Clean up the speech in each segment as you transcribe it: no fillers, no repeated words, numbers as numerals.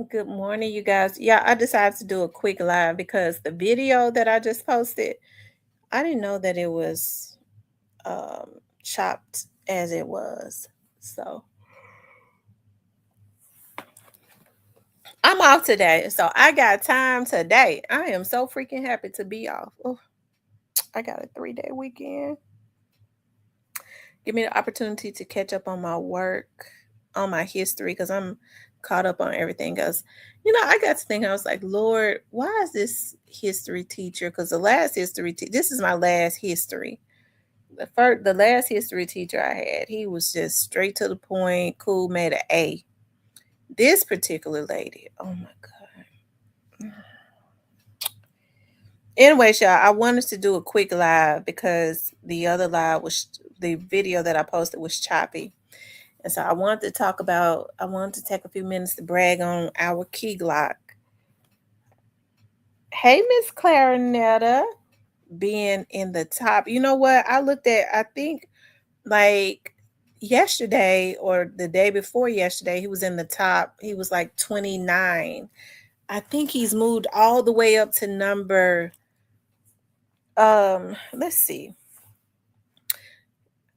Good morning, you guys. Yeah, I decided to do a quick live because the video that I just posted, I didn't know that it was chopped as it was. So I'm off today. So I got time today. I am so freaking happy to be off. Oh, I got a 3-day weekend. Give me the opportunity to catch up on my work, on my history, because I'm caught up on everything else. I got to think, I was like, Lord, why is this history teacher? Because this is my last history. The last history teacher I had, he was just straight to the point, cool, made an A. This particular lady, oh my God. Anyway, y'all, I wanted to do a quick live because the video that I posted was choppy. And so I wanted to take a few minutes to brag on our key Glock. Hey, Miss Clarinetta, being in the top. You know what? I think like yesterday or the day before yesterday, he was in the top. He was like 29. I think he's moved all the way up to number, let's see.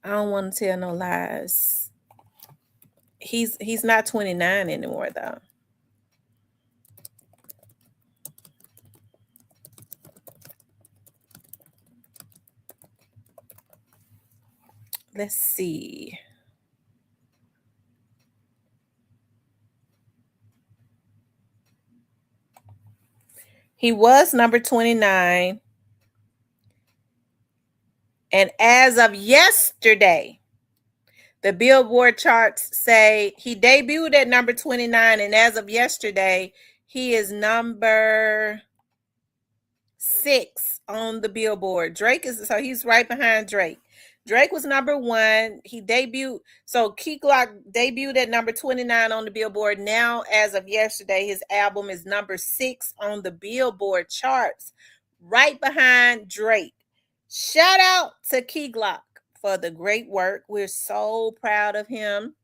I don't want to tell no lies. He's not 29 anymore though. Let's see. He was number 29. And as of yesterday, the Billboard charts say he debuted at number 29. And as of yesterday, he is number 6 on the Billboard. So he's right behind Drake. Drake was number 1. He debuted. So Key Glock debuted at number 29 on the Billboard. Now, as of yesterday, his album is number 6 on the Billboard charts, right behind Drake. Shout out to Key Glock for the great work. We're so proud of him.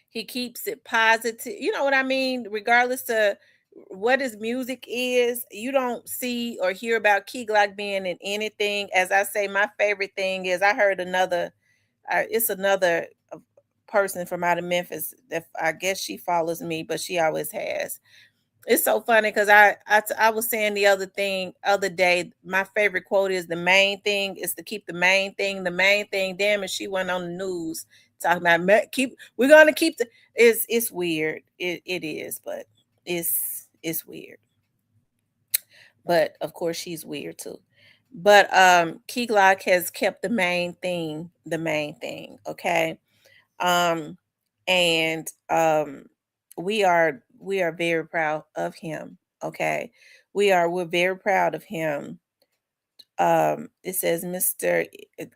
He keeps it positive. You know what I mean? Regardless to what his music is, you don't see or hear about Key Glock being in anything. As I say, my favorite thing is I heard it's another person from out of Memphis that I guess she follows me, but she always has. It's so funny because I was saying other day. My favorite quote is the main thing is to keep the main thing. Damn, and she went on the news talking about we're gonna keep it's weird. It is, but it's weird. But of course she's weird too. But Key Glock has kept the main thing. Okay. Um and we are very proud of him. Okay. We're very proud of him. It says Mr.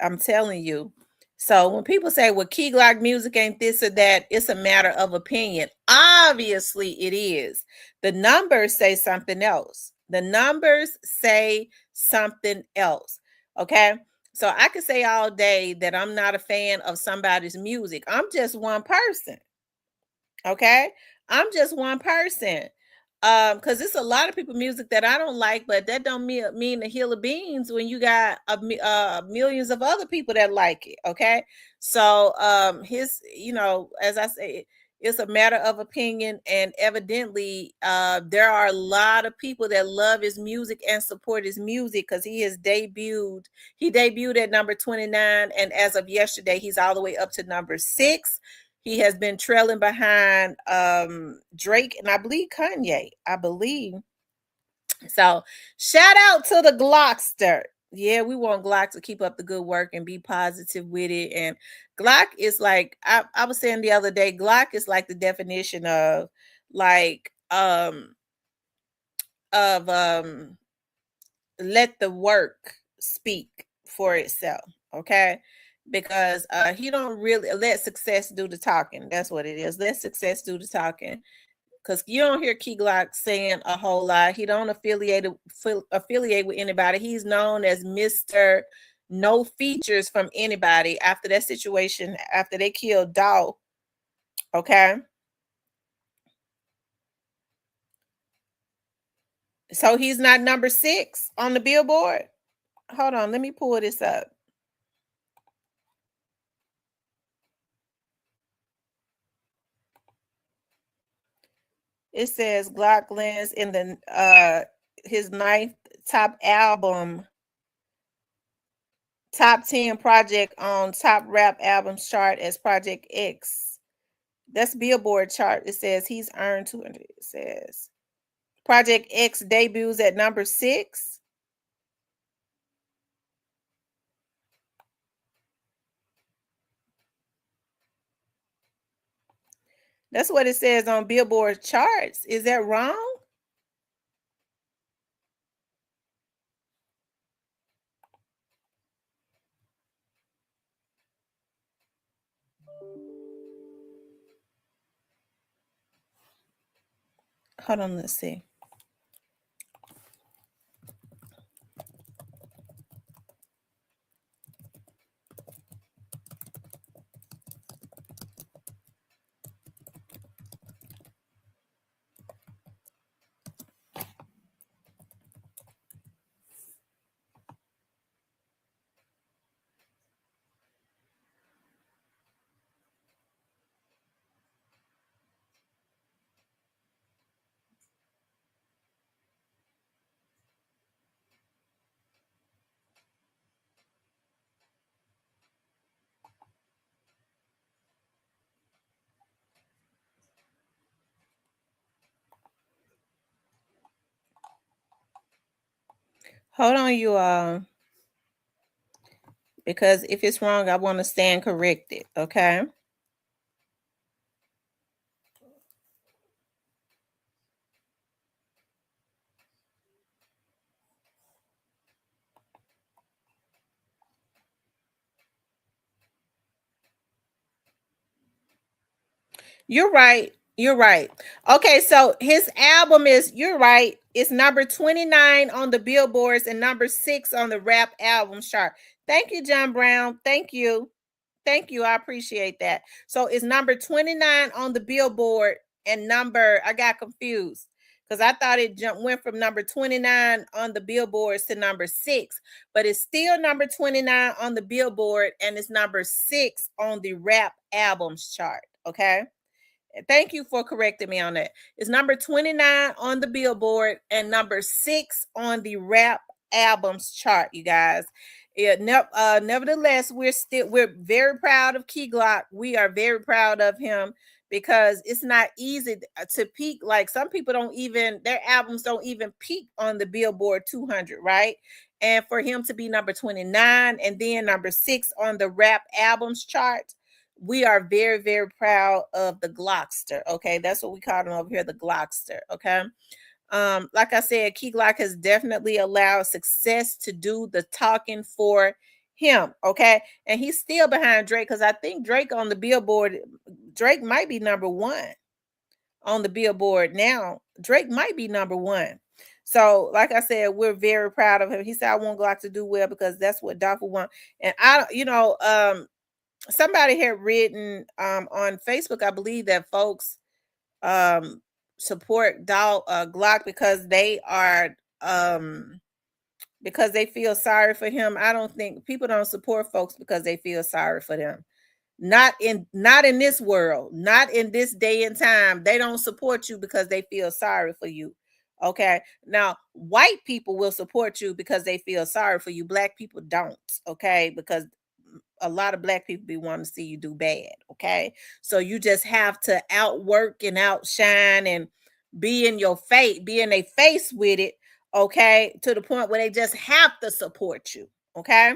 I'm telling you. So when people say, well, Key Glock music ain't this or that, it's a matter of opinion. Obviously it is. The numbers say something else. The numbers say something else. Okay. So I could say all day that I'm not a fan of somebody's music. I'm just one person. Okay. I'm just one person. Because it's a lot of people music that I don't like, but that don't mean a hill of beans when you got millions of other people that like it. Okay. So as I say, it's a matter of opinion, and evidently there are a lot of people that love his music and support his music because he debuted at number 29, and as of yesterday he's all the way up to number 6. He has been trailing behind Drake and I believe Kanye. I believe. So shout out to the Glockster. Yeah, we want Glock to keep up the good work and be positive with it. And Glock is like I was saying the other day, Glock is like the definition of like of let the work speak for itself. Okay. Because he don't really let success do the talking. That's what it is. Let success do the talking. Because you don't hear Key Glock saying a whole lot. He don't affiliate with anybody. He's known as Mr. No features from anybody after that situation, after they killed Dog. Okay. So he's not number 6 on the Billboard. Hold on, let me pull this up. It says Glock lands in the his ninth top album, top 10 project on top rap albums chart as Project X. That's Billboard chart. It says he's earned 200. It says Project X debuts at number 6. That's what it says on Billboard charts. Is that wrong? Hold on, let's see. Hold on, you all. Because if it's wrong, I want to stand corrected. Okay. You're right. You're right. Okay, so his album is, you're right, it's number 29 on the Billboards and number 6 on the rap album chart. Thank you, John Brown. Thank you. Thank you. I appreciate that. So it's number 29 on the Billboard and number, I got confused because I thought it went from number 29 on the Billboards to number 6, but it's still number 29 on the Billboard and it's number 6 on the rap albums chart. Okay. Thank you for correcting me on that. It's number 29 on the Billboard and number 6 on the rap albums chart, you guys. Yeah, nevertheless, we're very proud of Key Glock. We are very proud of him because it's not easy to peak. Like some people don't even, their albums don't even peak on the Billboard 200, right? And for him to be number 29 and then number 6 on the rap albums chart, we are very, very proud of the Glockster. Okay, that's what we call him over here, the Glockster. Okay. Like I said, Key Glock has definitely allowed success to do the talking for him. Okay, and he's still behind Drake because I think Drake on the Billboard, Drake might be number 1 on the Billboard now. Drake might be number 1. So, like I said, we're very proud of him. He said, "I want Glock to do well because that's what Dolph want." And somebody had written on Facebook, I believe, that folks um support Glock because they feel sorry for him. I don't think people don't support folks because they feel sorry for them. Not in this world, not in this day and time. They don't support you because they feel sorry for you. Okay. Now, white people will support you because they feel sorry for you. Black people don't. Okay, because a lot of black people be wanting to see you do bad. Okay, so you just have to outwork and outshine and be in a face with it. Okay, to the point where they just have to support you. Okay,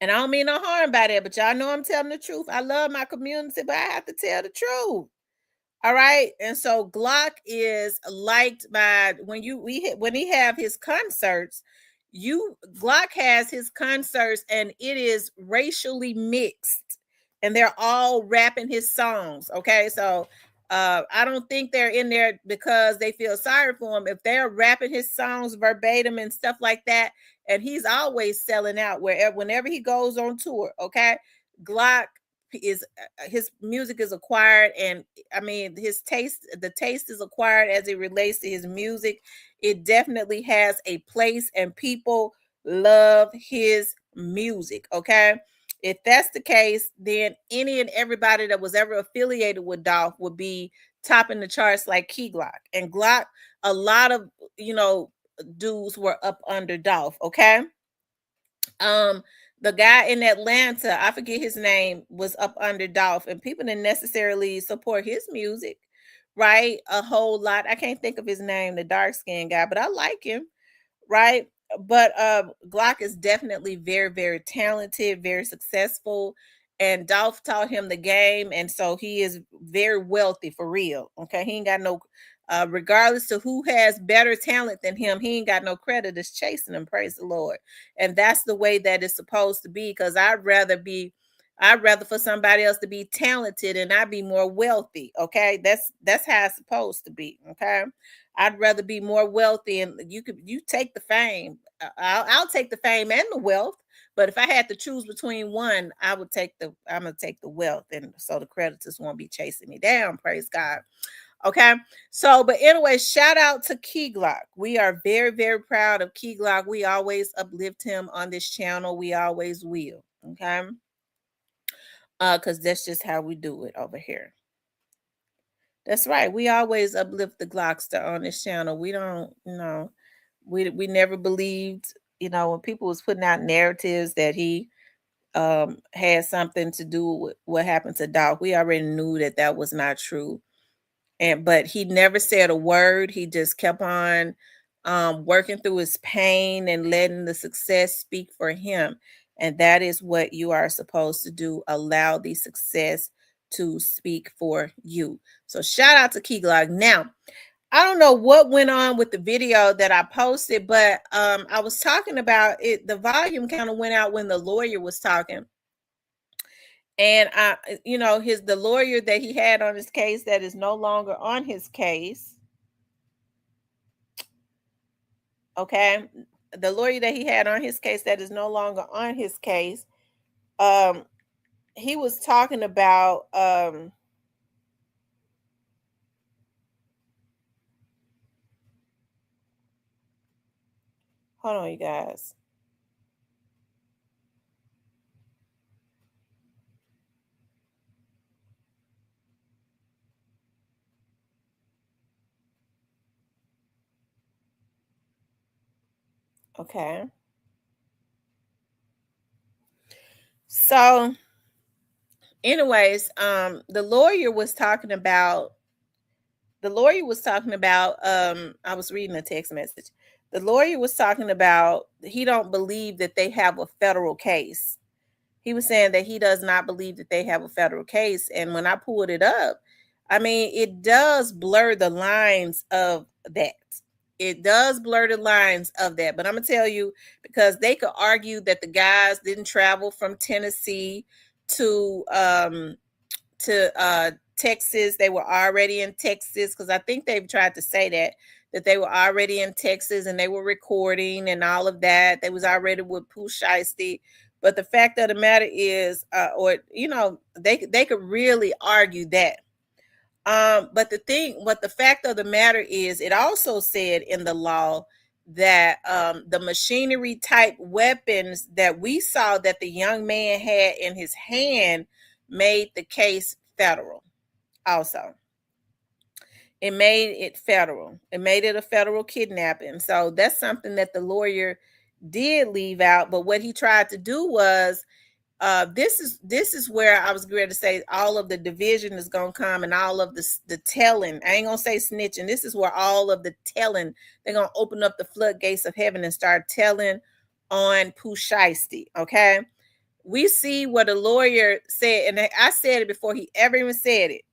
and I don't mean no harm by that, but y'all know I'm telling the truth. I love my community, but I have to tell the truth. All right. And so Glock is liked by when he have his concerts, Glock has his concerts and it is racially mixed and they're all rapping his songs. Okay. So I don't think they're in there because they feel sorry for him. If they're rapping his songs verbatim and stuff like that, and he's always selling out whenever he goes on tour. Okay. Glock his music is acquired, and I mean the taste is acquired as it relates to his music. It definitely has a place, and people love his music. Okay, if that's the case, then any and everybody that was ever affiliated with Dolph would be topping the charts like Key Glock and Glock. A lot of you know dudes were up under Dolph. Okay, um, the guy in Atlanta, I forget his name, was up under Dolph, and people didn't necessarily support his music, right? A whole lot. I can't think of his name, the dark skinned guy, but I like him, right? But Glock is definitely very, very talented, very successful, and Dolph taught him the game, and so he is very wealthy for real. Okay, he ain't got no, regardless to who has better talent than him, he ain't got no creditors chasing him. Praise the Lord, and that's the way that it's supposed to be. Because I'd rather for somebody else to be talented and I be more wealthy. Okay, that's how it's supposed to be. Okay, I'd rather be more wealthy, and you take the fame. I'll take the fame and the wealth. But if I had to choose between one, I'm gonna take the wealth, and so the creditors won't be chasing me down. Praise God. Okay. So, but anyway, shout out to Key Glock. We are very, very proud of Key Glock. We always uplift him on this channel. We always will. Okay. Because that's just how we do it over here. That's right. We always uplift the Glockster on this channel. We don't, we never believed, when people was putting out narratives that he had something to do with what happened to Doc. We already knew that that was not true. But he never said a word. He just kept on working through his pain and letting the success speak for him. And that is what you are supposed to do. Allow the success to speak for you. So shout out to Key Glock. Now, I don't know what went on with the video that I posted, but I was talking about it. The volume kind of went out when the lawyer was talking. And the lawyer that he had on his case that is no longer on his case. Okay. The lawyer that he had on his case that is no longer on his case. He was talking about hold on, you guys. Okay. So, anyways, I was reading a text message. The lawyer was talking about he don't believe that they have a federal case. He was saying that he does not believe that they have a federal case. And when I pulled it up, I mean, it does blur the lines of that. It does blur the lines of that. But I'm going to tell you, because they could argue that the guys didn't travel from Tennessee to Texas. They were already in Texas, because I think they've tried to say that they were already in Texas and they were recording and all of that. They was already with Pooh Shiesty. But the fact of the matter is, they could really argue that. But the fact of the matter is, it also said in the law that the machinery type weapons that we saw that the young man had in his hand made the case federal. Also, it made it federal. It made it a federal kidnapping. So that's something that the lawyer did leave out. But what he tried to do was, this is where I was going to say all of the division is going to come, and all of the telling. I ain't going to say snitching. This is where all of the telling, they're going to open up the floodgates of heaven and start telling on Pooh Shiesty. Okay. We see what a lawyer said, and I said it before he ever even said it.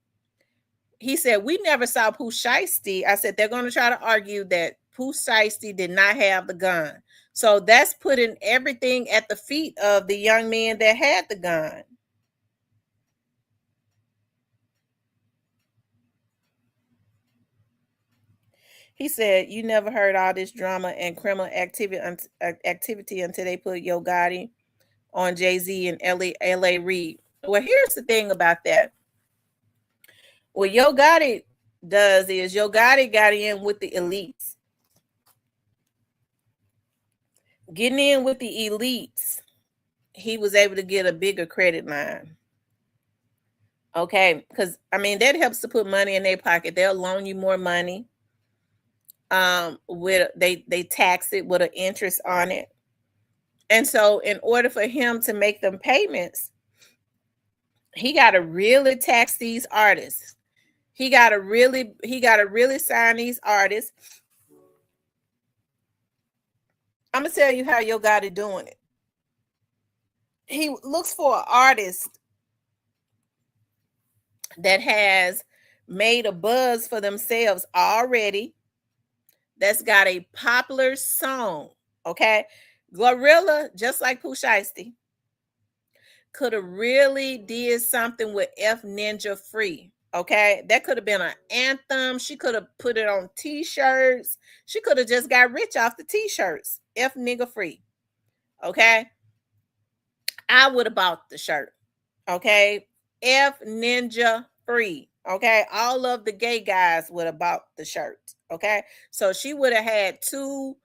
He said, we never saw Pooh Shiesty. I said, they're going to try to argue that Pooh Shiesty did not have the gun. So that's putting everything at the feet of the young man that had the gun. He said, you never heard all this drama and criminal activity until they put Yo Gotti on Jay-Z and LA Reid. Well, here's the thing about that. What Yo Gotti does is Yo Gotti got in with the elites. Getting in with the elites, he was able to get a bigger credit line. Okay, because I mean that helps to put money in their pocket. They'll loan you more money. With they tax it with an interest on it. And so in order for him to make them payments, he got to really tax these artists. He got to really sign these artists. I'm gonna tell you how Yo Gotti doing it. He looks for an artist that has made a buzz for themselves already, that's got a popular song. Okay. Glorilla, just like Pooh Shiesty, could have really did something with F Ninja Free. Okay. That could have been an anthem. She could have put it on t-shirts. She could have just got rich off the t-shirts. F nigga free. Okay. I would have bought the shirt. Okay. F Ninja Free. Okay. All of the gay guys would have bought the shirt. Okay. So she would have had two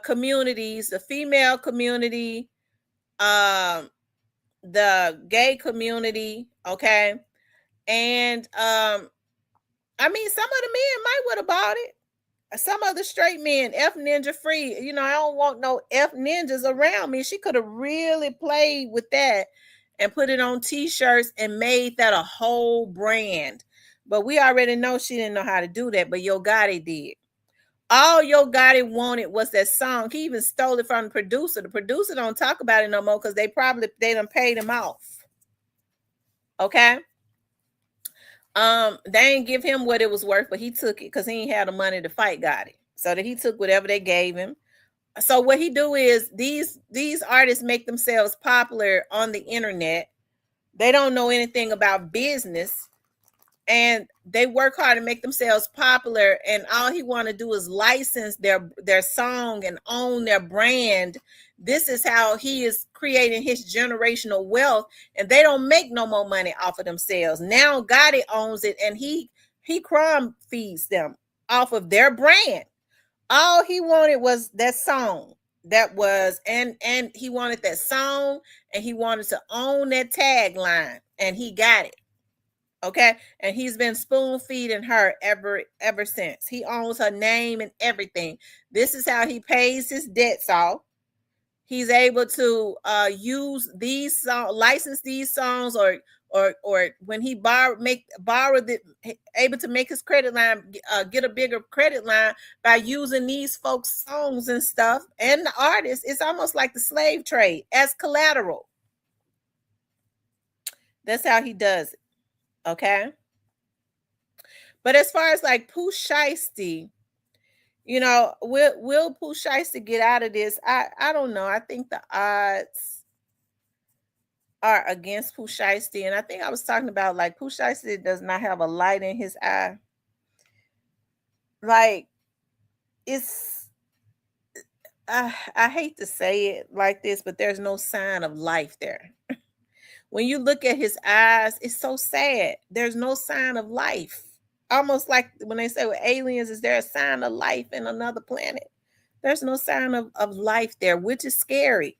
communities, the female community, the gay community. Okay. And I mean, some of the men might would have bought it. Some of the straight men, F Ninja Free. You know, I don't want no F Ninjas around me. She could have really played with that and put it on t-shirts and made that a whole brand. But we already know she didn't know how to do that, but Yo Gotti did. All Yo Gotti wanted was that song. He even stole it from the producer. The producer don't talk about it no more because they done paid him off. Okay. They ain't give him what it was worth, but he took it because he ain't had the money to fight Gotti. So that he took whatever they gave him. So what he do is these artists make themselves popular on the internet. They don't know anything about business, and they work hard to make themselves popular, and all he want to do is license their song and own their brand. This is how he is creating his generational wealth, and they don't make no more money off of themselves. Now Gotti owns it, and he crumb feeds them off of their brand. All he wanted was that song. That was and he wanted that song, and he wanted to own that tagline, and he got it. Okay. And he's been spoon feeding her ever since. He owns her name and everything. This is how he pays his debts off. He's able to use these license these songs, or when he able to make his credit line, get a bigger credit line by using these folks' songs and stuff, and the artists. It's almost like the slave trade as collateral. That's how he does it. Okay. But as far as like Pooh Shiesty, you know, will Pooh Shiesty get out of this? I don't know. I think the odds are against Pooh Shiesty, and I think I was talking about like Pooh Shiesty does not have a light in his eye. Like it's, I hate to say it like this, but there's no sign of life there. When you look at his eyes, it's so sad. There's no sign of life. Almost like when they say with aliens, is there a sign of life in another planet? There's no sign of life there, which is scary.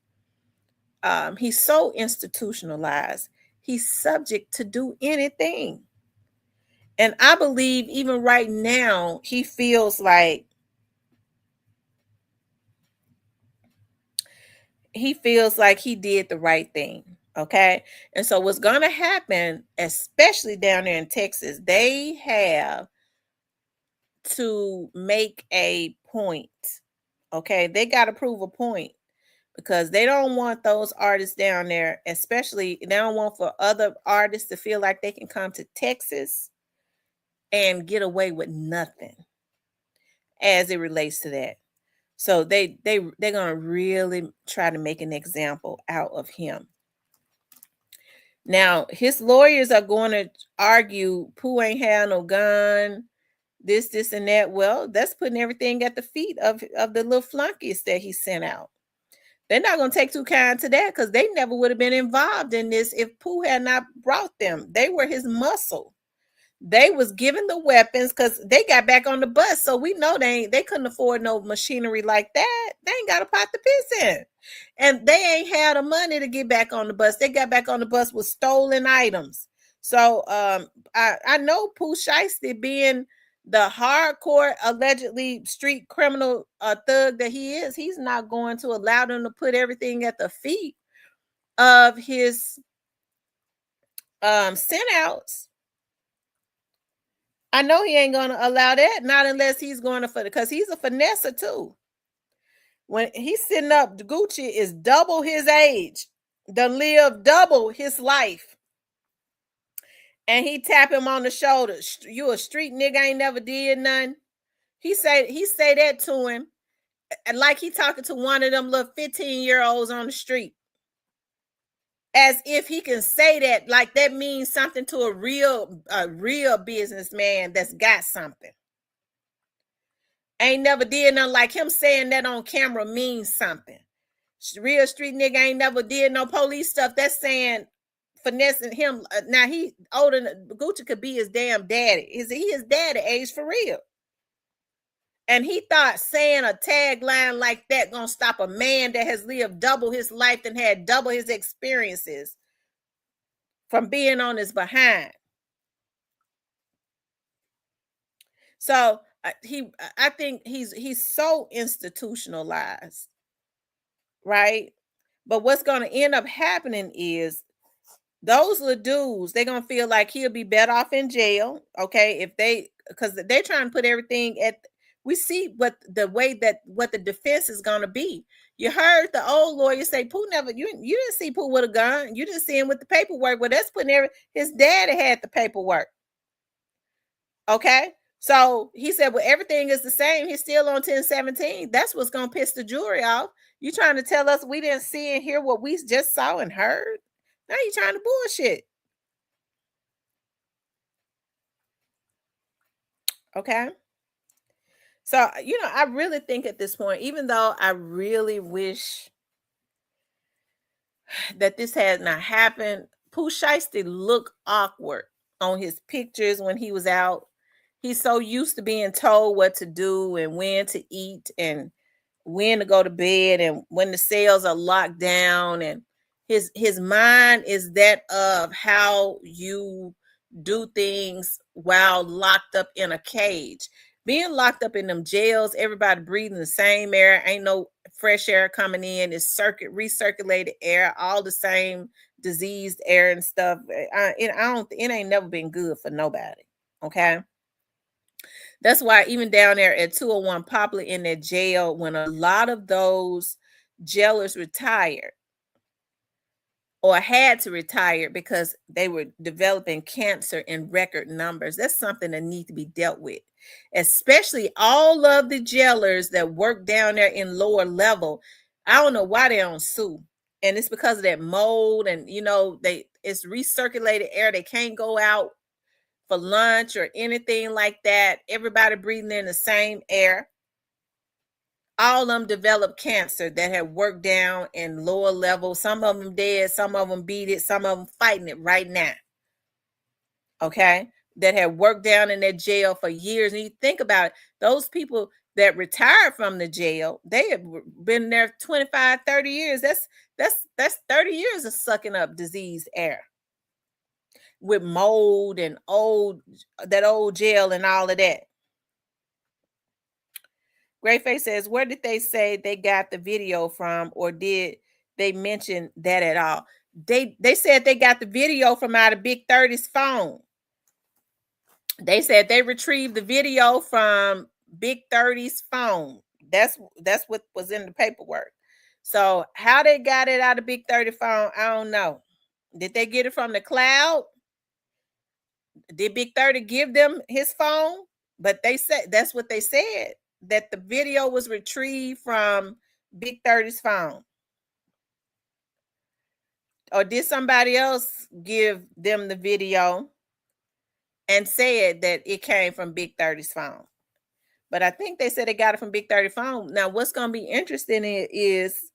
He's so institutionalized. He's subject to do anything. And I believe even right now, he feels like he did the right thing. Okay. And so what's going to happen, especially down there in Texas, they have to make a point. Okay. They got to prove a point, because they don't want those artists down there, especially they don't want for other artists to feel like they can come to Texas and get away with nothing as it relates to that. So they're gonna really try to make an example out of him. Now his lawyers are going to argue Pooh ain't had no gun, this and that. Well, that's putting everything at the feet of the little flunkies that he sent out. They're not going to take too kind to that because they never would have been involved in this if Pooh had not brought them. They were his muscle. They was given the weapons because they got back on the bus. So we know they couldn't afford no machinery like that. They ain't got a pot to piss in. And they ain't had the money to get back on the bus. They got back on the bus with stolen items. So I know Pooh Shiesty, being the hardcore allegedly street criminal thug that he is, he's not going to allow them to put everything at the feet of his sendouts. I know he ain't gonna allow that, not unless he's going to, because he's a finesser too. When he's sitting up, Gucci is double his age, done live double his life. And he tap him on the shoulder. You a street nigga, ain't never did nothing. He say that to him, and like he talking to one of them little 15-year-olds on the street. As if he can say that, like that means something to a real businessman that's got something. Ain't never did nothing. Like him saying that on camera means something. Real street nigga ain't never did no police stuff. That's saying finessing him. Now he older than Gucci could be his damn daddy. He his daddy age for real. And he thought saying a tagline like that gonna stop a man that has lived double his life and had double his experiences from being on his behind. So I think he's so institutionalized, right? But what's going to end up happening is those little dudes, they're going to feel like he'll be better off in jail, okay? Because they're trying to put everything at, we see what the defense is going to be. You heard the old lawyer say, Pooh never, you didn't see Pooh with a gun. You didn't see him with the paperwork. Well, that's putting his daddy had the paperwork. Okay? So he said, well, everything is the same. He's still on 1017. That's what's going to piss the jury off. You trying to tell us we didn't see and hear what we just saw and heard? Now you trying to bullshit. Okay? So, I really think at this point, even though I really wish that this had not happened, Pooh Shiesty looked awkward on his pictures when he was out. He's so used to being told what to do and when to eat and when to go to bed and when the cells are locked down, and his mind is that of how you do things while locked up in a cage. Being locked up in them jails, everybody breathing the same air, ain't no fresh air coming in, it's recirculated air, all the same diseased air and stuff. It ain't never been good for nobody. Okay. That's why even down there at 201 Poplar in that jail, when a lot of those jailers retired or had to retire because they were developing cancer in record numbers, that's something that needs to be dealt with. Especially all of the jailers that work down there in lower level. I don't know why they don't sue. And it's because of that mold, and it's recirculated air. They can't go out for lunch or anything like that. Everybody breathing in the same air. All of them developed cancer that had worked down in lower levels. Some of them dead, some of them beat it, some of them fighting it right now. Okay? That had worked down in that jail for years. And you think about it, those people that retired from the jail, they have been there 25, 30 years. That's 30 years of sucking up diseased air with mold and that old jail and all of that. Great Face says, where did they say they got the video from, or did they mention that at all? They said they got the video from out of Big 30's phone. They said they retrieved the video from Big 30's phone. That's what was in the paperwork. So how they got it out of Big 30 phone, I don't know. Did they get it from the cloud? Did Big 30 give them his phone? But they said, that's what they said, that the video was retrieved from Big 30's phone. Or did somebody else give them the video and said that it came from Big 30's phone? But I think they said they got it from Big 30 phone. Now, what's going to be interesting is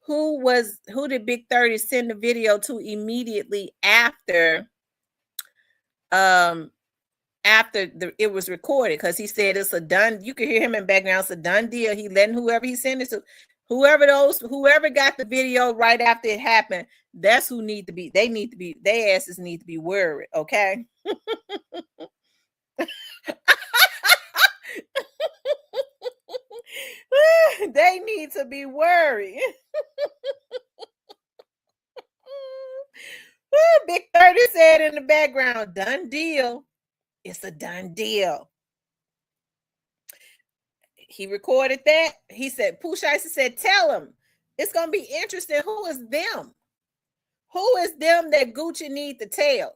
who did Big 30 send the video to immediately um after it was recorded? Because he said it's a done, you can hear him in background, it's a done deal. He letting whoever he sent it to, whoever got the video right after it happened, that's who need to be, their asses need to be worried, okay? They need to be worried. Big 30 said in the background, done deal. It's a done deal. He recorded that. He said, Pooh Shiesty said, tell him it's gonna be interesting. Who is them? Who is them that Gucci need to tell?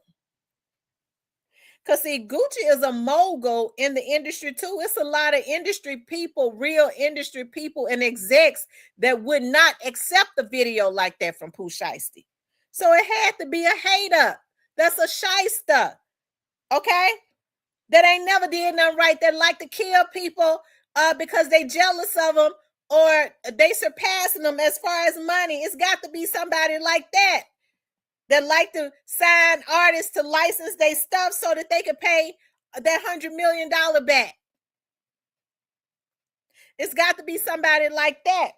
Because see, Gucci is a mogul in the industry too. It's a lot of industry people, real industry people and execs that would not accept a video like that from Pooh Shiesty. So it had to be a hater. That's a shyster. Okay? That ain't never did nothing right, that like to kill people because they jealous of them or they surpassing them as far as money. It's got to be somebody like that like to sign artists to license their stuff so that they could pay that $100 million back. It's got to be somebody like that.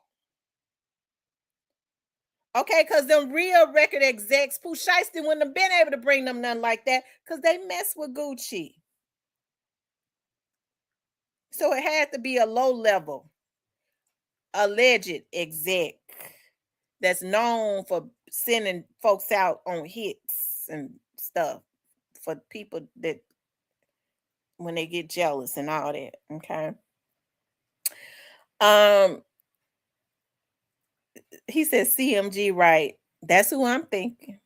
Okay, because them real record execs, Pooh Shiesty wouldn't have been able to bring them nothing like that because they mess with Gucci. So it had to be a low level, alleged exec that's known for sending folks out on hits and stuff for people that when they get jealous and all that. Okay. He says CMG, right? That's who I'm thinking.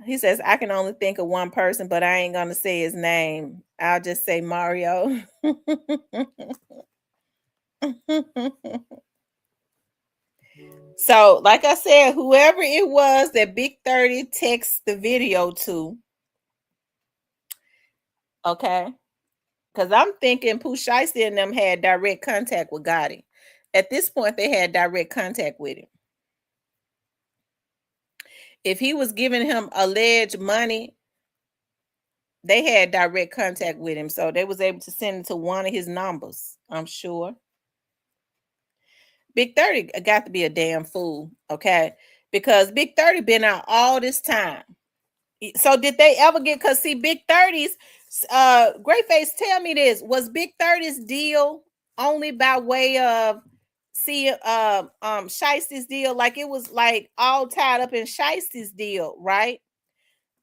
He says I can only think of one person, but I ain't gonna say his name. I'll just say Mario. So, like I said, whoever it was that Big 30 texts the video to, okay, because I'm thinking Pooh Shiesty and them had direct contact with Gotti. At this point, they had direct contact with him. If he was giving him alleged money, they had direct contact with him, so they was able to send it to one of his numbers, I'm sure. Big 30 got to be a damn fool, okay? Because Big 30 been out all this time. So did they ever get, because see, Big 30's, Great Face, tell me this, was Big 30's deal only by way of Shiesty's deal? Like it was like all tied up in Shiesty's deal, right?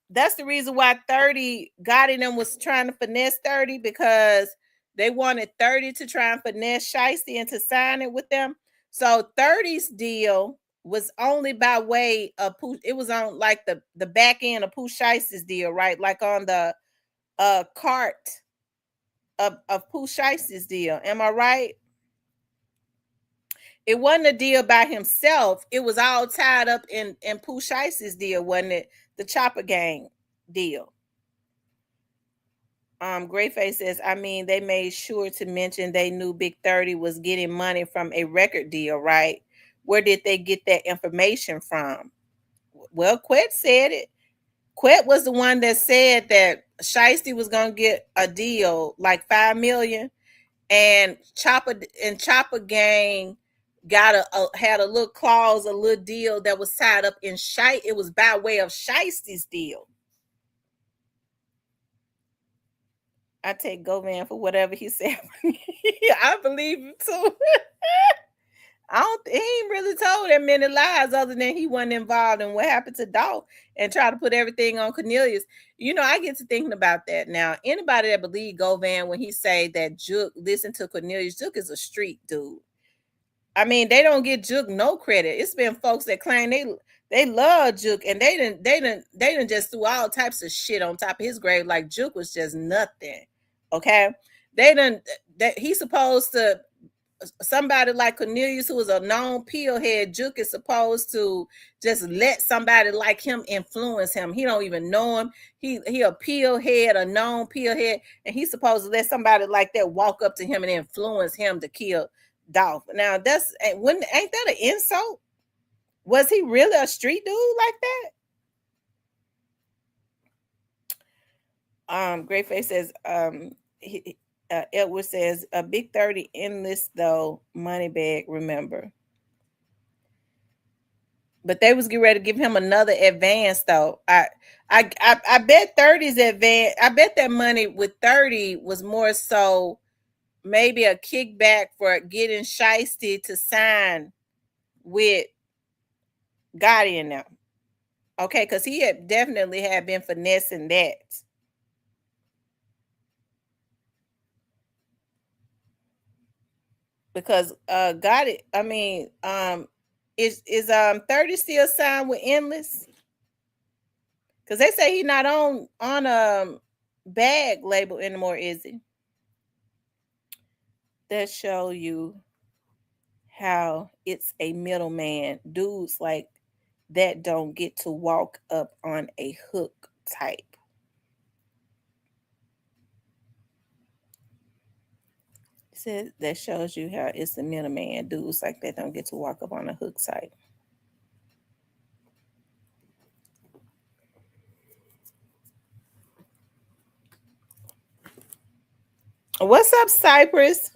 That's the reason why 30 Gotti them was trying to finesse 30, because they wanted 30 to try and finesse Shiesty and to sign it with them. So 30's deal was only by way of Pooh. It was on like the back end of Pooh Shiesty's deal, right? Like on the cart of Pooh Shiesty's deal. Am I right? It wasn't a deal by himself. It was all tied up in Pooh Shiesty's deal, wasn't it? The Chopper Gang deal. Great Face says, I mean, they made sure to mention they knew Big 30 was getting money from a record deal, right? Where did they get that information from? Well, Quet said it. Quet was the one that said that Shiesty was gonna get a deal like $5 million, and Chopper Gang got had a little clause, a little deal that was tied up in it was by way of Shiesty's deal. I take Govan for whatever he said. I believe him too. He ain't really told that many lies other than he wasn't involved in what happened to Dolph and try to put everything on Cornelius. You know, I get to thinking about that now. Anybody that believe Govan when he say that Juke listen to Cornelius, Juke is a street dude. I mean, they don't get Juke no credit. It's been folks that claim they love Juke, and they didn't just do all types of shit on top of his grave like Juke was just nothing. Okay, he's supposed to, somebody like Cornelius, who is a known pillhead, Juke is supposed to just let somebody like him influence him. He don't even know him. He a pillhead, a known pillhead, and he's supposed to let somebody like that walk up to him and influence him to kill Dolph. Now ain't that an insult? Was he really a street dude like that? Great Face says, Edward says, a big 30 endless though, money bag, remember. But they was getting ready to give him another advance though. I bet 30's advance. I bet that money with 30 was more so maybe a kickback for getting Shiesty to sign with Gotti and them. Okay, because he had definitely had been finessing that. Because Gotti, I mean, is 30 still signed with Endless? Because they say he's not on bag label anymore, is he? That show you how it's a middleman. Dudes like that don't get to walk up on a hook type. Says that shows you how it's a middleman. Dudes like that don't get to walk up on a hook type. What's up, Cypress?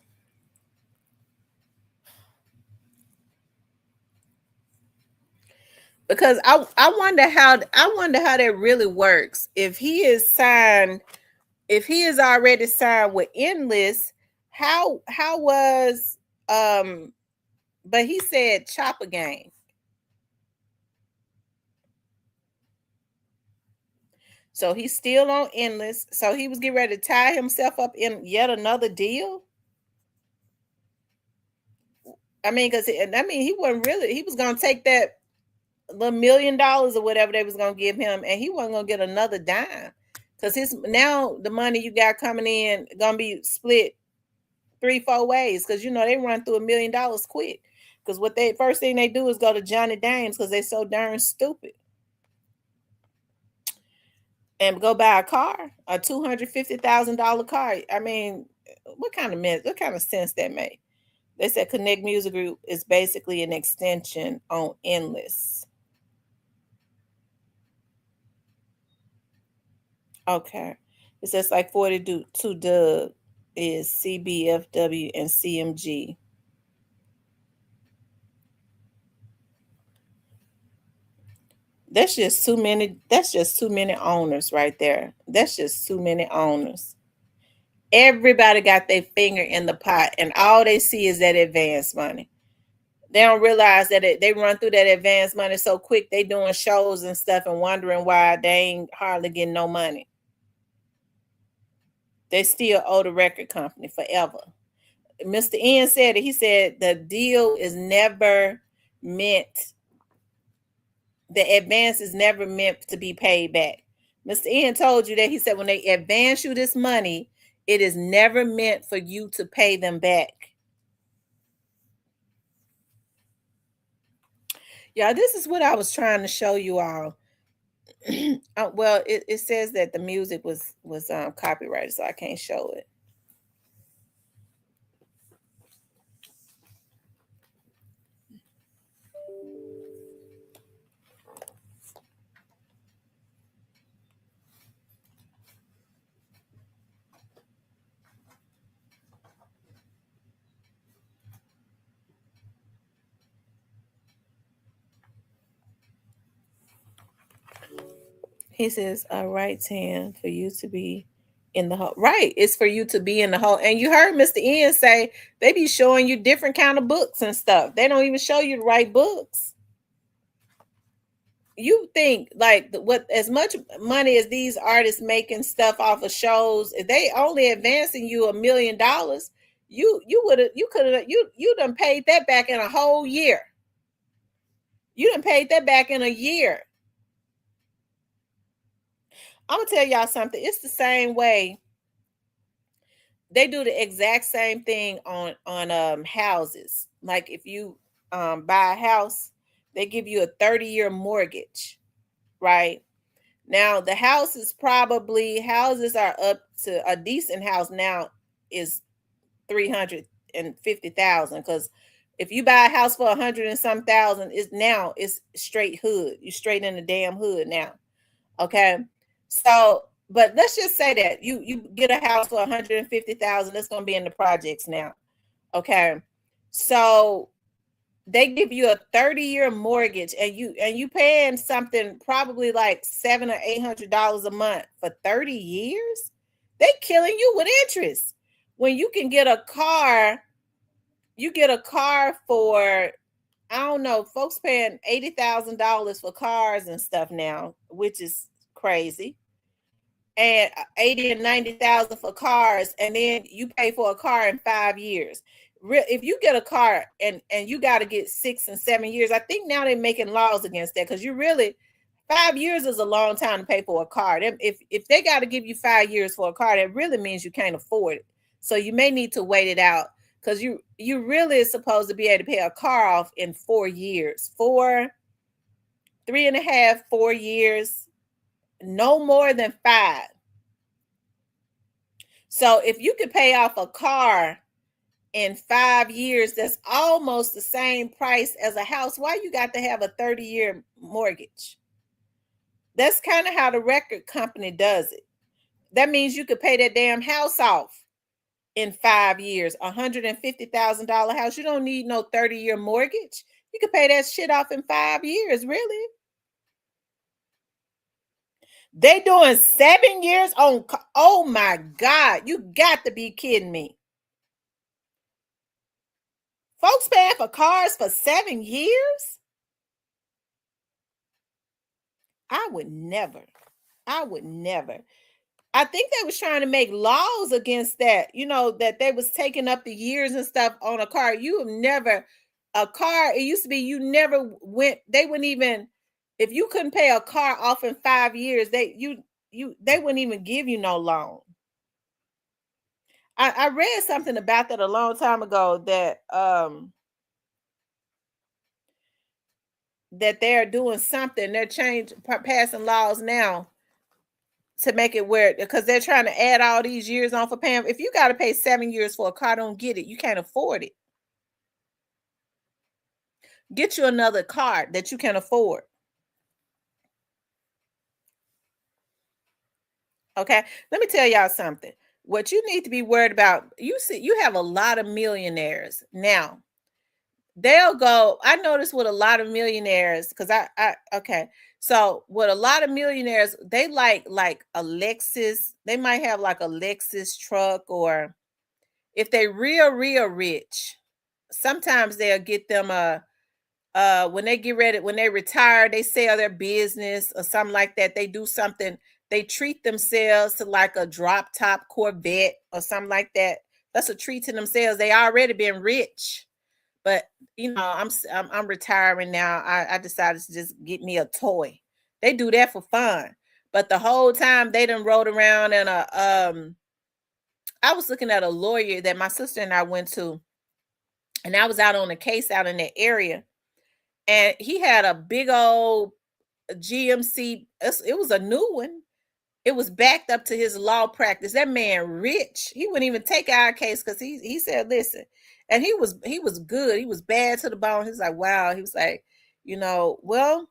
Because I wonder how that really works. If he is signed, if he is already signed with Endless, how was but he said Chopper Gang. So he's still on Endless. So he was getting ready to tie himself up in yet another deal. I mean, because he wasn't really, he was gonna take that the $1 million or whatever they was gonna give him, and he wasn't gonna get another dime. Because his now the money you got coming in gonna be split 3-4 ways, because you know they run through $1 million quick. Because what they first thing they do is go to Johnny Dames because they so darn stupid. And go buy a car, a $250,000 car. I mean, what kind of sense that make? They said Connect Music Group is basically an extension on Endless. Okay. It says like 42 Dub is CBFW and CMG. That's just too many owners right there. That's just too many owners. Everybody got their finger in the pot and all they see is that advance money. They don't realize that they run through that advance money so quick. They doing shows and stuff and wondering why they ain't hardly getting no money. They still owe the record company forever. Mr. N said it. He said the deal is never meant, the advance is never meant to be paid back. Mr. N told you that. He said when they advance you this money, it is never meant for you to pay them back. Yeah, this is what I was trying to show you all. Well, it says that the music was copyrighted, so I can't show it. He says, right hand for you to be in the hole. Right. It's for you to be in the hole. And you heard Mr. N say they be showing you different kind of books and stuff. They don't even show you the right books. You think like what as much money as these artists making stuff off of shows, if they only advancing you $1 million, you done paid that back in a whole year. You done paid that back in a year. I'm gonna tell y'all something. It's the same way. They do the exact same thing on houses. Like if you buy a house, they give you a 30-year mortgage, right? Now the house is probably houses are up to a decent house now is 350,000 because If you buy a house for 100 and some thousand, it's straight hood. You straight in the damn hood now. Okay. So, but let's just say that you get a house for 150,000, it's gonna be in the projects now. Okay. So they give you a 30-year mortgage, and you paying something probably like $700 or $800 a month for 30 years. They killing you with interest. When you can get a car, you get a car for, I don't know, folks paying $80,000 for cars and stuff now, which is crazy. And 80 and 90,000 for cars, and then you pay for a car in 5 years. If you get a car and you got to get 6 and 7 years, I think now they're making laws against that, because you really, 5 years is a long time to pay for a car. If they got to give you 5 years for a car, that really means you can't afford it. So you may need to wait it out, because you really is supposed to be able to pay a car off in 4 years, 3.5, 4 years, no more than 5. So if you could pay off a car in 5 years, that's almost the same price as a house. Why you got to have a 30-year mortgage? That's kind of how the record company does it. That means you could pay that damn house off in 5 years. $150,000 house. You don't need no 30-year mortgage. You could pay that shit off in 5 years, really. They doing 7 years on, oh my God, you got to be kidding me. Folks paying for cars for 7 years? I would never. I think they was trying to make laws against that, that they was taking up the years and stuff on a car. You have never, a car, it used to be you never went, they wouldn't even, if you couldn't pay a car off in 5 years, they wouldn't even give you no loan. I read something about that a long time ago, that they're doing something, they're passing laws now to make it where, because they're trying to add all these years on for paying. If you got to pay 7 years for a car, don't get it. You can't afford it. Get you another car that you can afford. Okay, let me tell y'all something. What you need to be worried about, you see, you have a lot of millionaires now. They'll go, I noticed with a lot of millionaires, because okay, so with a lot of millionaires, they like a Lexus. They might have like a Lexus truck, or if they real rich, sometimes they'll get them when they get ready, when they retire, they sell their business or something like that. They do something, they treat themselves to like a drop top Corvette or something like that. That's a treat to themselves. They already been rich. But I'm retiring now. I decided to just get me a toy. They do that for fun. But the whole time they done rode around in I was looking at a lawyer that my sister and I went to, and I was out on a case out in that area, and he had a big old GMC. It was a new one. It was backed up to his law practice. That man rich. He wouldn't even take our case, because he said, listen, and he was good. He was bad to the bone. He's like, wow. He was like, well,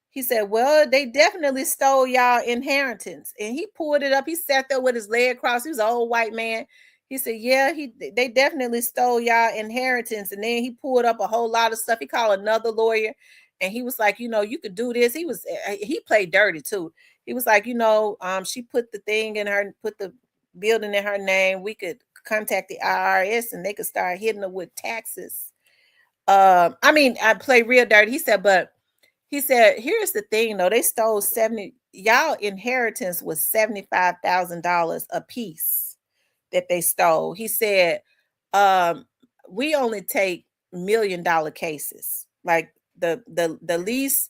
he said, well, they definitely stole y'all inheritance. And he pulled it up. He sat there with his leg crossed. He was an old white man. He said, yeah, they definitely stole y'all inheritance. And then he pulled up a whole lot of stuff. He called another lawyer, and he was like, you could do this. He played dirty too. He was like, she put the building in her name. We could contact the IRS and they could start hitting her with taxes. I play real dirty. He said, here's the thing though. They stole y'all inheritance was $75,000 a piece that they stole. He said, we only take $1 million cases. Like the least,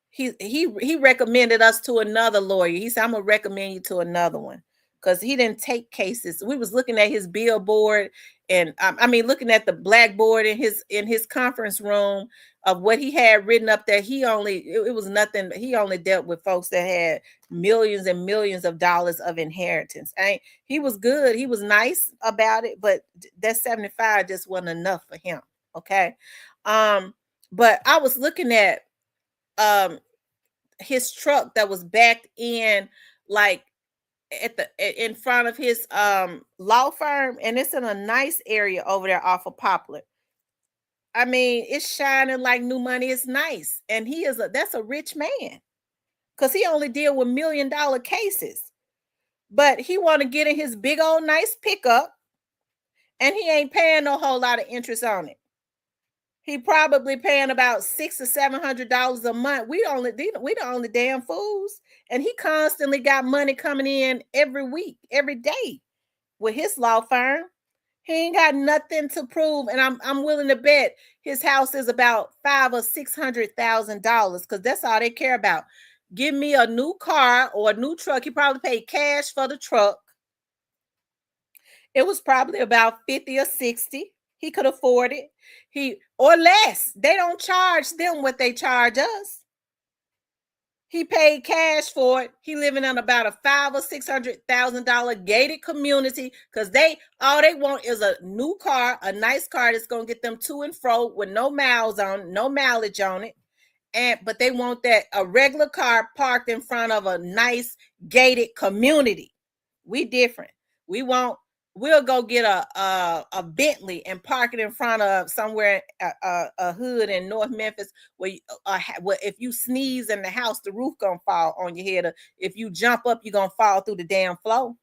he recommended us to another lawyer. He said, I'm gonna recommend you to another one, because he didn't take cases. We was looking at his billboard, and looking at the blackboard in his conference room of what he had written up there. It was nothing. He only dealt with folks that had millions and millions of dollars of inheritance. He was good. He was nice about it, but that 75 just wasn't enough for him. Okay. Um, but I was looking at um his truck that was backed in, like in front of his law firm, and it's in a nice area over there off of Poplar. I mean, it's shining like new money. It's nice. And that's a rich man. Because he only deal with $1 million cases. But he want to get in his big old nice pickup, and he ain't paying no whole lot of interest on it. He probably paying about $600 or $700 a month. We the only damn fools. And he constantly got money coming in every week, every day with his law firm. He ain't got nothing to prove, and I'm willing to bet his house is about $500,000 or $600,000, because that's all they care about. Give me a new car or a new truck. He probably paid cash for the truck. It was probably about 50 or 60. He could afford it. He or less. They don't charge them what they charge us. He paid cash for it. He living in about a $500,000 or $600,000 gated community, because they all they want is a new car, a nice car that's gonna get them to and fro with no miles on, no mileage on it. But they want that a regular car parked in front of a nice gated community. We different. We want we'll go get a Bentley and park it in front of somewhere, a hood in North Memphis, where if you sneeze in the house, the roof gonna fall on your head. Or if you jump up, you're gonna fall through the damn floor.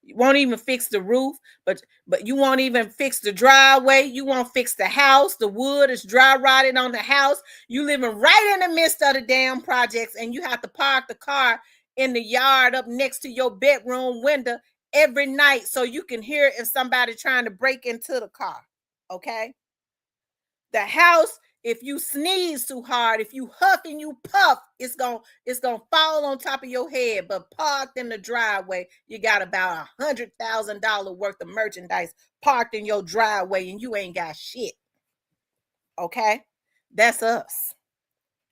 You won't even fix the roof, but you won't even fix the driveway. You won't fix the house. The wood is dry rotted on the house. You living right in the midst of the damn projects, and you have to park the car in the yard up next to your bedroom window every night so you can hear if somebody trying to break into the car. Okay? The house, if you sneeze too hard, if you huff and you puff, it's gonna fall on top of your head. But parked in the driveway, you got about $100,000 worth of merchandise parked in your driveway, and you ain't got shit. Okay, that's us.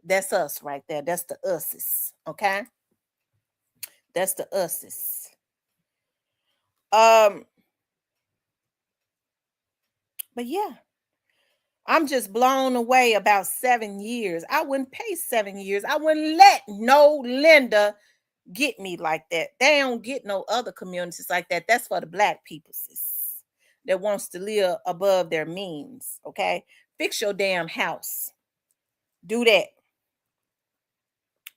That's us right there. That's the us's. Okay, that's the us's. Um, but yeah, I'm just blown away about 7 years. I wouldn't pay 7 years. I wouldn't let no lender get me like that. They don't get no other communities like that. That's for the black people, sis, that wants to live above their means. Okay. Fix your damn house. Do that.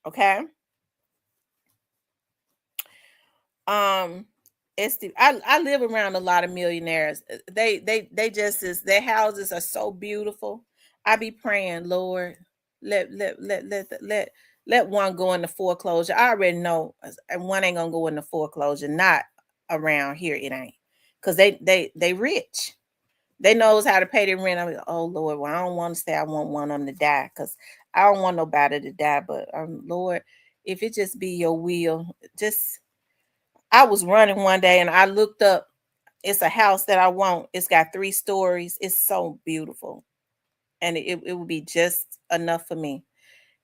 Okay. Um, I live around a lot of millionaires. They just is their houses are so beautiful. I be praying, Lord, let one go into foreclosure. I already know, and one ain't gonna go into foreclosure. Not around here, it ain't, because they rich. They knows how to pay their rent. I'm like, oh Lord, well, I don't want to stay. I want one of them to die, because I don't want nobody to die. But Lord, if it just be your will, just I was running one day and I looked up. It's a house that I want. It's got 3 stories. It's so beautiful. And it would be just enough for me.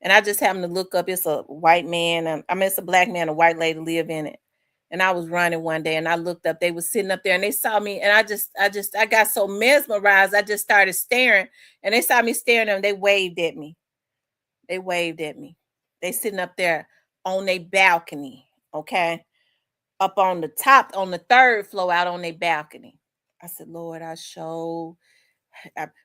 And I just happened to look up. It's a white man. I mean, it's a black man, a white lady live in it. And I was running one day and I looked up. They was sitting up there and they saw me. And I got so mesmerized. I just started staring. And they saw me staring at them. They waved at me. They waved at me. They sitting up there on their balcony. Okay, up on the top, on the third floor, out on their balcony. I said, Lord, I show.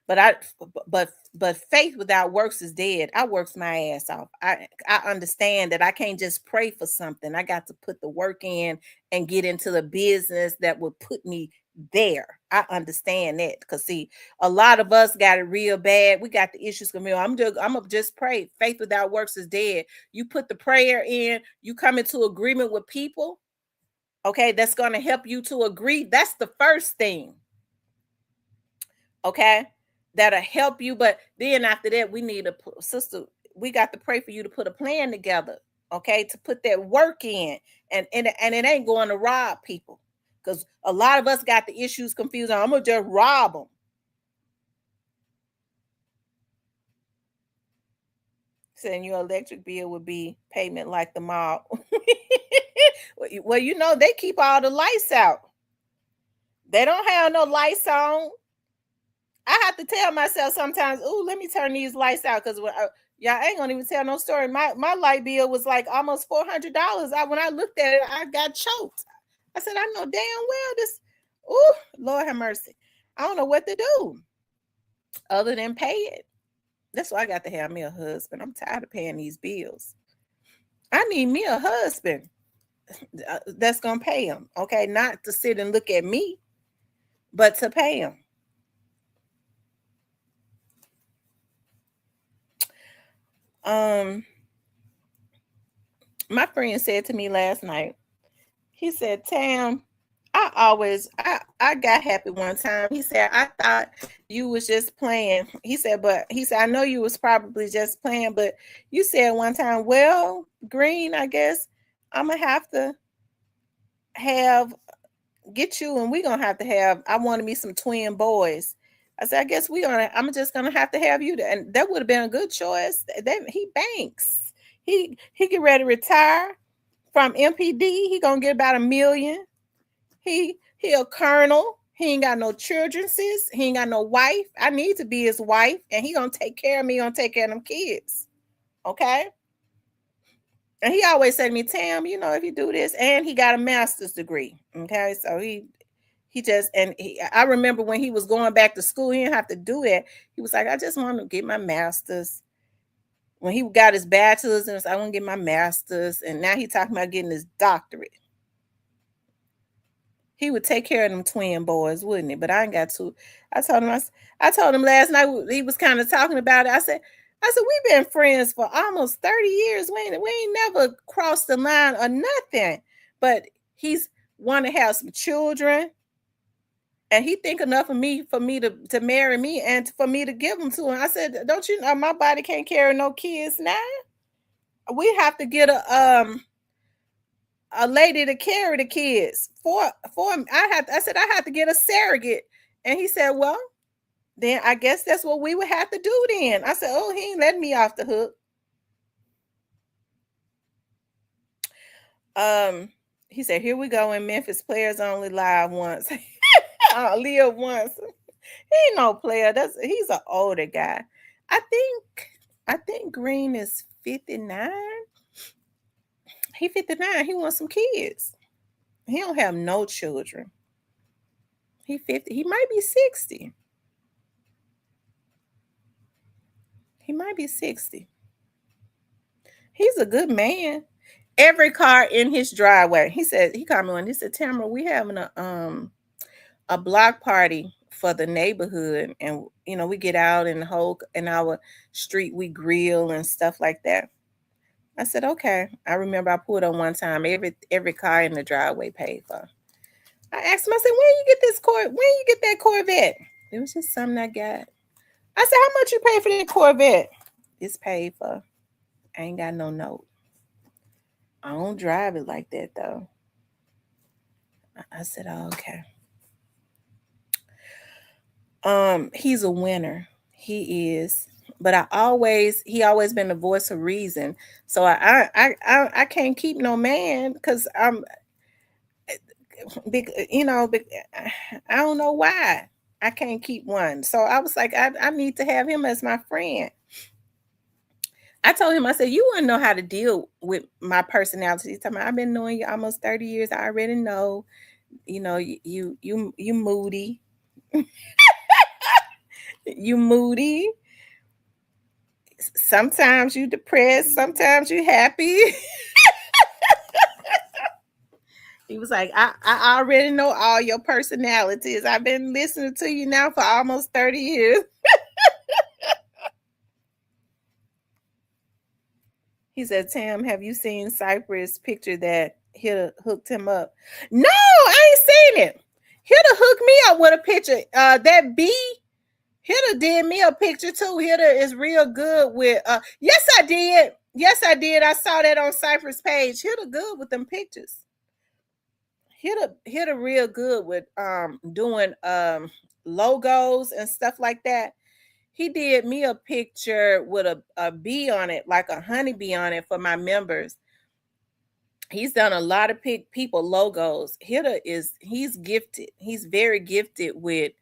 But faith without works is dead. I works my ass off. I understand that I can't just pray for something. I got to put the work in and get into the business that would put me there. I understand that, because see, a lot of us got it real bad. We got the issues coming. I'm gonna just pray. Faith without works is dead. You put the prayer in. You come into agreement with people. Okay, that's gonna help you to agree. That's the first thing. Okay, that'll help you. But then after that, we need a sister. We got to pray for you to put a plan together. Okay, to put that work in, and it ain't going to rob people, because a lot of us got the issues confused. I'm gonna just rob them. Saying your electric bill would be payment like the mob. Well, they keep all the lights out. They don't have no lights on. I have to tell myself sometimes, ooh, let me turn these lights out because y'all ain't gonna even tell no story. My light bill was like almost $400. When I looked at it, I got choked. I said, I know damn well this. Ooh, Lord have mercy. I don't know what to do other than pay it. That's why I got to have me a husband. I'm tired of paying these bills. I need me a husband that's gonna pay him. Okay, not to sit and look at me, but to pay him. My friend said to me last night, he said, Tam, I got happy one time. He said, I thought you was just playing. He said, I know you was probably just playing, but you said one time, well, Green, I guess I'm gonna have to get you, and we're gonna have to have, I wanted me some twin boys. I said, I guess I'm just gonna have to have you. And that would have been a good choice. He banks. He get ready to retire from MPD. He gonna get about $1 million. He a colonel. He ain't got no children, sis. He ain't got no wife. I need to be his wife, and he gonna take care of me, gonna take care of them kids. Okay. And he always said to me, Tam, if you do this, and he got a master's degree. Okay. So I remember when he was going back to school, he didn't have to do that. He was like, I just want to get my master's. When he got his bachelor's, and I want to get my master's, and now he's talking about getting his doctorate. He would take care of them twin boys, wouldn't he? But I ain't got to. I told him last night, he was kind of talking about it. I said, we've been friends for almost 30 years. We ain't never crossed the line or nothing. But he's want to have some children. And he think enough of me for me to marry me and for me to give them to him. I said, don't you know my body can't carry no kids now? We have to get a lady to carry the kids for I said I had to get a surrogate. And he said, well, then I guess that's what we would have to do then. I said, oh, he ain't letting me off the hook. He said, here we go in Memphis, players only live once. Live once. He ain't no player. He's an older guy. I think Green is 59. He 59. He wants some kids. He don't have no children. He 50. He might be 60. He might be 60. He's a good man. Every car in his driveway. He said, he called me one. He said, Tamara, we having a block party for the neighborhood, and we get out in our street, we grill and stuff like that. I said, okay. I remember I pulled on one time, every car in the driveway paid for. I asked him, I said, when you get that Corvette? It was just something I got. I said, how much you pay for that Corvette? It's paid for. I ain't got no note. I don't drive it like that though. I said, oh, okay. He's a winner. He is. But he always been the voice of reason. So I can't keep no man because I'm big, I don't know why I can't keep one. So I was like, I need to have him as my friend. I told him, I said, you wouldn't know how to deal with my personality. He's talking about, I've been knowing you almost 30 years. I already know, you moody. You moody. Sometimes you depressed. Sometimes you happy. He was like, I already know all your personalities. I've been listening to you now for almost 30 years. He said, Tam, have you seen Cypress' picture that Hitta hooked him up? No, I ain't seen it. Hitta hooked me up with a picture. That B, Hitta did me a picture too. Hitta is real good with, yes, I did. Yes, I did. I saw that on Cypress' page. Hitta good with them pictures. Hitta real good with doing logos and stuff like that. He did me a picture with a bee on it, like a honeybee on it for my members. He's done a lot of people logos. Hitta he's gifted. He's very gifted with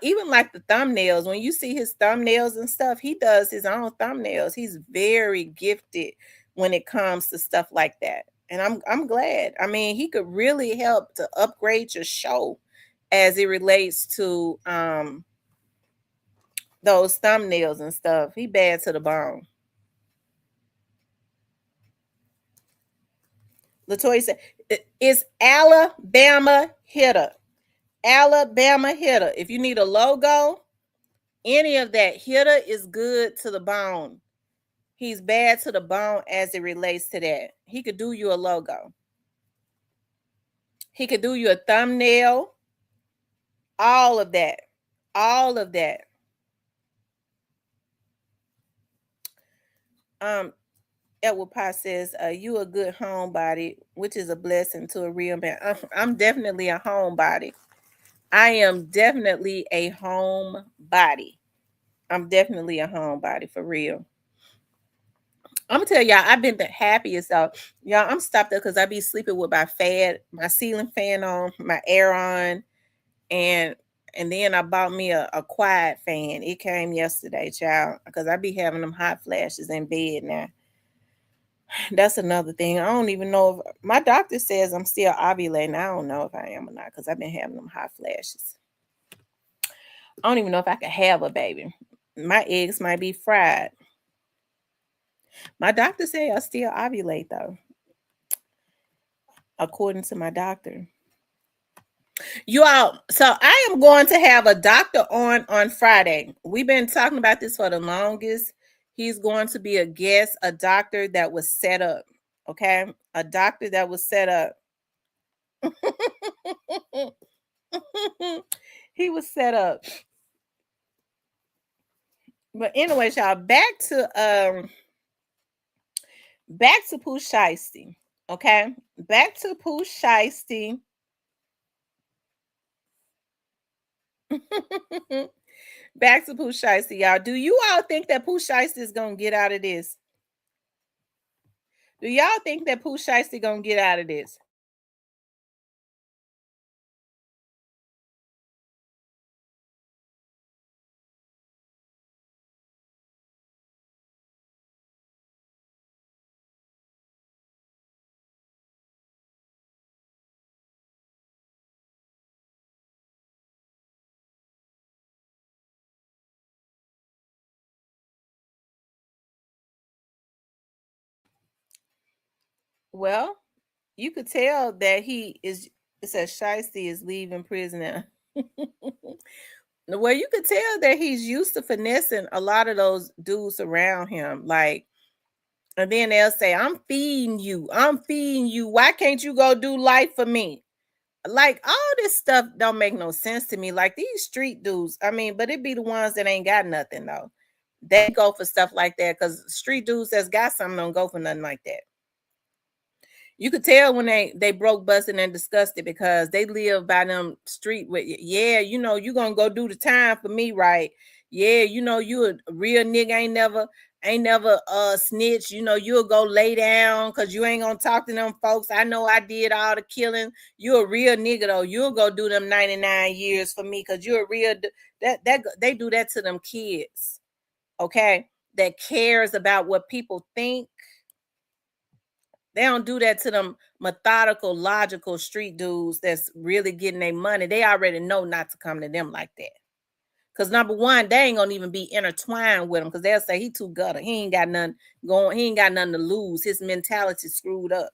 Even like the thumbnails, when you see his thumbnails and stuff, he does his own thumbnails. He's very gifted when it comes to stuff like that. And I'm glad. I mean, he could really help to upgrade your show as it relates to those thumbnails and stuff. He bad to the bone. Latoya said, It's Alabama hitter. Alabama hitter. If you need a logo, any of that, hitter is good to the bone. He's bad to the bone as it relates to that. He could do you a logo. He could do you a thumbnail. All of that. All of that. Edward Pye says, you a good homebody, which is a blessing to a real man. I'm definitely a homebody. I am definitely a homebody. I'm definitely a homebody for real. I'm gonna tell y'all, I've been the happiest though. Y'all, I'm stopped up because I be sleeping with my ceiling fan on, my air on, and then I bought me a quiet fan. It came yesterday, child, because I be having them hot flashes in bed now. That's another thing. I don't even know if my doctor says I'm still ovulating. I don't know if I am or not because I've been having them hot flashes. I don't even know if I can have a baby. My eggs might be fried. My doctor said I still ovulate though, according to my doctor. You all, so I am going to have a doctor on Friday. We've been talking about this for the longest. He's going to be a guest, a doctor that was set up. Okay, a doctor that was set up. He was set up. But anyway, y'all, back to Pooh Shiesty. Okay, back to Pooh Shiesty. Back to Pooh Shiesty, y'all. Do you all think that Pooh Shiesty is gonna get out of this? Do y'all think that Pooh Shiesty gonna get out of this? Well, you could tell that he is. It says Shiesty is leaving prison now. Well, you could tell that he's used to finessing a lot of those dudes around him. Like, and then they'll say, I'm feeding you. I'm feeding you. Why can't you go do life for me? Like, all this stuff don't make no sense to me. Like, these street dudes, I mean, but it be the ones that ain't got nothing, though. They go for stuff like that because street dudes that's got something don't go for nothing like that. You could tell when they broke, busted, and disgusted because they live by them street with, yeah, you know, you gonna go do the time for me, right? Yeah, you know, you a real nigga, ain't never snitch, you know, you'll go lay down because you ain't gonna talk to them folks. I know I did all the killing. You a real nigga though, you'll go do them 99 years for me because you're a real that they do that to them kids, okay, that cares about what people think. They don't do that to them methodical, logical street dudes that's really getting their money. They already know not to come to them like that. Because number one, they ain't gonna even be intertwined with him because they'll say he too gutter. He ain't got nothing going, he ain't got nothing to lose. His mentality screwed up.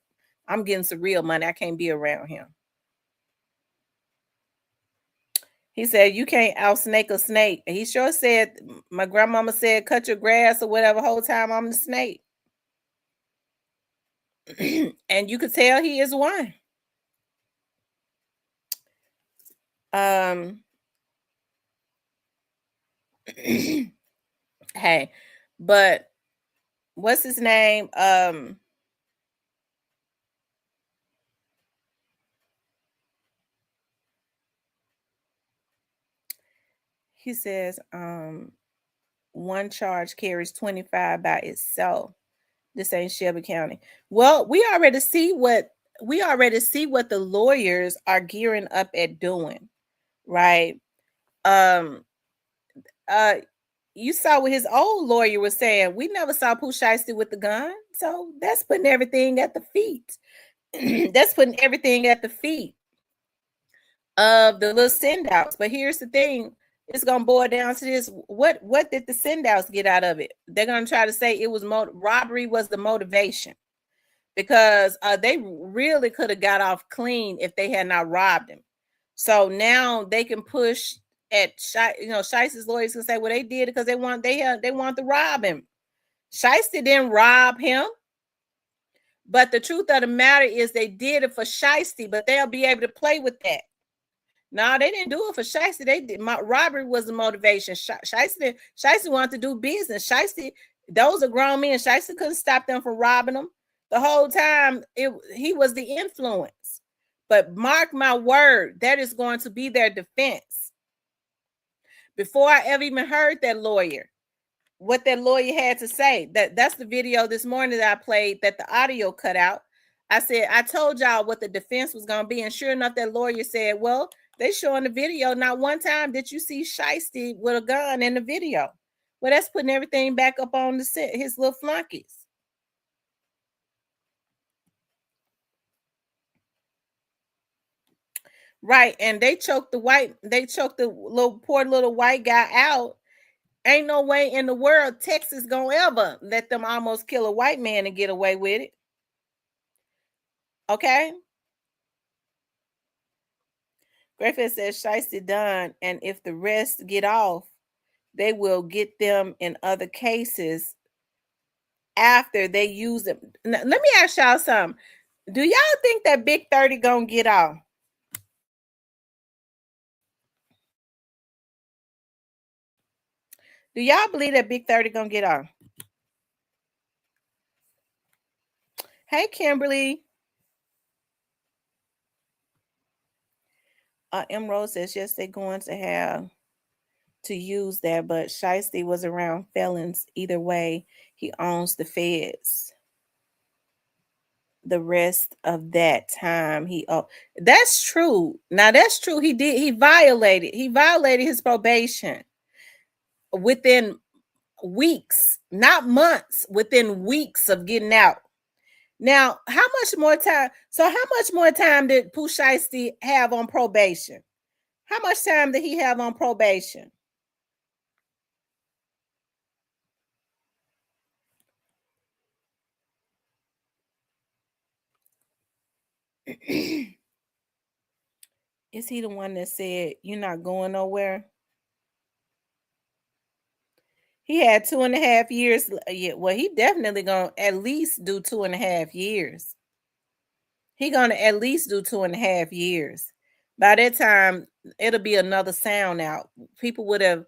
I'm getting some real money. I can't be around him. He said, you can't outsnake a snake. And he sure said, my grandmama said, cut your grass or whatever, whole time I'm the snake. And you could tell he is one. Um hey, but what's his name? He says, one charge carries 25 by itself. This ain't Shelby County. Well, we already see what the lawyers are gearing up at doing, right? Um, uh, you saw what his old lawyer was saying. We never saw Pooh Shiesty with the gun, so that's putting everything at the feet. That's putting everything at the feet of the little send outs. But here's the thing, it's gonna boil down to this. What did the send outs get out of it? They're gonna try to say it was robbery was the motivation, because they really could have got off clean if they had not robbed him. So now they can push at Shiesty's lawyers can say, well, they did it because they want to rob him. Shiesty didn't rob him. But the truth of the matter is they did it for Shiesty, but they'll be able to play with that. No, they didn't do it for Shiesty. They did. Robbery was the motivation. Shiesty wanted to do business. Shiesty, those are grown men. Shiesty couldn't stop them from robbing them. The whole time, he was the influence. But mark my word, that is going to be their defense. Before I ever even heard that lawyer, what that lawyer had to say, that's the video this morning that I played that the audio cut out. I said, I told y'all what the defense was going to be. And sure enough, that lawyer said, well, they showing the video. Not one time did you see Shiesty with a gun in the video. Well, that's putting everything back up on the set, his little flunkies. Right. And they choked the poor little white guy out. Ain't no way in the world Texas gonna ever let them almost kill a white man and get away with it. Okay. Griffith says Shiesty done, and if the rest get off, they will get them in other cases after they use them. Now, let me ask y'all something. Do y'all think that Big 30 gonna get off? Do y'all believe that Big 30 gonna get off? Hey, Kimberly. Emerald says, yes, they're going to have to use that, but Shiesty was around felons. Either way, he owns the feds. The rest of that time, that's true. Now, that's true. He violated his probation within weeks, not months, within weeks of getting out. Now, how much more time? So, how much more time did Pooh Shiesty have on probation? How much time did he have on probation? Is he the one that said you're not going nowhere? He had 2.5 years. Yeah, well, he definitely gonna at least do 2.5 years. He gonna at least do 2.5 years. By that time, it'll be another sound out. People would have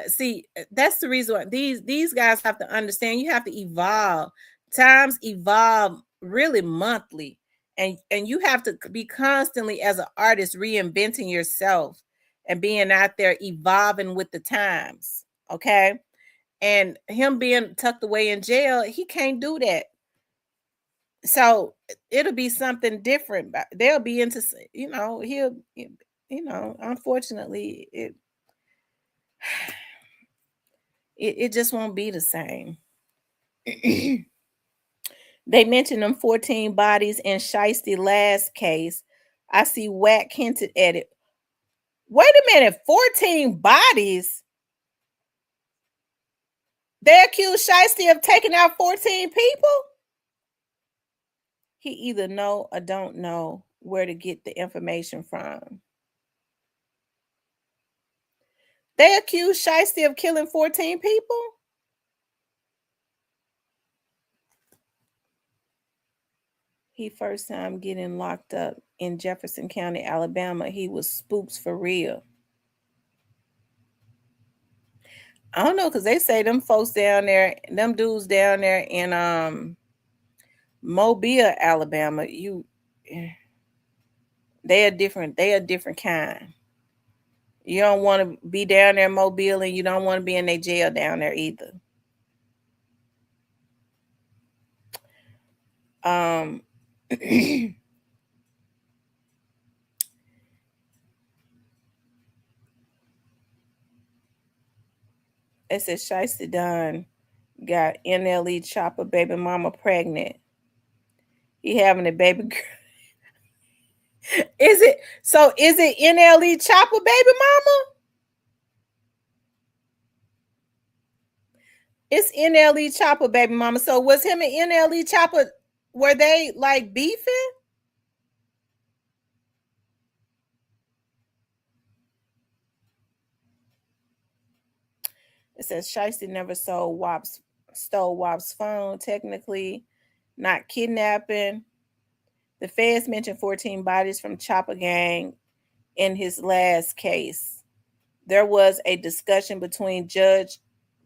see. That's the reason why these guys have to understand. You have to evolve. Times evolve really monthly, and you have to be constantly as an artist reinventing yourself and being out there evolving with the times. Okay, and him being tucked away in jail, he can't do that. So it'll be something different. They'll be into, unfortunately, it just won't be the same. They mentioned them 14 bodies in Shiesty last case. I see Whack hinted at it. Wait a minute, 14 bodies? They accused Shiesty of taking out 14 people? He either know or don't know where to get the information from. They accused Shiesty of killing 14 people? He first time getting locked up in Jefferson County, Alabama. He was spooks for real. I don't know, because they say them folks down there, them dudes down there in Mobile, Alabama, they are different kind. You don't want to be down there in Mobile, and you don't want to be in their jail down there either. It says Shiesty Dunn got NLE Chopper baby mama pregnant. He having a baby girl. Is it so? Is it NLE Chopper baby mama? It's NLE Chopper baby mama. So was him and NLE Chopper, were they like beefing? It says Shiesty never stole WAP's phone. Technically, not kidnapping. The feds mentioned 14 bodies from Chopper Gang in his last case. There was a discussion between judge,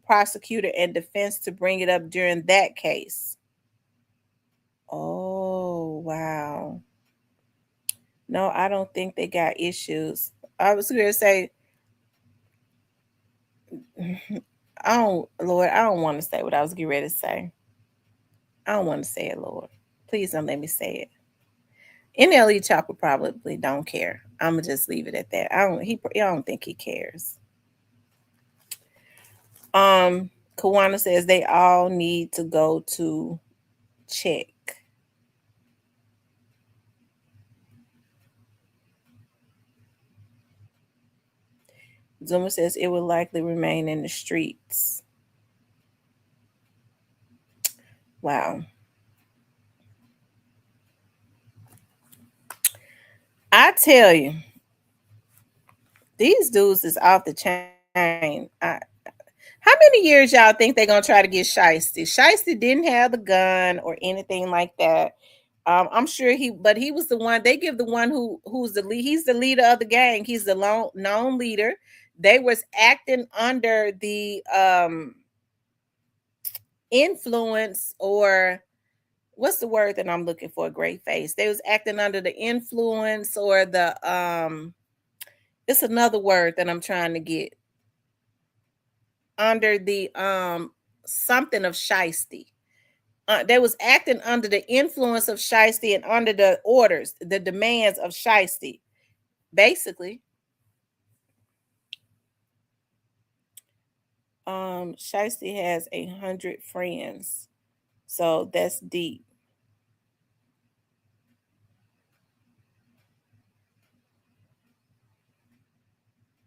prosecutor, and defense to bring it up during that case. Oh, wow. No, I don't think they got issues. I was going to say, Lord, I don't want to say what I was getting ready to say. I don't want to say it, Lord. Please don't let me say it. NLE Chopper probably don't care. I'm gonna just leave it at that. I don't think he cares. Kawana says they all need to go to check. Zuma says it will likely remain in the streets. Wow. I tell you, these dudes is off the chain. How many years y'all think they're gonna try to get Shiesty? Shiesty didn't have the gun or anything like that. I'm sure but he was the one. They give the one who's the lead. He's the leader of the gang. He's the known leader. They was acting under the influence, or what's the word that I'm looking for? Great face. They was acting under the influence, or the it's another word that I'm trying to get, under the something of Shiesty. They was acting under the influence of Shiesty and under the orders, the demands of Shiesty, basically. Shiesty has 100 friends, so that's deep.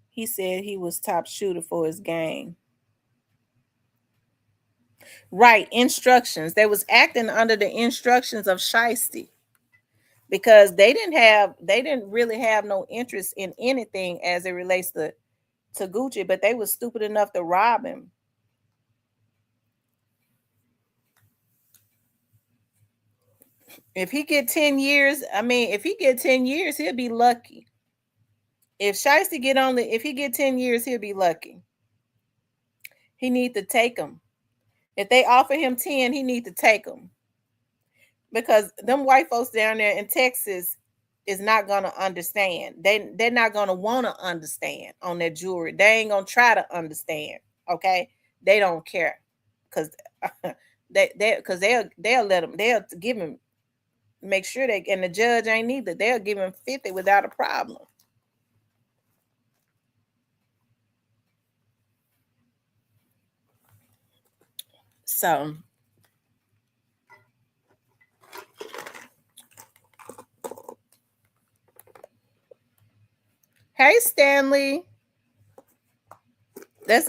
He said he was top shooter for his gang. Right, instructions. They was acting under the instructions of Shiesty, because they didn't really have no interest in anything as it relates to Gucci, but they was stupid enough to rob him. If he get 10 years, if he get 10 years, he'll be lucky. If Shiesty if he get 10 years, he'll be lucky. He need to take them. If they offer him 10, he need to take them. Because them white folks down there in Texas is not gonna understand. They're not gonna want to understand on their jewelry. They ain't gonna try to understand. Okay, they don't care, because they'll let them. They'll give him, make sure they, and the judge ain't either. They'll give him 50 without a problem. So, hey Stanley, that's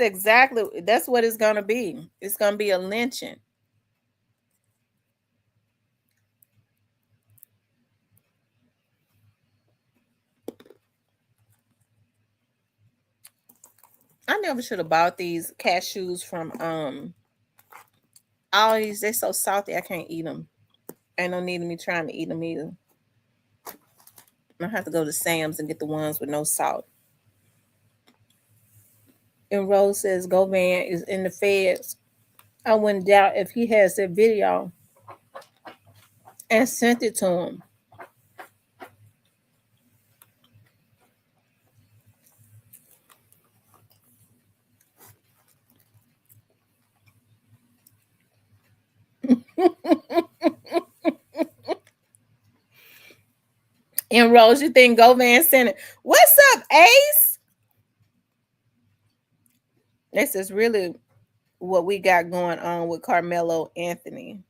what it's gonna be. It's gonna be a lynching. I never should have bought these cashews from all these. They're so salty, I can't eat them. Ain't no need of me trying to eat them either. I have to go to Sam's and get the ones with no salt. And Rose says Govan is in the feds. I wouldn't doubt if he has that video and sent it to him. And Rose, you think Govan sent it? What's up, Ace? This is really what we got going on with Carmelo Anthony.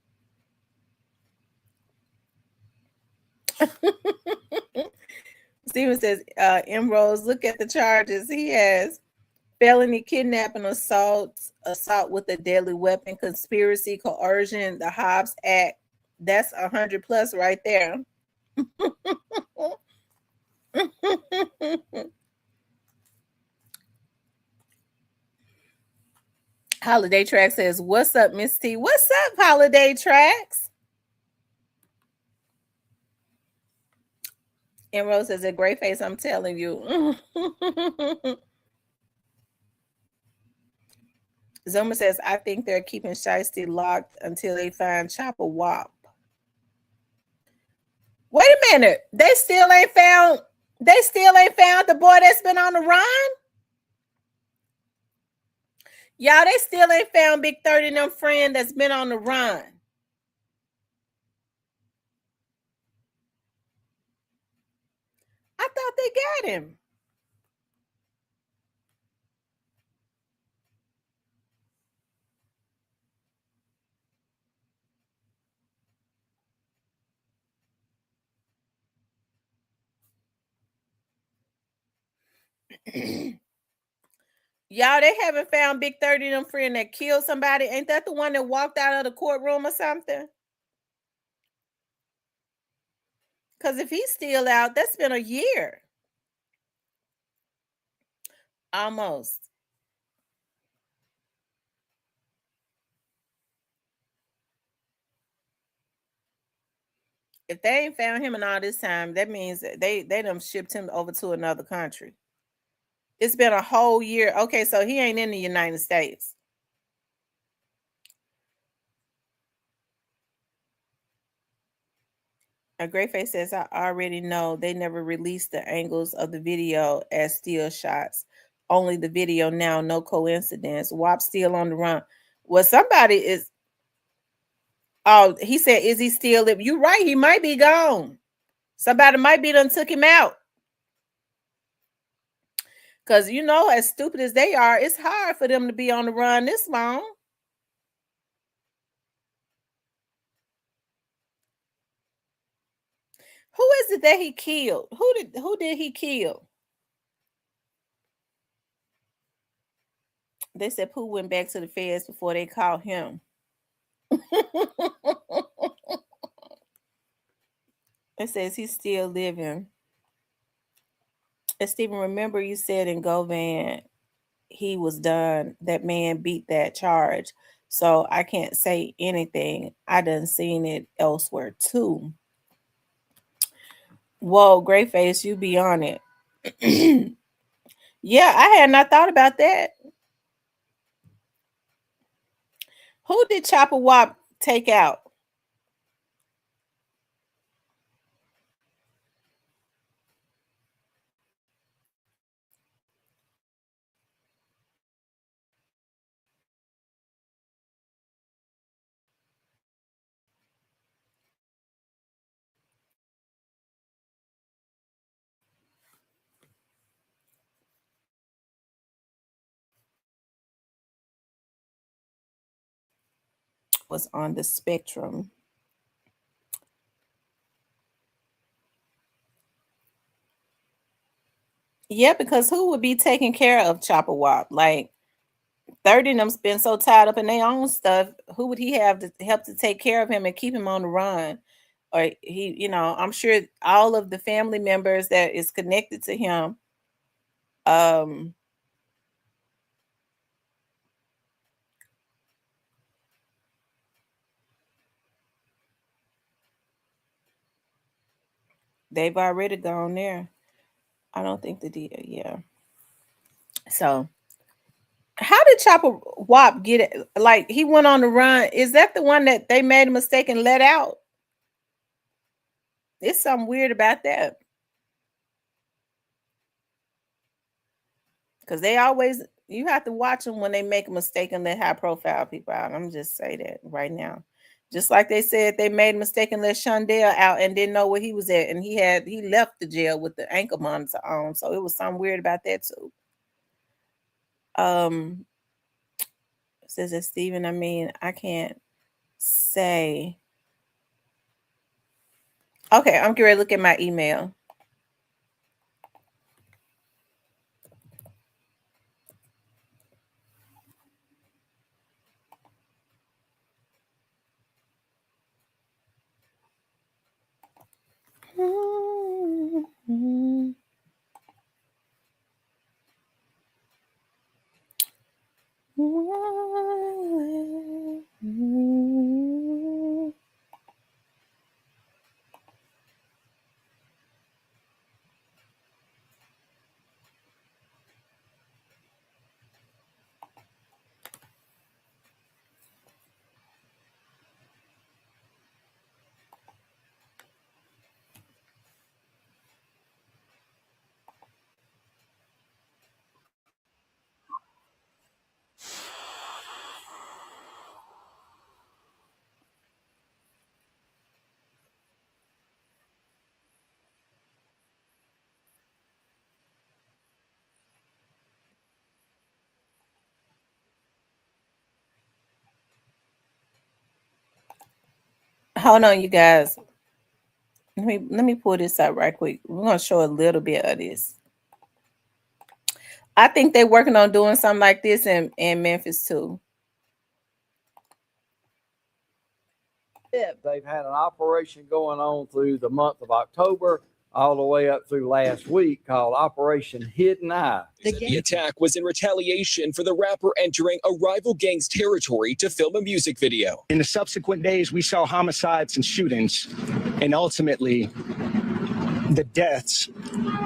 Steven says, M. Rose, look at the charges. He has felony kidnapping, assault with a deadly weapon, conspiracy, coercion, the Hobbs Act. That's 100 plus right there. Holiday Track says, what's up, Miss T? What's up, Holiday Tracks? And Rose says, a great face, I'm telling you. Zuma says, I think they're keeping Shiesty locked until they find Chopper Wop. Wait a minute. They still ain't found the boy that's been on the run? Y'all, they still ain't found Big 30 and them friend that's been on the run. I thought they got him. Y'all, they haven't found Big 30 and them friend that killed somebody. Ain't that the one that walked out of the courtroom or something? Because if he's still out, that's been a year. Almost. If they ain't found him in all this time, that means that they done shipped him over to another country. It's been a whole year. Okay, so he ain't in the United States. A Great Face says, I already know they never released the angles of the video as still shots. Only the video now, no coincidence. WAP still on the run. Well, somebody is. Oh, he said, is he still? You're right. He might be gone. Somebody might be done took him out. Because, you know, as stupid as they are, it's hard for them to be on the run this long. Who is it that he killed? Who did he kill? They said Pooh went back to the feds before they caught him. It says he's still living. And Stephen, remember you said in Govan he was done. That man beat that charge. So I can't say anything. I done seen it elsewhere too. Whoa, Great Face, you be on it. Yeah, I had not thought about that. Who did Chopper Wop take out? Was on the spectrum. Yeah, because who would be taking care of Chopper Wop? Like 30 of them's been so tied up in their own stuff. Who would he have to help to take care of him and keep him on the run? Or he, you know, I'm sure all of the family members that is connected to him, um, they've already gone there. I don't think yeah. So how did Chopper Wop get it? Like he went on the run. Is that the one that they made a mistake and let out? It's something weird about that. Because they always, you have to watch them when they make a mistake and let high profile people out. I'm just say that right now. Just like they said they made a mistake and let Shondell out and didn't know where he was at. And he left the jail with the ankle monitor on. So it was something weird about that too. Says that Steven, I mean, I can't say. Okay, I'm getting ready to look at my email. Hold on, you guys. Let me pull this up right quick. We're gonna show a little bit of this. I think they're working on doing something like this in Memphis too. They've had an operation going on through the month of October, all the way up through last week, called Operation Hidden Eye. The attack was in retaliation for the rapper entering a rival gang's territory to film a music video. In the subsequent days, we saw homicides and shootings, and ultimately the deaths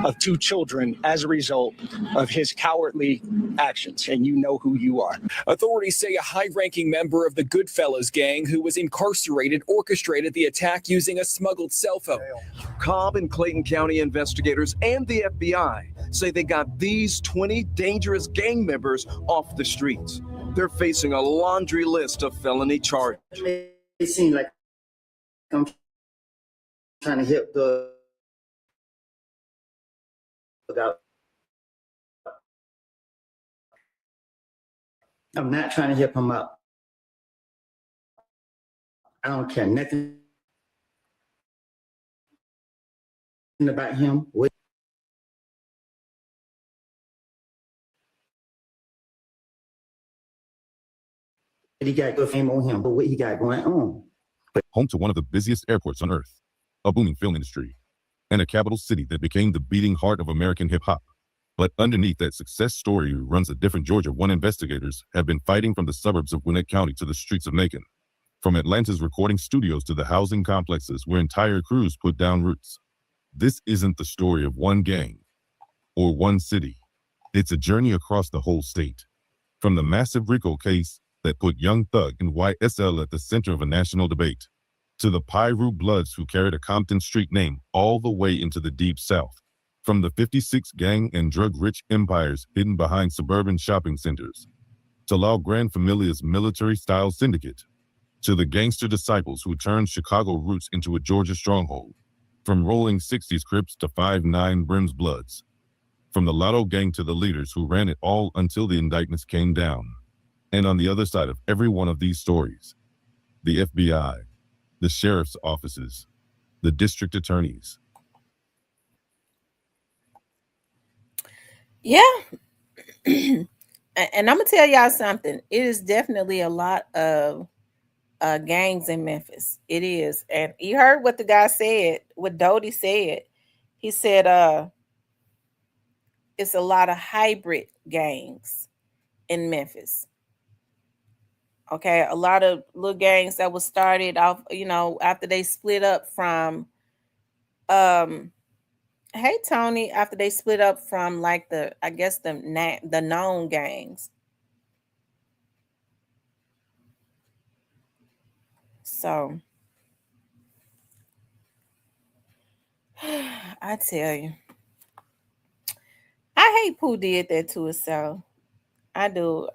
of 2 children as a result of his cowardly actions, and you know who you are. Authorities say a high-ranking member of the Goodfellas gang who was incarcerated orchestrated the attack using a smuggled cell phone. Cobb and Clayton County investigators and the FBI say they got these 20 dangerous gang members off the streets. They're facing a laundry list of felony charges. It seems like I'm trying to help the out. I'm not trying to help him out. I don't care nothing about him. What he got good fame on him, but what he got going on. Home to one of the busiest airports on earth, a booming film industry, and a capital city that became the beating heart of American hip-hop. But underneath that success story runs a different Georgia. One investigators have been fighting from the suburbs of Gwinnett County to the streets of Macon, from Atlanta's recording studios to the housing complexes where entire crews put down roots. This isn't the story of one gang or one city. It's a journey across the whole state. From the massive RICO case that put Young Thug and YSL at the center of a national debate, to the Piru Bloods who carried a Compton street name all the way into the Deep South, from the 56 gang and drug-rich empires hidden behind suburban shopping centers, to La Gran Familia's military-style syndicate, to the gangster disciples who turned Chicago roots into a Georgia stronghold, from rolling 60s Crips to 5'9" Brims Bloods, from the Lotto gang to the leaders who ran it all until the indictments came down. And on the other side of every one of these stories, the FBI, the sheriff's offices, the district attorneys. Yeah. And I'm gonna tell y'all something. It is definitely a lot of gangs in Memphis. It is. And you heard what the guy said, what Doty said. He said it's a lot of hybrid gangs in Memphis. Okay, a lot of little gangs that was started off, after they split up from hey Tony, after they split up from like the known gangs. So I tell you, I hate Pooh did that to herself. I do.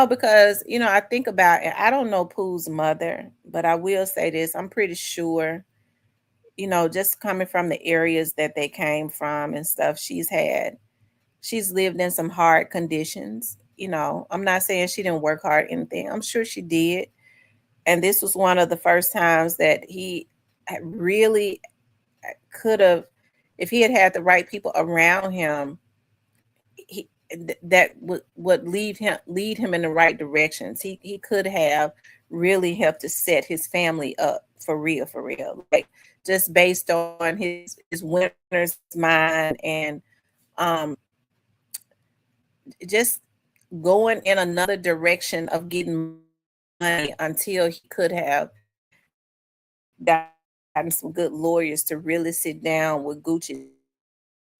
Because I think about it. I don't know Pooh's mother, but I will say this: I'm pretty sure, just coming from the areas that they came from and stuff, she's had She's lived in some hard conditions. I'm not saying she didn't work hard or anything. I'm sure she did. And this was one of the first times that he really could have, if he had the right people around him, that would lead him in the right directions. He could have really helped to set his family up for real, like just based on his winner's mind, and just going in another direction of getting money until he could have gotten some good lawyers to really sit down with Gucci.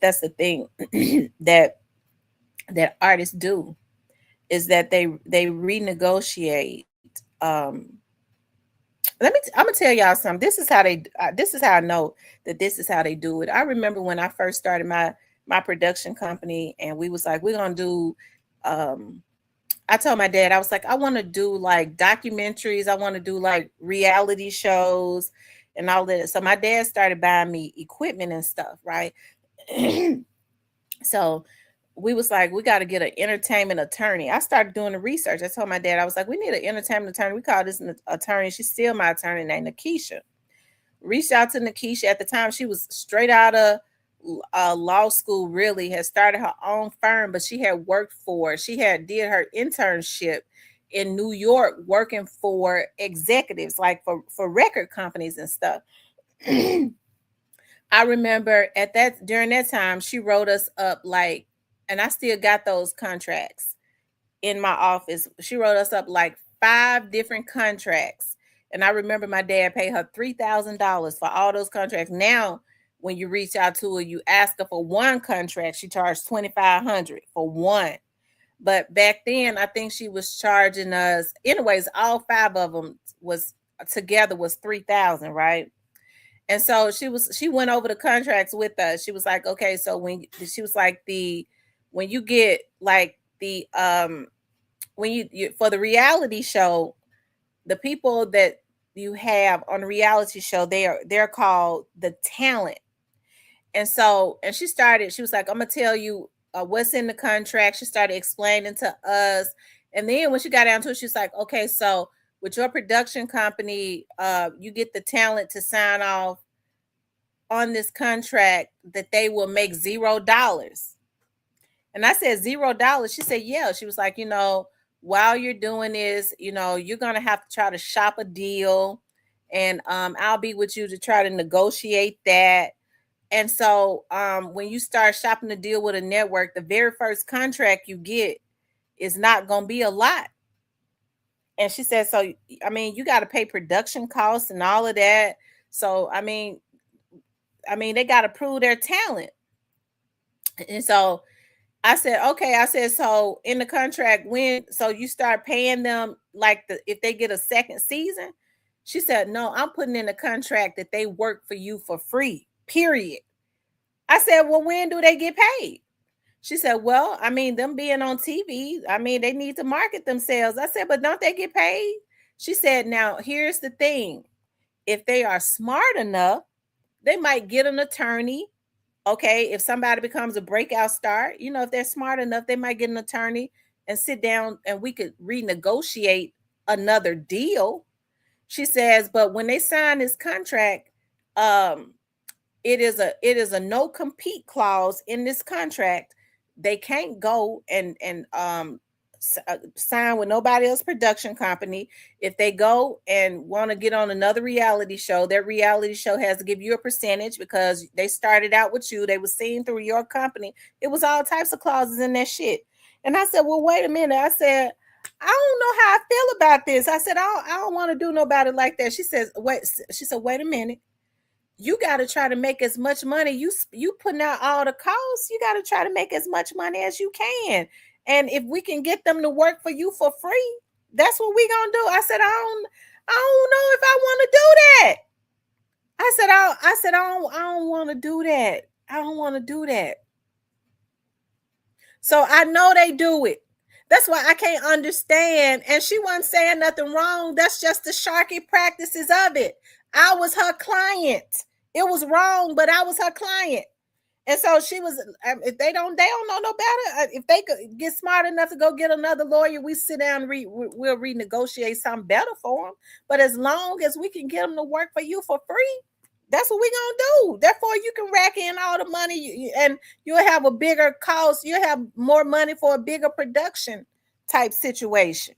That's the thing that artists do, is that they renegotiate. I'm gonna tell y'all something. This is how I know that this is how they do it. I remember when I first started my production company, and we was like, we're gonna do I told my dad, I was like, I want to do like documentaries, I want to do like reality shows and all that. So my dad started buying me equipment and stuff, right? So we was like, we got to get an entertainment attorney. I started doing the research. I told my dad, I was like, we need an entertainment attorney. We call this an attorney. She's still my attorney, named Nakisha. Reached out to Nakisha. At the time, she was straight out of law school, really, had started her own firm, but she had did her internship in New York working for executives, like for record companies and stuff. I remember during that time, she wrote us up like, and I still got those contracts in my office. She wrote us up like 5 different contracts. And I remember my dad paid her $3,000 for all those contracts. Now, when you reach out to her, you ask her for one contract, she charged $2,500 for one. But back then, I think she was charging us, anyways, all 5 of them was together was $3,000, right? And so she went over the contracts with us. She was like, okay, so when you get like the when you for the reality show, the people that you have on the reality show, they're called the talent. And she was like, I'm gonna tell you what's in the contract. She started explaining to us, and then when she got down to it, she's like, okay, so with your production company, you get the talent to sign off on this contract that they will make $0. And I said, $0? She said, yeah. She was like, while you're doing this, you're gonna have to try to shop a deal, and I'll be with you to try to negotiate that. And so when you start shopping the deal with a network, the very first contract you get is not gonna be a lot. And she said, so I mean, you got to pay production costs and all of that. So I mean, they got to prove their talent. And so I said, okay. I said, so in the contract, so you start paying them like if they get a second season? She said, no, I'm putting in a contract that they work for you for free, period. I said, well, when do they get paid? She said, well, I mean, them being on TV, I mean, they need to market themselves. I said, but don't they get paid? She said, now, here's the thing. If they are smart enough, they might get an attorney. Okay, if somebody becomes a breakout star, if they're smart enough, they might get an attorney and sit down and we could renegotiate another deal. She says, but when they sign this contract, it is a no compete clause in this contract. They can't go and sign with nobody else production company. If they go and want to get on another reality show, that reality show has to give you a percentage because they started out with you. They were seen through your company. It was all types of clauses in that shit. And I said, well, wait a minute. I said, I don't know how I feel about this. I said, I don't want to do nobody like that. She said, wait a minute. You got to try to make as much money. You putting out all the costs. You got to try to make as much money as you can. And if we can get them to work for you for free, that's what we gonna do. I said, I don't know if I want to do that. I don't want to do that. I don't want to do that. So I know they do it. That's why I can't understand. And she wasn't saying nothing wrong. That's just the sharky practices of it. I was her client. It was wrong, but I was her client. And so she was, if they don't know no better. If they could get smart enough to go get another lawyer, we sit down and we'll renegotiate something better for them. But as long as we can get them to work for you for free, that's what we're gonna do. Therefore, you can rack in all the money, and you'll have a bigger cost. You'll have more money for a bigger production type situation.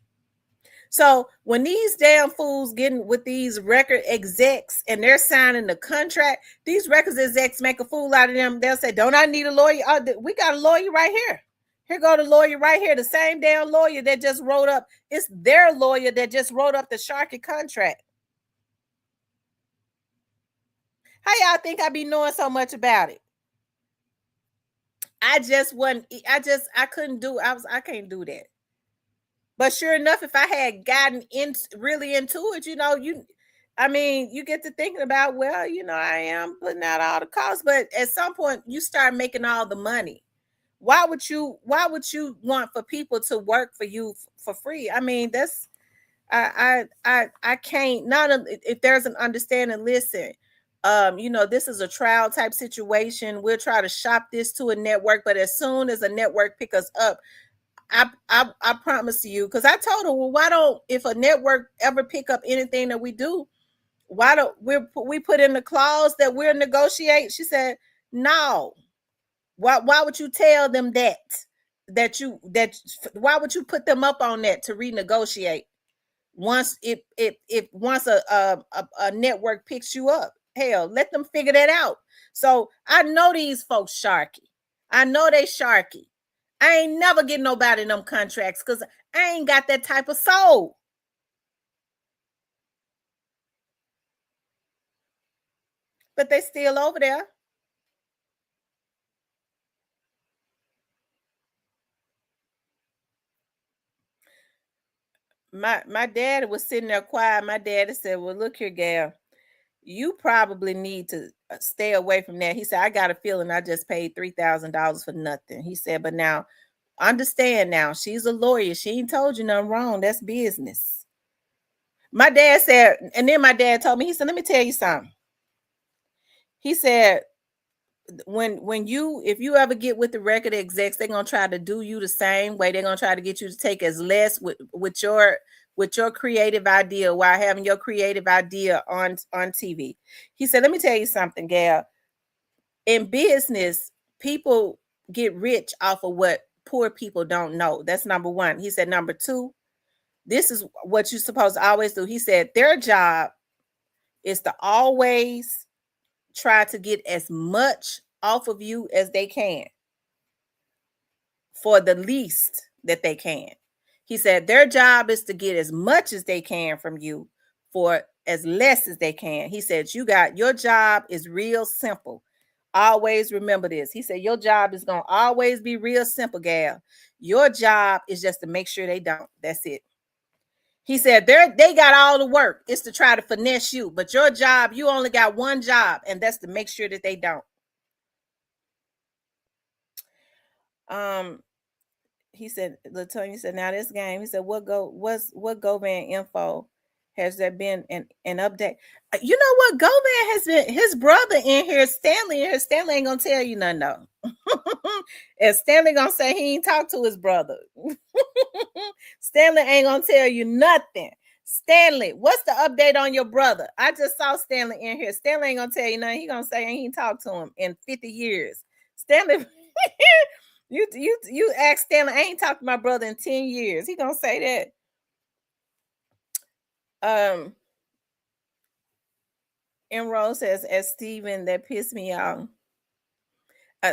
So when these damn fools getting with these record execs and they're signing the contract, these records execs make a fool out of them. They'll say, "Don't I need a lawyer? We got a lawyer right here. Here go the lawyer right here. The same damn lawyer that just wrote up. It's their lawyer that just wrote up the Sharkey contract. How y'all think I be knowing so much about it? I couldn't do. I can't do that. But sure enough, if I had gotten really into it, you get to thinking about, well, I am putting out all the costs, but at some point you start making all the money. Why would you want for people to work for you for free? I mean, that's I can't, not if there's an understanding. Listen, this is a trial type situation. We'll try to shop this to a network, but as soon as a network pick us up, I promise you, because I told her, well, why don't, if a network ever pick up anything that we do, why don't we put in the clause that we'll negotiate? She said, no. Why would you tell them that why would you put them up on that to renegotiate once once a network picks you up? Hell, let them figure that out. So I know these folks sharky. I know they sharky. I ain't never getting nobody in them contracts because I ain't got that type of soul. But they still over there. My dad was sitting there quiet. My daddy said, well, look here, gal, you probably need to stay away from that. He said, I got a feeling I just paid $3,000 for nothing. He said, but now, understand now, she's a lawyer. She ain't told you nothing wrong. That's business. My dad said, and then my dad told me, he said, let me tell you something. He said, if you ever get with the record execs, they're gonna try to do you the same way. They're gonna try to get you to take as less with your creative idea while having your creative idea on TV. He said, let me tell you something, gal. In business, people get rich off of what poor people don't know. That's number one. He said, number two, this is what you're supposed to always do. He said, their job is to always try to get as much off of you as they can for the least that they can. He said their job is to get as much as they can from you for as less as they can. He said your job is real simple. Always remember this. He said your job is going to always be real simple, gal. Your job is just to make sure they don't. That's it. He said they got all the work. It's to try to finesse you. But your job, you only got one job, and that's to make sure that they don't. He said, Latonya said, now this game, he said, what GoVan info has there been an update? You know what? GoVan has been, his brother in here, Stanley ain't gonna tell you nothing though. And Stanley gonna say he ain't talked to his brother. Stanley ain't gonna tell you nothing. Stanley, what's the update on your brother? I just saw Stanley in here. Stanley ain't gonna tell you nothing. He gonna say he ain't talked to him in 50 years. Stanley, you ask Stanley, I ain't talked to my brother in 10 years. He gonna say that. Emerald says, as Steven, that pissed me off.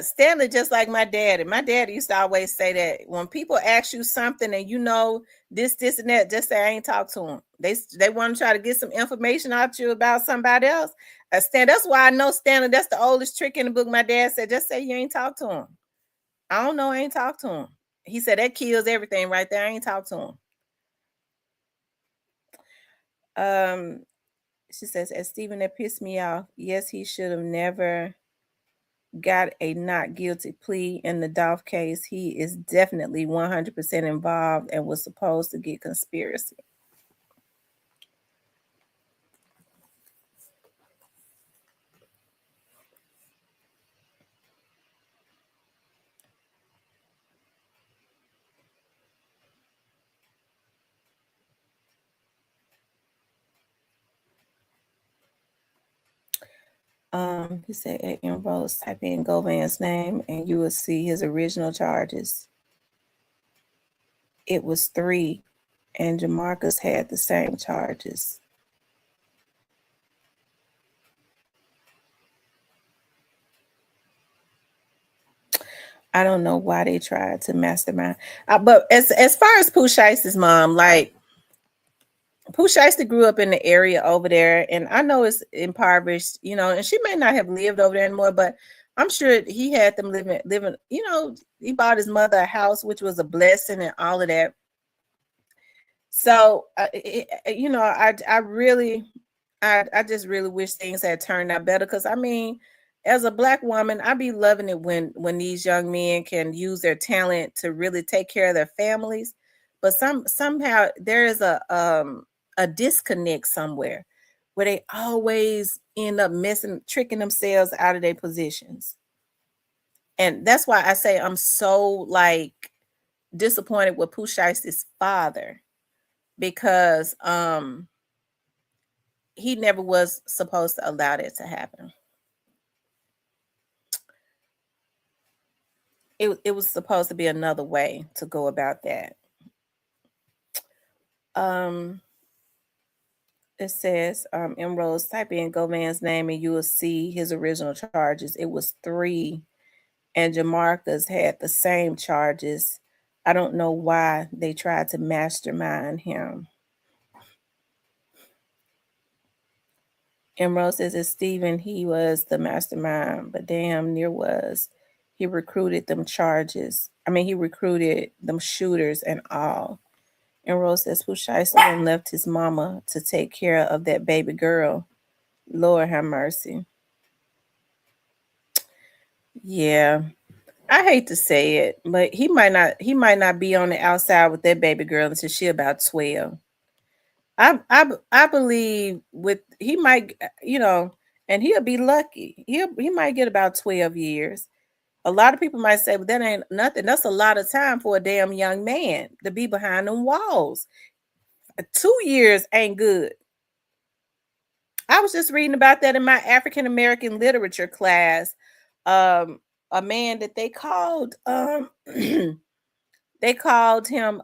Stanley, just like my daddy. My daddy used to always say that when people ask you something and you know this and that, just say I ain't talked to him. They want to try to get some information out you about somebody else. That's why I know Stanley. That's the oldest trick in the book. My dad said, just say you ain't talked to him. I don't know. I ain't talked to him. He said that kills everything right there. I ain't talked to him. She says, as Steven, that pissed me off. Yes, he should have never got a not guilty plea in the Dolph case. He is definitely 100% involved and was supposed to get conspiracy. He said at enrolls, type in Govan's name and you will see his original charges. It was 3, and Jamarcus had the same charges. I don't know why they tried to mastermind. But as far as Pooh Shiesty's mom, like Pooh Shiesty grew up in the area over there, and I know it's impoverished, you know, and she may not have lived over there anymore, but I'm sure he had them living, you know, he bought his mother a house, which was a blessing and all of that. So, you know, I just really wish things had turned out better. Because I mean, as a Black woman, I be loving it when these young men can use their talent to really take care of their families. But somehow there is a disconnect somewhere where they always end up tricking themselves out of their positions. And that's why I say I'm so like disappointed with Pooh Shiesty's father, because he never was supposed to allow that to happen. It was supposed to be another way to go about that. It says, Emeralds, type in Govan's name and you will see his original charges. It was 3, and Jamarcus had the same charges. I don't know why they tried to mastermind him. Emerald says it's Stephen. He was the mastermind, but damn near was. He recruited them charges. I mean, he recruited them shooters and all. Emerald says Pooh Shiesty left his mama to take care of that baby girl. Lord have mercy. Yeah. I hate to say it, but he might not be on the outside with that baby girl until she about 12. I believe he might, you know, and he'll be lucky. He might get about 12 years. A lot of people might say, but that ain't nothing. That's a lot of time for a damn young man to be behind them walls. 2 years ain't good. I was just reading about that in my African American literature class. A man that they called they called him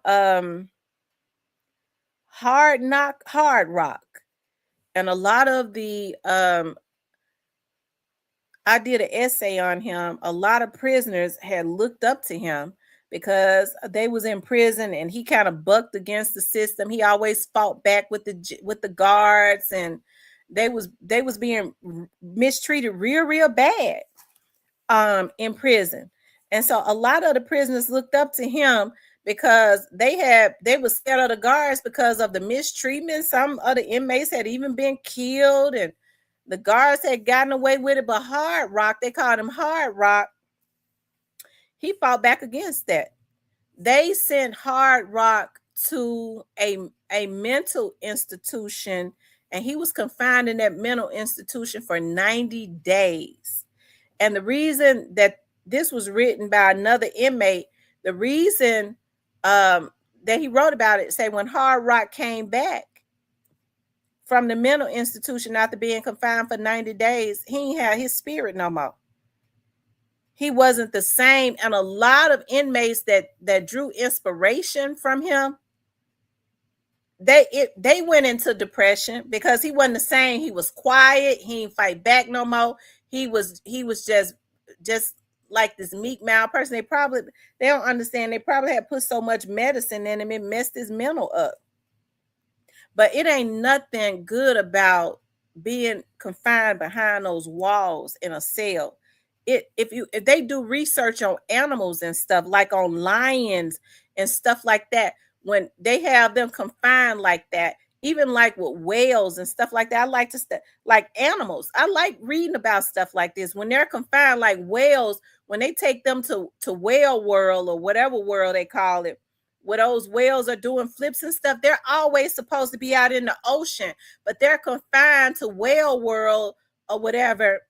Hard Rock. And a lot of the I did an essay on him. A lot of prisoners had looked up to him because they was in prison and he kind of bucked against the system. He always fought back with the guards, and they was being mistreated real bad in prison. And so a lot of the prisoners looked up to him because they were scared of the guards because of the mistreatment. Some of the inmates had even been killed, and the guards had gotten away with it. But Hard Rock, they called him Hard Rock, he fought back against that. They sent Hard Rock to a mental institution, and he was confined in that mental institution for 90 days. And the reason that this was written by another inmate, the reason that he wrote about it, say when Hard Rock came back from the mental institution after being confined for 90 days, he ain't had his spirit no more. He wasn't the same. And a lot of inmates that drew inspiration from him, they went into depression because he wasn't the same. He was quiet. He didn't fight back no more. He was just like this meek mild person. They don't understand. They probably had put so much medicine in him, it messed his mental up. But it ain't nothing good about being confined behind those walls in a cell. If they do research on animals and stuff, like on lions and stuff like that, when they have them confined like that, even like with whales and stuff like that, I like to like animals. I like reading about stuff like this. When they're confined like whales, when they take them to whale world or whatever world they call it, where those whales are doing flips and stuff, they're always supposed to be out in the ocean, but they're confined to whale world or whatever,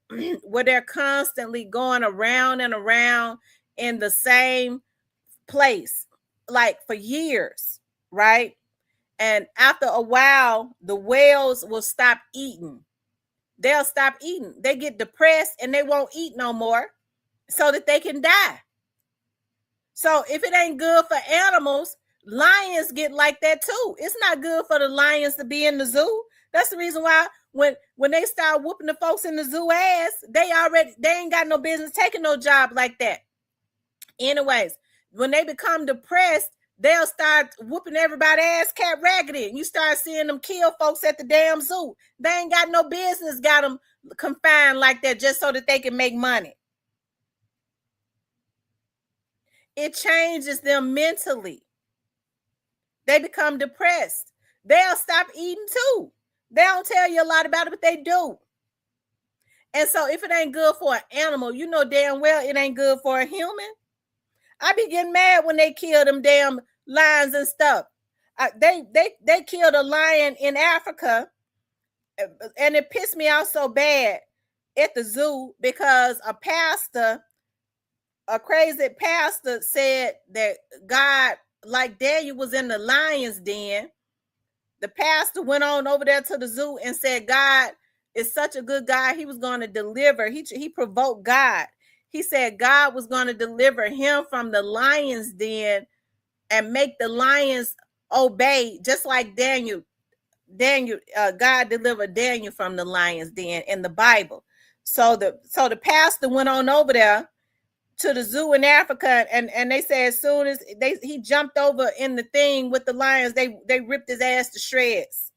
where they're constantly going around and around in the same place, like for years, right? And after a while, the whales will stop eating. they'll stop eating. They get depressed and they won't eat no more so that they can die. So if it ain't good for animals, lions get like that too. It's not good for the lions to be in the zoo. That's the reason why when they start whooping the folks in the zoo ass, they ain't got no business taking no job like that. Anyways, when they become depressed, they'll start whooping everybody ass cat raggedy. You start seeing them kill folks at the damn zoo. They ain't got no business got them confined like that just so that they can make money. It changes them mentally. They become depressed. They'll stop eating too. They don't tell you a lot about it, but they do. And so if it ain't good for an animal, you know damn well it ain't good for a human. I be getting mad when they kill them damn lions and stuff. They killed a lion in Africa, and it pissed me off so bad at the zoo because a crazy pastor said that God, like Daniel was in the lion's den. The pastor went on over there to the zoo and said God is such a good God. He was going to deliver. He provoked God. He said God was going to deliver him from the lion's den and make the lions obey, just like Daniel. God delivered Daniel from the lion's den in the Bible. So the pastor went on over there to the zoo in Africa, and they said as soon as he jumped over in the thing with the lions, they ripped his ass to shreds.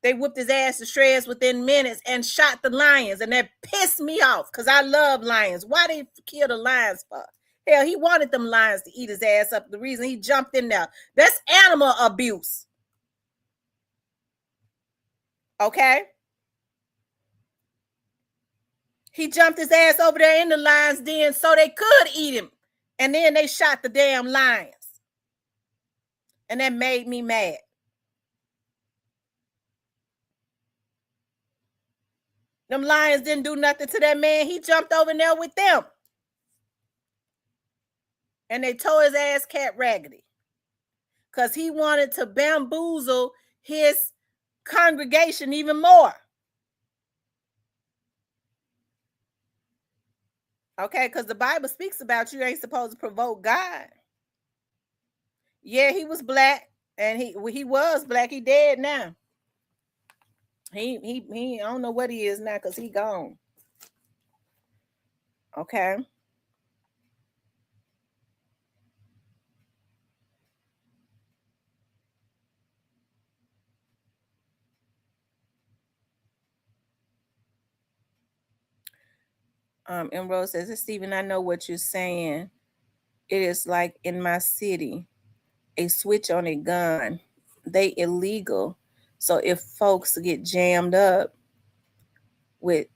They whipped his ass to shreds within minutes and shot the lions, and that pissed me off because I love lions. Why they kill the lions for? Hell, he wanted them lions to eat his ass up. The reason he jumped in there, that's animal abuse. Okay? He jumped his ass over there in the lion's den so they could eat him. And then they shot the damn lions. And that made me mad. Them lions didn't do nothing to that man. He jumped over there with them. And they tore his ass cat raggedy. Because he wanted to bamboozle his congregation even more. Okay, because the Bible speaks about you ain't supposed to provoke God. Yeah, he was black, and he was black. He dead now. He I don't know what he is now because he gone. Okay. Emerald says, Stephen, I know what you're saying. It is like in my city, a switch on a gun. They illegal. So if folks get jammed up with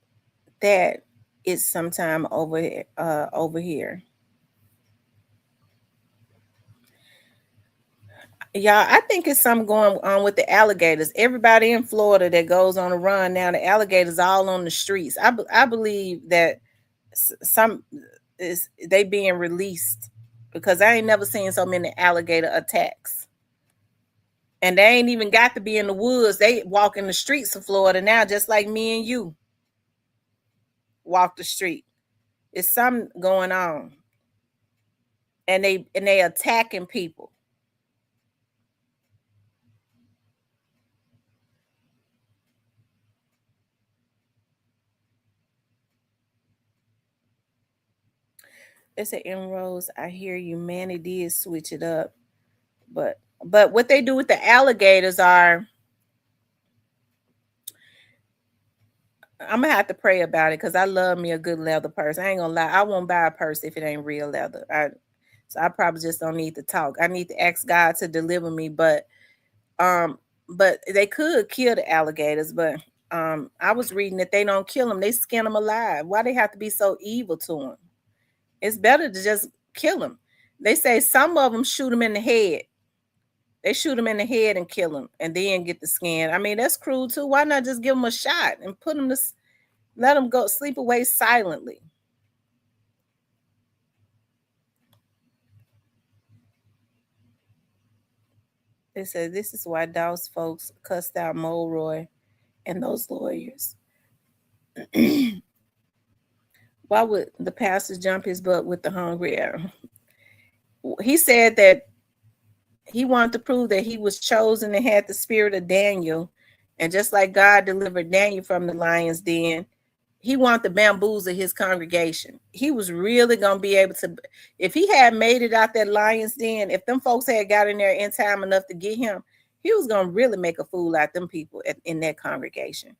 that, it's sometime over here. Y'all, I think it's something going on with the alligators. Everybody in Florida that goes on a run now, the alligators all on the streets. I believe that some is they being released because I ain't never seen so many alligator attacks. And they ain't even got to be in the woods. They walk in the streets of Florida now, just like me and you walk the street. It's something going on. And they attacking people. It's an Emeralds. I hear you, man. It did switch it up. But what they do with the alligators are, I'm gonna have to pray about it because I love me a good leather purse. I ain't gonna lie, I won't buy a purse if it ain't real leather. So I probably just don't need to talk. I need to ask God to deliver me, but they could kill the alligators, but I was reading that they don't kill them, they skin them alive. Why they have to be so evil to them? It's better to just kill them. They say some of them shoot them in the head. They shoot them in the head and kill them and then get the skin. I mean, that's cruel too. Why not just give them a shot and put them let them go sleep away silently? They said this is why Dawes folks cussed out Mulroy and those lawyers. Why would the pastor jump his butt with the hungry arrow? He said that he wanted to prove that he was chosen and had the spirit of Daniel. And just like God delivered Daniel from the lion's den, he wanted to bamboozle his congregation. He was really going to be able to, if he had made it out that lion's den, if them folks had got in there in time enough to get him, he was going to really make a fool out of them people in that congregation.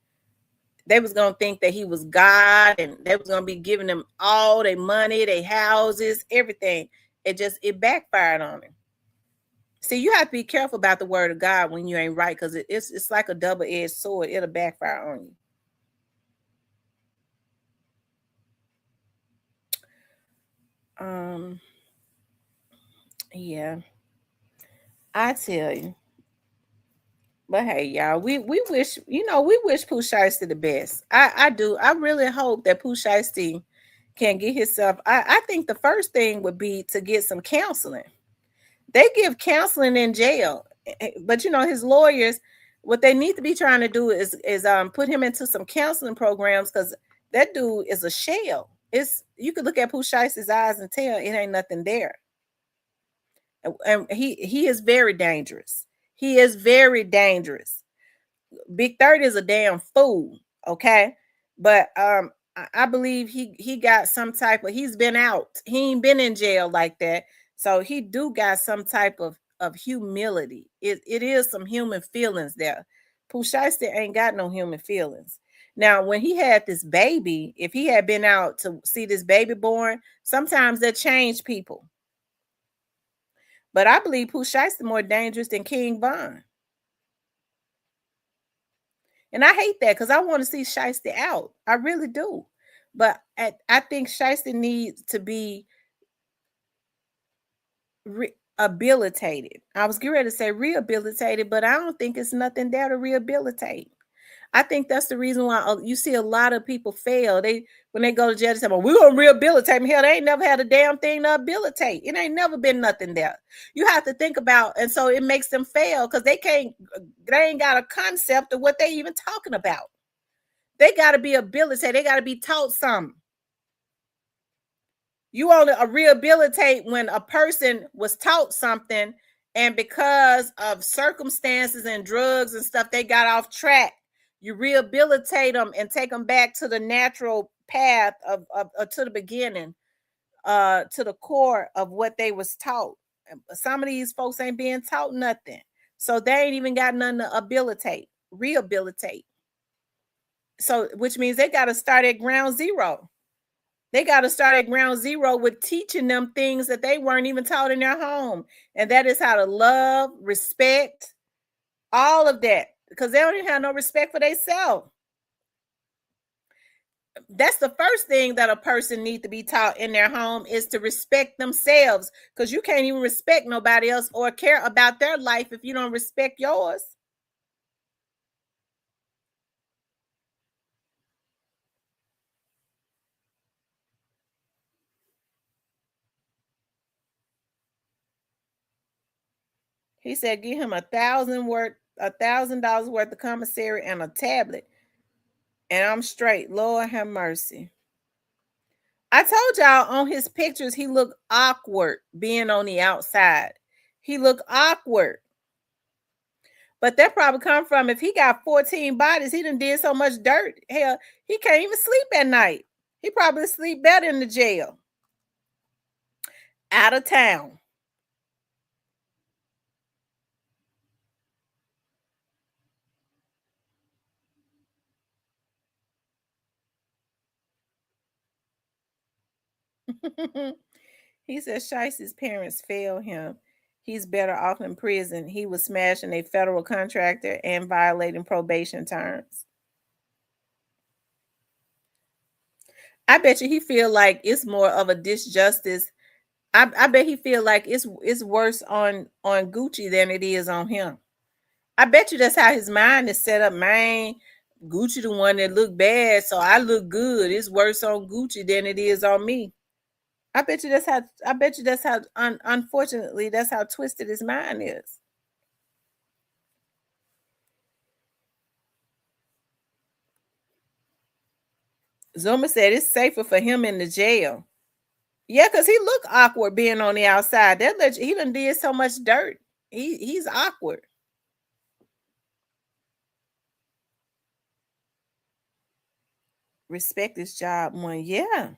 They was going to think that he was God, and they was going to be giving them all their money, their houses, everything. It backfired on him. See, you have to be careful about the word of God when you ain't right, because it's like a double-edged sword. It'll backfire on you. Yeah, I tell you. But hey, y'all, we wish, we wish Pooh Shiesty the best. I do. I really hope that Pooh Shiesty can get himself. I think the first thing would be to get some counseling. They give counseling in jail, but his lawyers, what they need to be trying to do is put him into some counseling programs, because that dude is a shell. You could look at Pooh Shiesty's eyes and tell it ain't nothing there. And he is very dangerous. He is very dangerous. Big 30 is a damn fool, okay? But I believe he got some type of, he's been out. He ain't been in jail like that. So he do got some type of humility. It is some human feelings there. Pooh Shiesty ain't got no human feelings. Now, when he had this baby, if he had been out to see this baby born, sometimes that changed people. But I believe Pooh Shiesty more dangerous than King Von. And I hate that, because I want to see Shiesty out. I really do. But I think Shiesty needs to be rehabilitated. I was getting ready to say rehabilitated, but I don't think it's nothing there to rehabilitate. I think that's the reason why you see a lot of people fail. When they go to jail, they say, well, we're going to rehabilitate them. Hell, they ain't never had a damn thing to rehabilitate. It ain't never been nothing there. You have to think about, and so it makes them fail, because they ain't got a concept of what they even talking about. They got to be rehabilitated. They got to be taught something. You only rehabilitate when a person was taught something, and because of circumstances and drugs and stuff, they got off track. You rehabilitate them and take them back to the natural path of to the beginning, to the core of what they was taught. Some of these folks ain't being taught nothing, so they ain't even got nothing to rehabilitate. So, which means they got to start at ground zero. They got to start at ground zero with teaching them things that they weren't even taught in their home, and that is how to love, respect, all of that. Because they don't even have no respect for themselves. That's the first thing that a person needs to be taught in their home, is to respect themselves. Because you can't even respect nobody else or care about their life if you don't respect yours. He said, give him $1,000 worth of commissary and a tablet, and I'm straight. Lord have mercy. I told y'all on his pictures, he looked awkward being on the outside. He looked awkward. But that probably come from, if he got 14 bodies, he done did so much dirt. Hell, he can't even sleep at night. He probably sleep better in the jail. Out of town. He said Shiesty's parents failed him. He's better off in prison. He was smashing a federal contractor and violating probation terms. I bet you he feel like it's more of a disjustice. I bet he feel like it's worse on Gucci than it is on him. I bet you that's how his mind is set up, man. Gucci the one that look bad, so I look good. It's worse on Gucci than it is on me. I bet you that's how unfortunately that's how twisted his mind is. Zuma said it's safer for him in the jail. Yeah, because he looked awkward being on the outside. He done did so much dirt. He's awkward. Respect his job more. Yeah.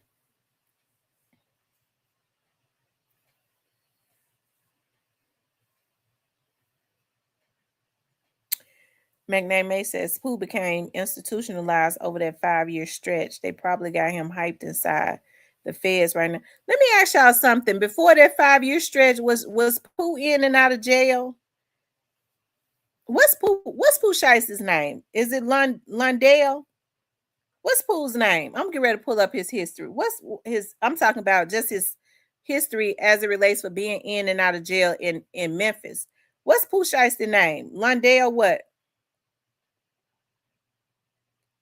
McNamee says Pooh became institutionalized over that 5-year stretch. They probably got him hyped inside the feds right now. Let me ask y'all something. Before that 5-year stretch, was Pooh in and out of jail? What's Pooh Shiest's name? Is it Lundale? What's Pooh's name? I'm getting ready to pull up his history. What's his? I'm talking about just his history as it relates for being in and out of jail in Memphis. What's Pooh Shiest's name? Lundale what?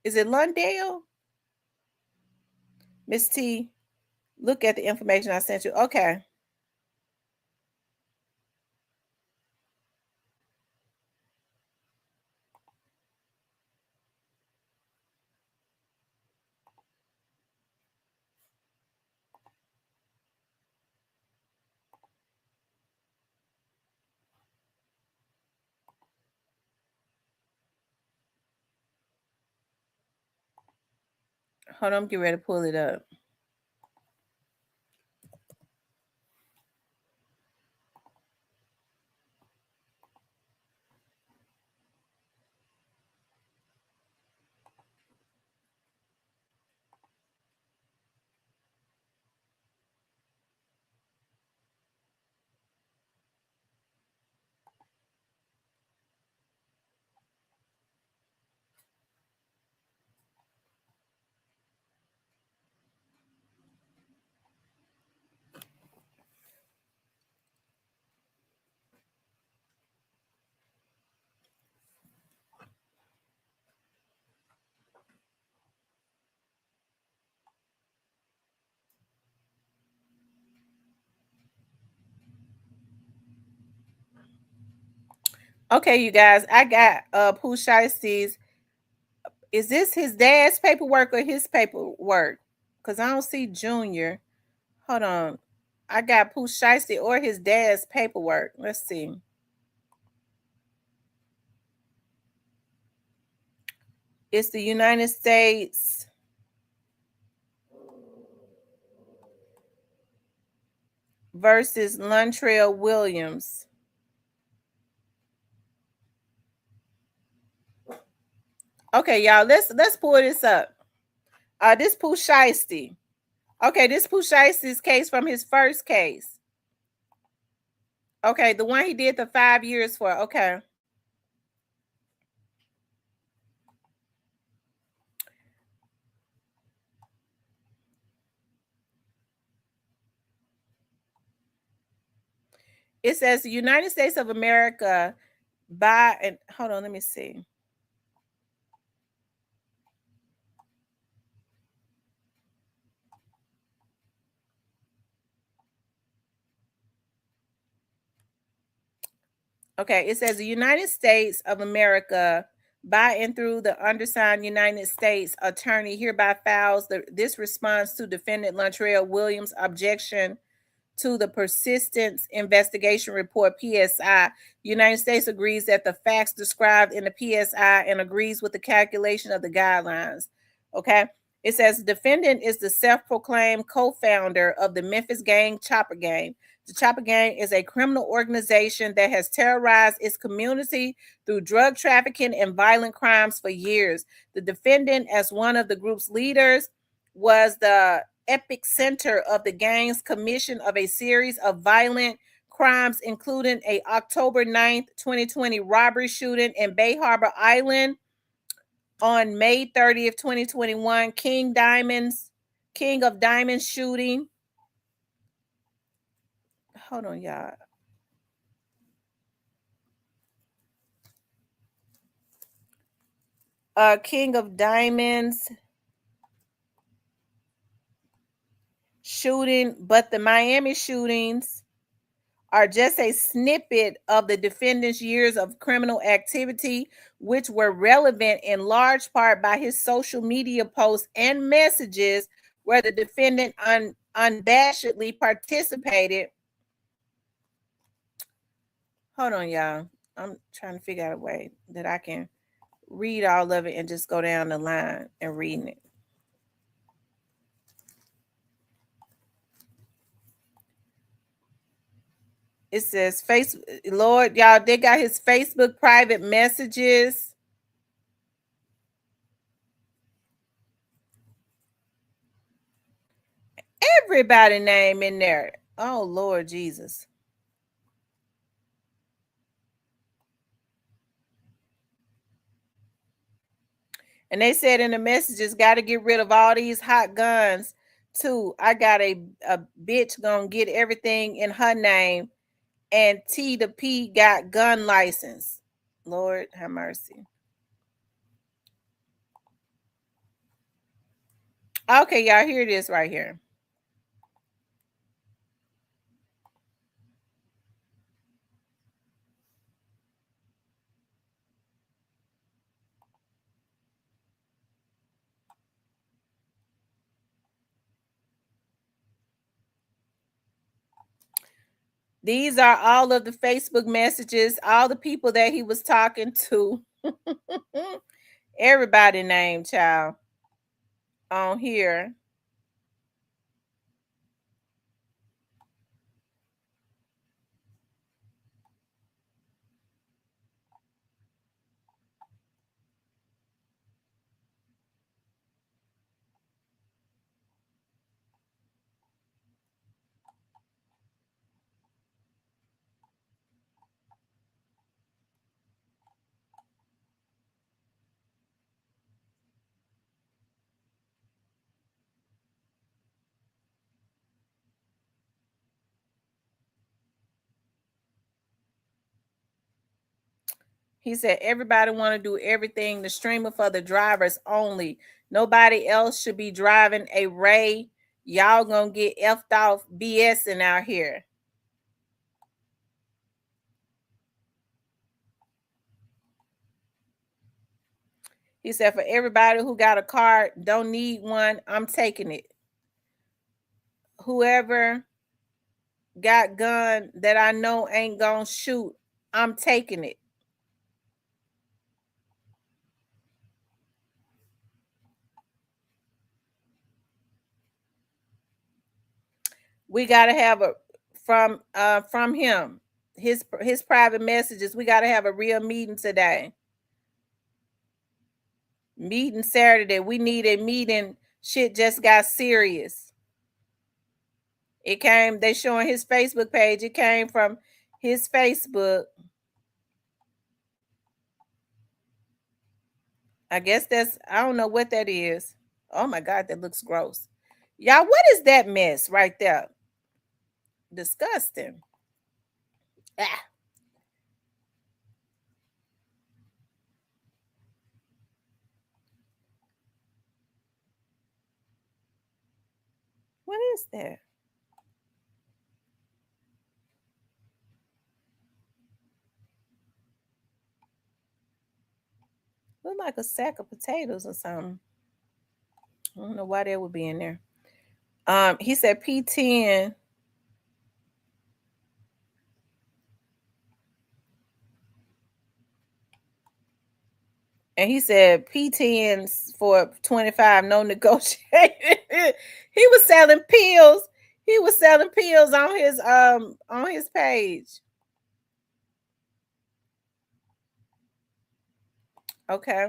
Is it Lundale? Miss T, look at the information I sent you. Okay. Hold on, I'm getting ready to pull it up. Okay, you guys, I got Pooh Shiesty's. Is this his dad's paperwork or his paperwork? Because I don't see Junior. Hold on. I got Pooh Shiesty or his dad's paperwork. Let's see. It's the United States versus Luntrell Williams. Okay, y'all, let's pull this up. This Pooh Shiesty. Okay, this Pooh Shiesty's case from his first case. Okay, the one he did the 5 years for. Okay. It says the United States of America by, and hold on, let me see. Okay, it says the United States of America by and through the undersigned United States attorney hereby files this response to defendant Luntrell Williams' objection to the Persistence Investigation Report, PSI. United States agrees that the facts described in the PSI and agrees with the calculation of the guidelines. Okay. It says defendant is the self-proclaimed co-founder of the Memphis gang Chopper Gang. The Chopper Gang is a criminal organization that has terrorized its community through drug trafficking and violent crimes for years. The defendant, as one of the group's leaders, was the epicenter of the gang's commission of a series of violent crimes, including a October 9th, 2020 robbery shooting in Bay Harbor Island, on May 30th, 2021, King of Diamonds shooting. Hold on, y'all. King of Diamonds shooting, but the Miami shootings are just a snippet of the defendant's years of criminal activity, which were relevant in large part by his social media posts and messages where the defendant unabashedly participated. Hold on, y'all. I'm trying to figure out a way that I can read all of it and just go down the line and reading it. It says, Lord, y'all, they got his Facebook private messages. Everybody name in there. Oh, Lord Jesus. And they said in the messages, got to get rid of all these hot guns too. I got a bitch gonna get everything in her name, and T to P got gun license. Lord have mercy. Okay, y'all, here it is right here. These are all of the Facebook messages, all the people that he was talking to. Everybody named, child, on here. He said, everybody want to do everything. The streamer for the drivers only. Nobody else should be driving a Ray. Y'all gonna get effed off BSing out here. He said, for everybody who got a car, don't need one, I'm taking it. Whoever got gun that I know ain't gonna shoot, I'm taking it. We gotta have a from him, his private messages. We gotta have a real meeting today. Meeting Saturday. We need a meeting. Shit just got serious. It came, they showing his Facebook page. It came from his Facebook. I guess that's, I don't know what that is. Oh my God, that looks gross. Y'all, what is that mess right there? Disgusting. Ah. What is that? Look like a sack of potatoes or something. I don't know why that would be in there. He said P10. And he said P10s for 25, no negotiation. He was selling pills. He was selling pills on his page. Okay.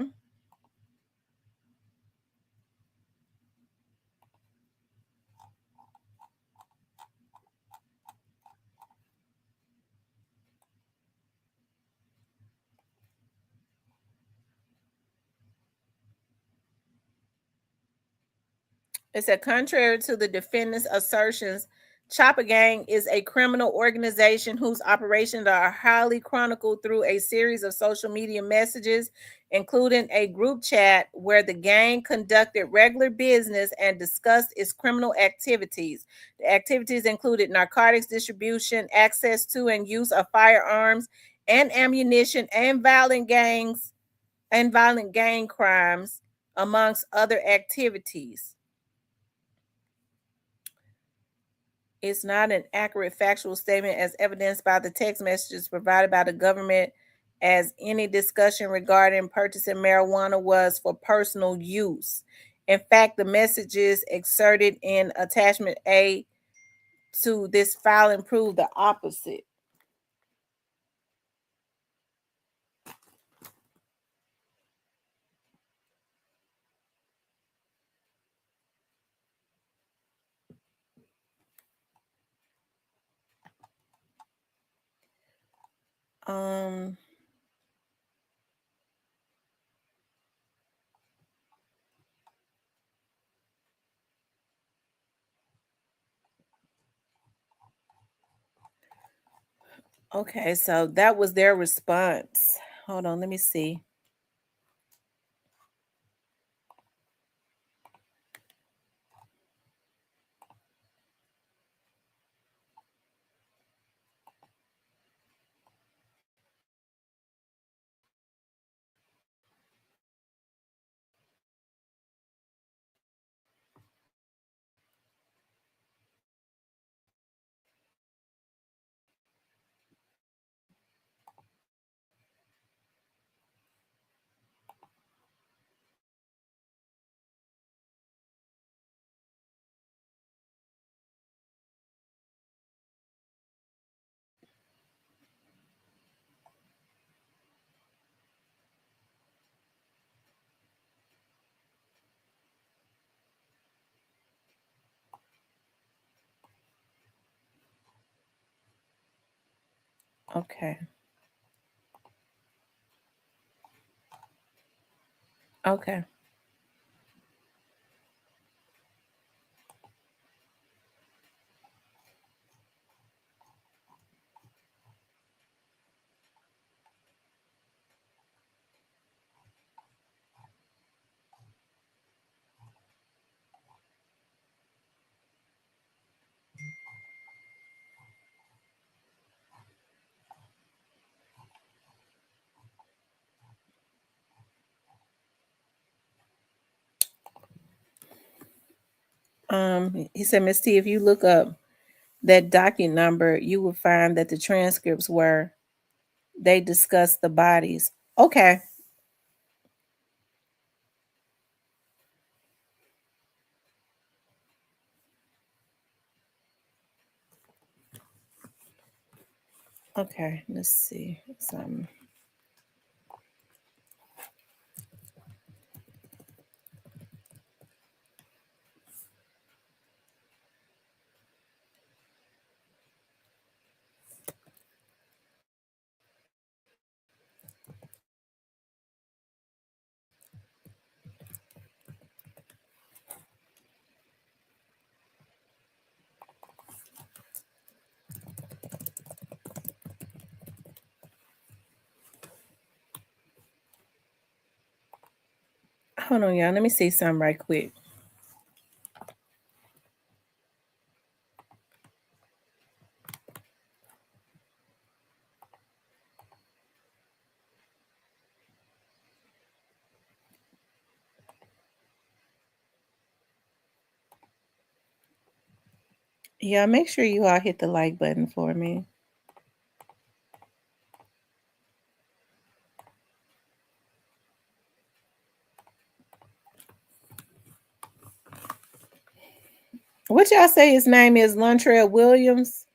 It said, contrary to the defendant's assertions, Chopper Gang is a criminal organization whose operations are highly chronicled through a series of social media messages, including a group chat where the gang conducted regular business and discussed its criminal activities. The activities included narcotics distribution, access to and use of firearms and ammunition, and violent gang crimes, amongst other activities. It's not an accurate factual statement as evidenced by the text messages provided by the government, as any discussion regarding purchasing marijuana was for personal use. In fact, the messages excerpted in attachment A to this filing prove the opposite. Um okay, so that was their response. Hold on, let me see. Okay. Okay. He said, Miss T, if you look up that docket number, you will find that the transcripts were they discussed the bodies. Okay. Okay, let's see something. Hold on, y'all. Let me see something right quick. Yeah, make sure you all hit the like button for me. What y'all say his name is? Lontrell Williams?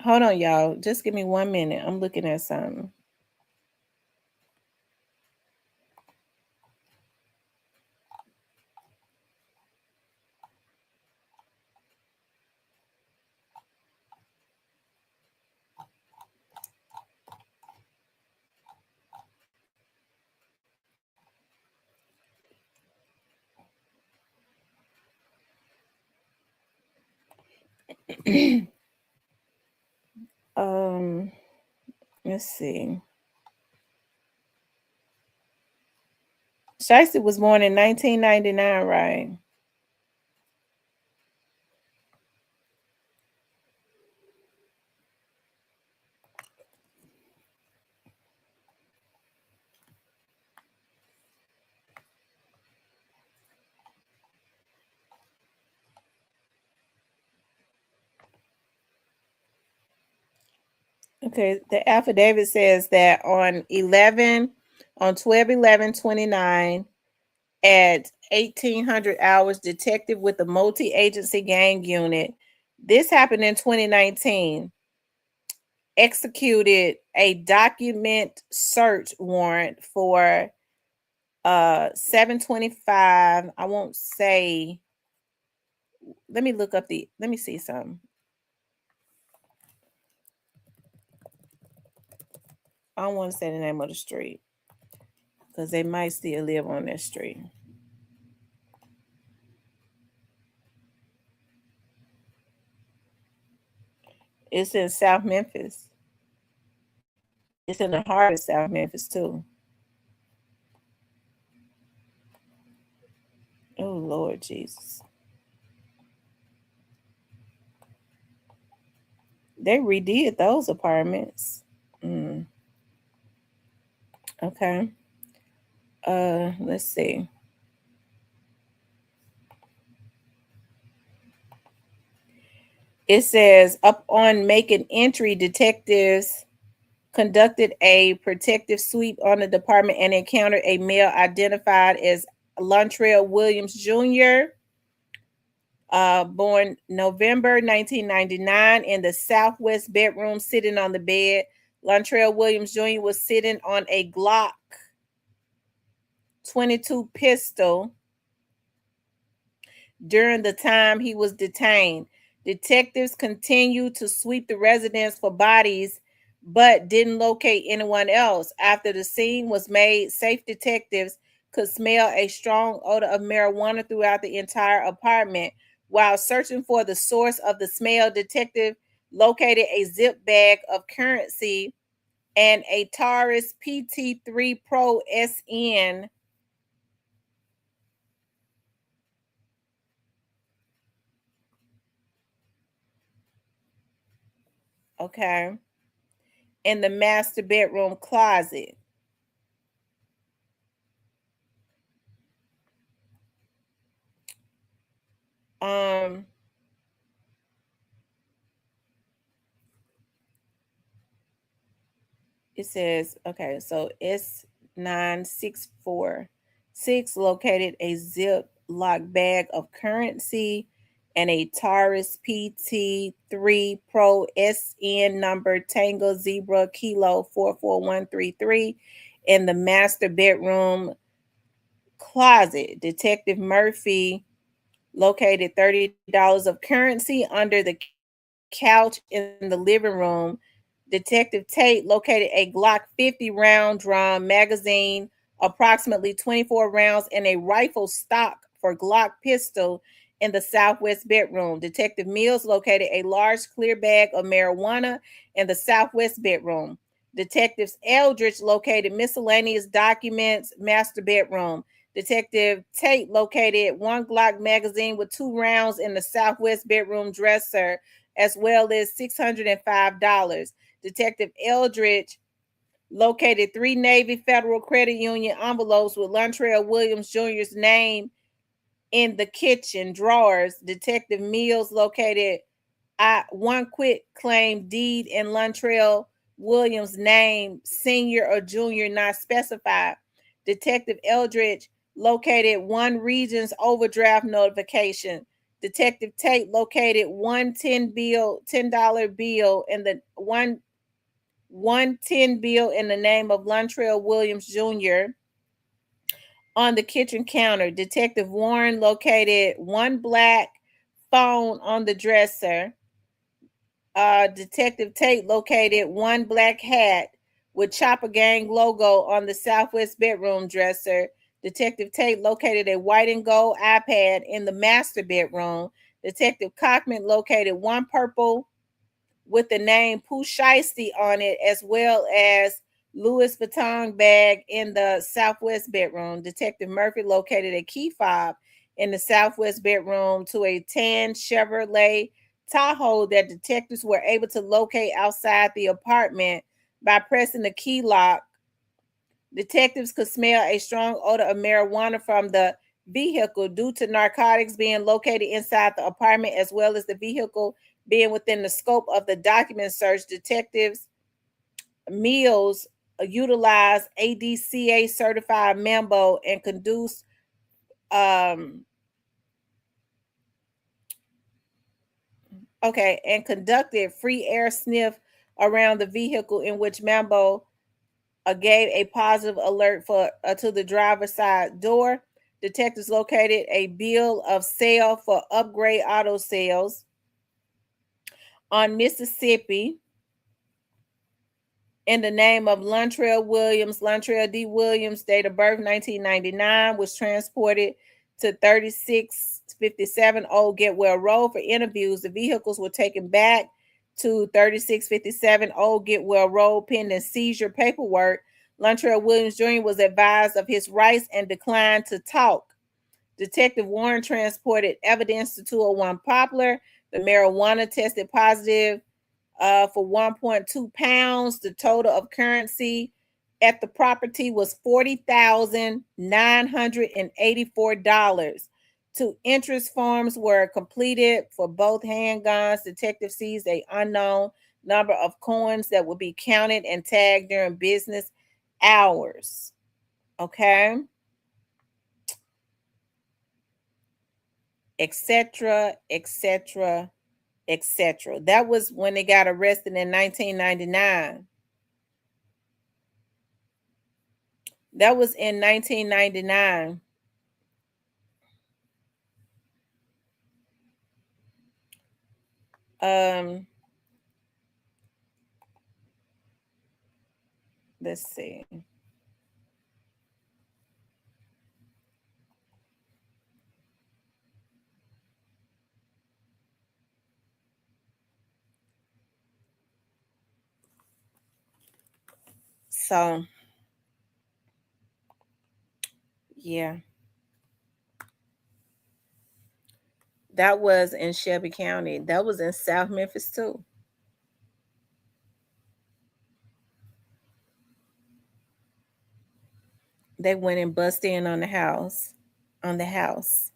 Hold on, y'all. Just give me 1 minute. I'm looking at something. Let's see. Shiesty was born in 1999, right? Okay, the affidavit says that on 12/11/29 at 1800 hours, detective with the multi-agency gang unit. This happened in 2019. Executed a document search warrant for 725. I won't say. Let me see something. I don't want to say the name of the street because they might still live on that street. It's in South Memphis. It's in the heart of South Memphis too. Oh Lord Jesus. They redid those apartments. Okay. Let's see. It says up on making entry, detectives conducted a protective sweep on the department and encountered a male identified as Lontrell Williams Jr., born November 1999, in the southwest bedroom, sitting on the bed. Lontrell Williams Jr. was sitting on a Glock 22 pistol during the time he was detained. Detectives continued to sweep the residence for bodies, but didn't locate anyone else. After the scene was made, safe detectives could smell a strong odor of marijuana throughout the entire apartment. While searching for the source of the smell, detective located a zip bag of currency and a Taurus PT3 Pro SN. Okay. In the master bedroom closet. It says, okay, so S9646 located a Ziploc bag of currency and a Taurus PT3 Pro SN number Tango Zebra Kilo 44133 in the master bedroom closet. Detective Murphy located $30 of currency under the couch in the living room. Detective Tate located a Glock 50 round drum magazine, approximately 24 rounds, and a rifle stock for Glock pistol in the southwest bedroom. Detective Mills located a large clear bag of marijuana in the southwest bedroom. Detectives Eldridge located miscellaneous documents, master bedroom. Detective Tate located one Glock magazine with 2 rounds in the southwest bedroom dresser, as well as $605. Detective Eldridge located 3 Navy Federal Credit Union envelopes with Lontrell Williams Jr.'s name in the kitchen drawers. Detective Mills located one quit claim deed in Lontrell Williams' name, senior or junior, not specified. Detective Eldridge located one Regions overdraft notification. Detective Tate located $10 bill in the $110 bill in the name of Lontrell Williams Jr. on the kitchen counter. Detective Warren located one black phone on the dresser. Detective Tate located one black hat with Chopper Gang logo on the southwest bedroom dresser. Detective Tate located a white and gold iPad in the master bedroom. Detective Cockman located one purple with the name Pooh Shiesty on it, as well as Louis Vuitton bag in the southwest bedroom. Detective Murphy located a key fob in the southwest bedroom to a tan Chevrolet Tahoe that detectives were able to locate outside the apartment by pressing the key lock. Detectives could smell a strong odor of marijuana from the vehicle due to narcotics being located inside the apartment, as well as the vehicle being within the scope of the document search. Detectives Mills utilized ADCA certified Mambo and conduced conducted free air sniff around the vehicle, in which Mambo gave a positive alert for to the driver's side door. Detectives located a bill of sale for Upgrade Auto Sales on Mississippi in the name of Lontrell Williams, Lontrell D. Williams, date of birth 1999, was transported to 3657 Old Getwell Road for interviews. The vehicles were taken back to 3657 Old Getwell Road pending seizure paperwork. Lontrell Williams Jr. was advised of his rights and declined to talk. Detective Warren transported evidence to 201 Poplar. The marijuana tested positive for 1.2 pounds. The total of currency at the property was $40,984. Two interest forms were completed for both handguns. Detective seized an unknown number of coins that would be counted and tagged during business hours. Okay. Etc., etc., etc. That was when they got arrested in 1999. That was in 1999. Let's see. So, yeah. That was in Shelby County. That was in South Memphis too. They went and busted in on the house. On the house.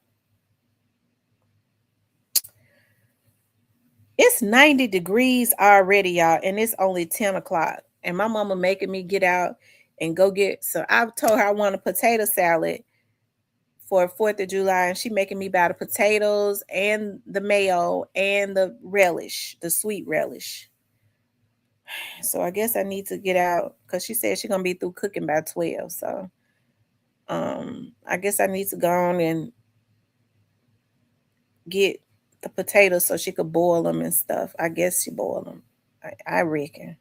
It's 90 degrees already, y'all, and it's only 10 o'clock. And my mama making me get out and go get. So I told her I want a potato salad for 4th of July, and she making me buy the potatoes and the mayo and the relish, the sweet relish. So I guess I need to get out because she said she's gonna be through cooking by 12. So I guess I need to go on and get the potatoes so she could boil them and stuff. I guess she boiled them. I reckon.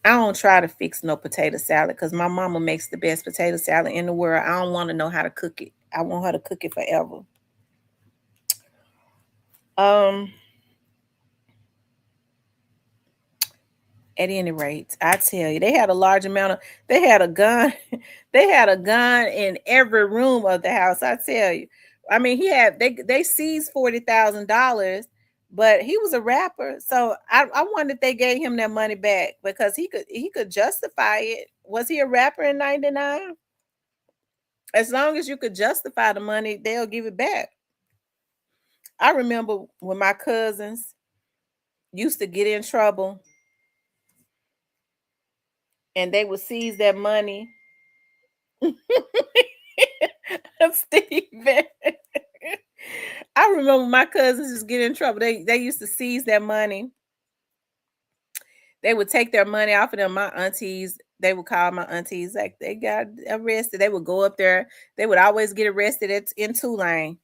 I don't try to fix no potato salad because my mama makes the best potato salad in the world. I don't want to know how to cook it. I want her to cook it forever. At any rate, I tell you, they had a large amount of, they had a gun, they had a gun in every room of the house. I tell you, I mean, they seized $40,000, but he was a rapper, so I wonder if they gave him that money back because he could justify it. Was he a rapper in '99? As long as you could justify the money, they'll give it back. I remember when my cousins used to get in trouble and they would seize that money. Stephen. I remember remember my cousins just get in trouble. They used to seize their money. They would take their money off of them. My aunties, they would call my aunties like they got arrested. They would go up there. They would always get arrested in Tulane.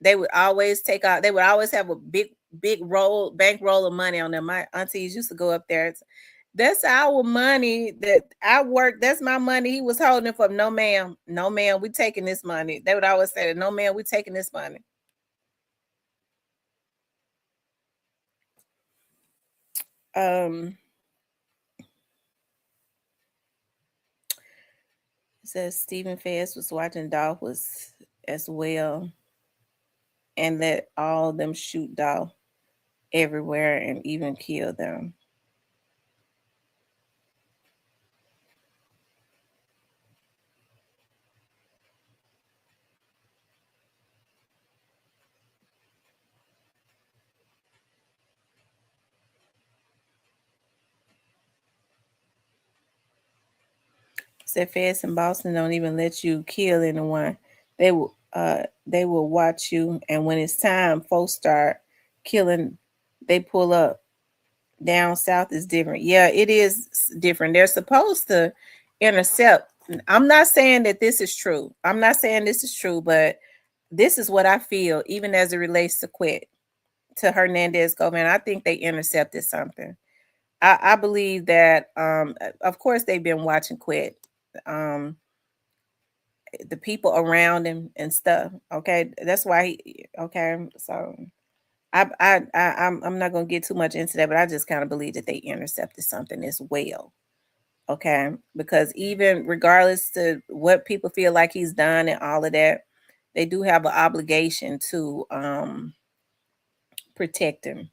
They would always take out. They would always have a big bank roll of money on them. My aunties used to go up there. That's our money that I work. That's my money. He was holding it for no, ma'am. No, ma'am. We taking this money. They would always say that. No, ma'am. We taking this money. It says Stephen Fayette was watching Dolphins as well, and let all them shoot Dolph everywhere and even kill them. Said feds in Boston don't even let you kill anyone. They will watch you, and when it's time, folks start killing. They pull up. Down south is different. Yeah, it is different. They're supposed to intercept. I'm not saying that this is true. I'm not saying this is true, but this is what I feel, even as it relates to Hernandez Govan. I think they intercepted something. I believe that of course they've been watching Quit. The people around him and stuff. Okay. That's why okay. So I'm not gonna get too much into that, but I just kind of believe that they intercepted something as well. Okay, because even regardless to what people feel like he's done and all of that, they do have an obligation to protect him.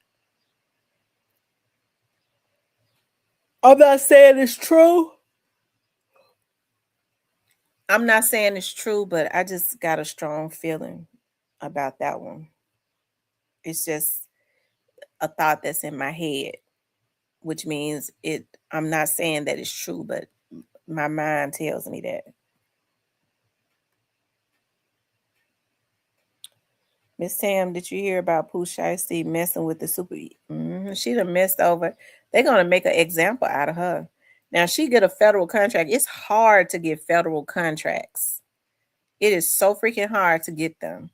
I'm not saying it's true. I'm not saying it's true, but I just got a strong feeling about that one. It's just a thought that's in my head, which means I'm not saying that it's true, but my mind tells me that. Miss Tam, did you hear about Pooh Shiesty messing with the super? She done messed over. They're gonna make an example out of her. Now she get a federal contract. It's hard to get federal contracts. It is so freaking hard to get them.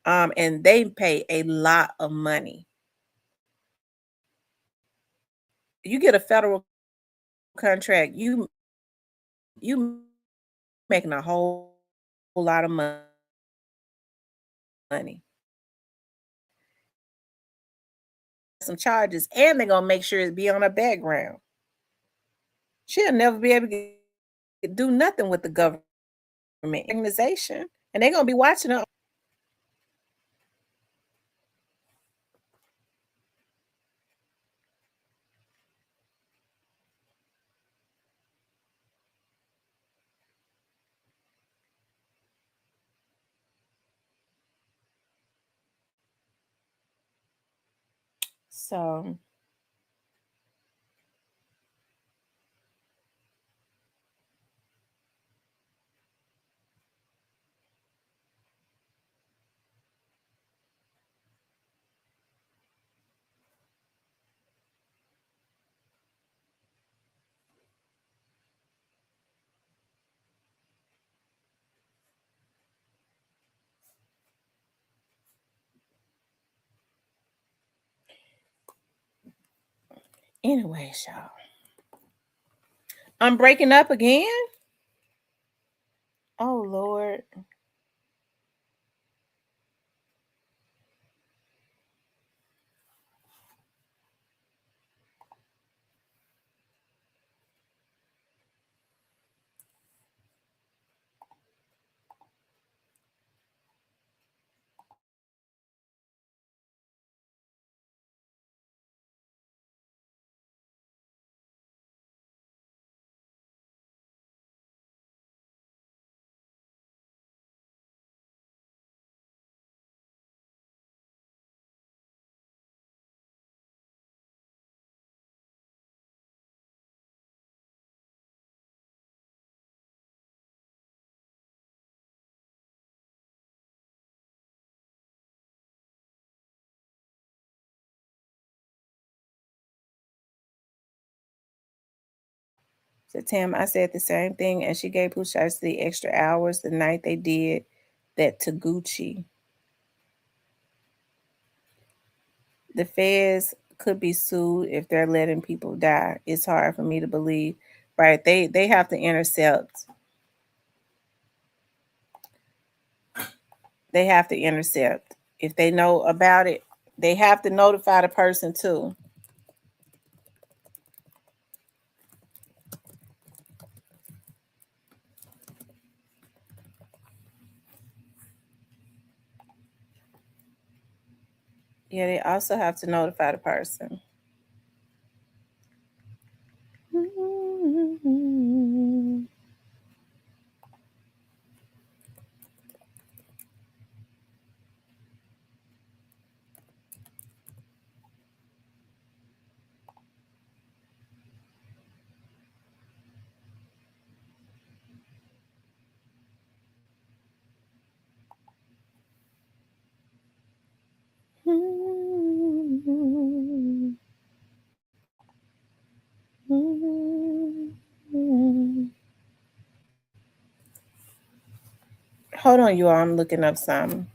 And they pay a lot of money. You get a federal contract, you making a whole lot of money. Some charges, and they're gonna make sure it be on her background. She'll never be able to do nothing with the government organization, and they're gonna be watching her. So anyway, y'all. I'm breaking up again. Oh Lord. So Tim, I said the same thing, and she gave Pooh Shiesty the extra hours the night they did that to Gucci. The feds could be sued if they're letting people die. It's hard for me to believe. Right. They have to intercept. They have to intercept. If they know about it, they have to notify the person too. Yeah, they also have to notify the person. Hold on, you all. I'm looking up something.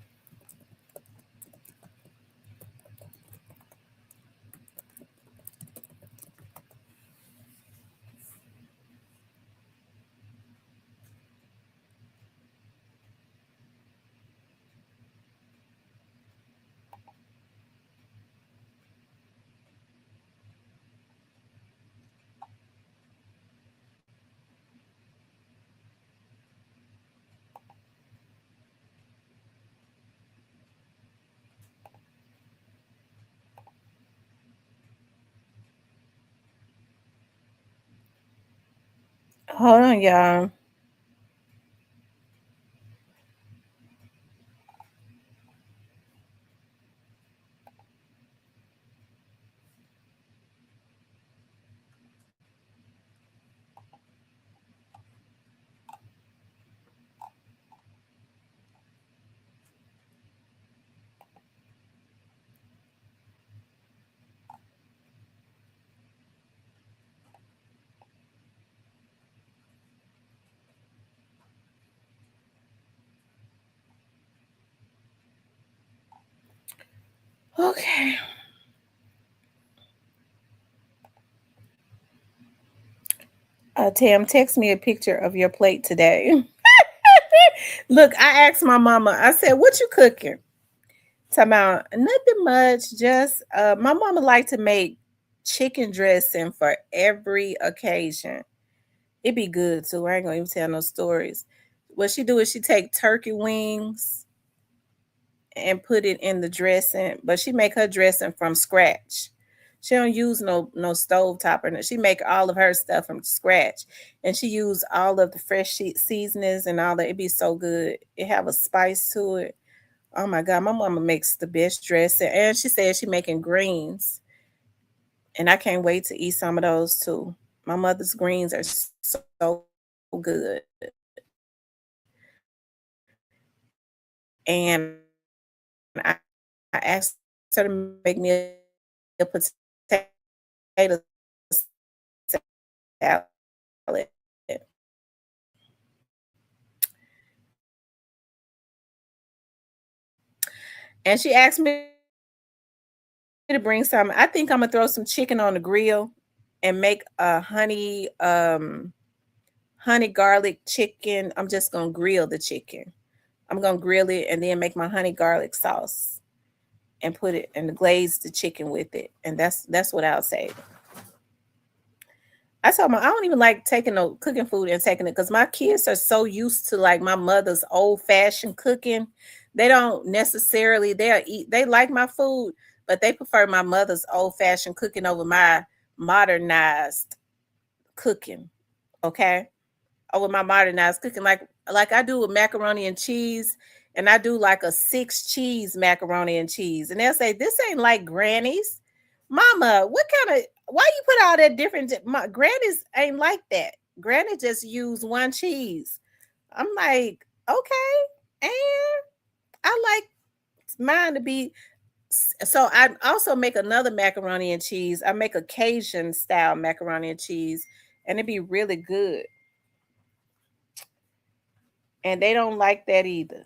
Hold on, y'all. Okay. Tam, text me a picture of your plate today. Look, I asked my mama, I said, what you cooking? Talking about nothing much. Just my mama like to make chicken dressing for every occasion. It be good too. I ain't gonna even tell no stories. What she do is she take turkey wings and put it in the dressing, but she make her dressing from scratch. She don't use no stove top or no. She make all of her stuff from scratch, and she use all of the fresh seasonings and all that. It be so good. It have a spice to it. Oh my God, my mama makes the best dressing, and she said she making greens, and I can't wait to eat some of those too. My mother's greens are so good, and I asked her to make me a potato salad. And she asked me to bring some. I think I'm gonna throw some chicken on the grill and make a honey garlic chicken. I'm just gonna grill the chicken. I'm gonna grill it and then make my honey garlic sauce and put it and glaze the chicken with it. And that's what I'll say. I told my I don't even like taking no cooking food and taking it because my kids are so used to like my mother's old fashioned cooking. They don't necessarily they'll eat they like my food, but they prefer my mother's old fashioned cooking over my modernized cooking. Okay. Over my modernized cooking. Like I do with macaroni and cheese, and I do like a 6 cheese macaroni and cheese. And they'll say, this ain't like granny's. Mama, what kind of why you put all that different? My granny's ain't like that. Granny just use 1 cheese. I'm like, okay, and I like mine to be. So I also make another macaroni and cheese. I make a Cajun style macaroni and cheese, and it'd be really good. And they don't like that either.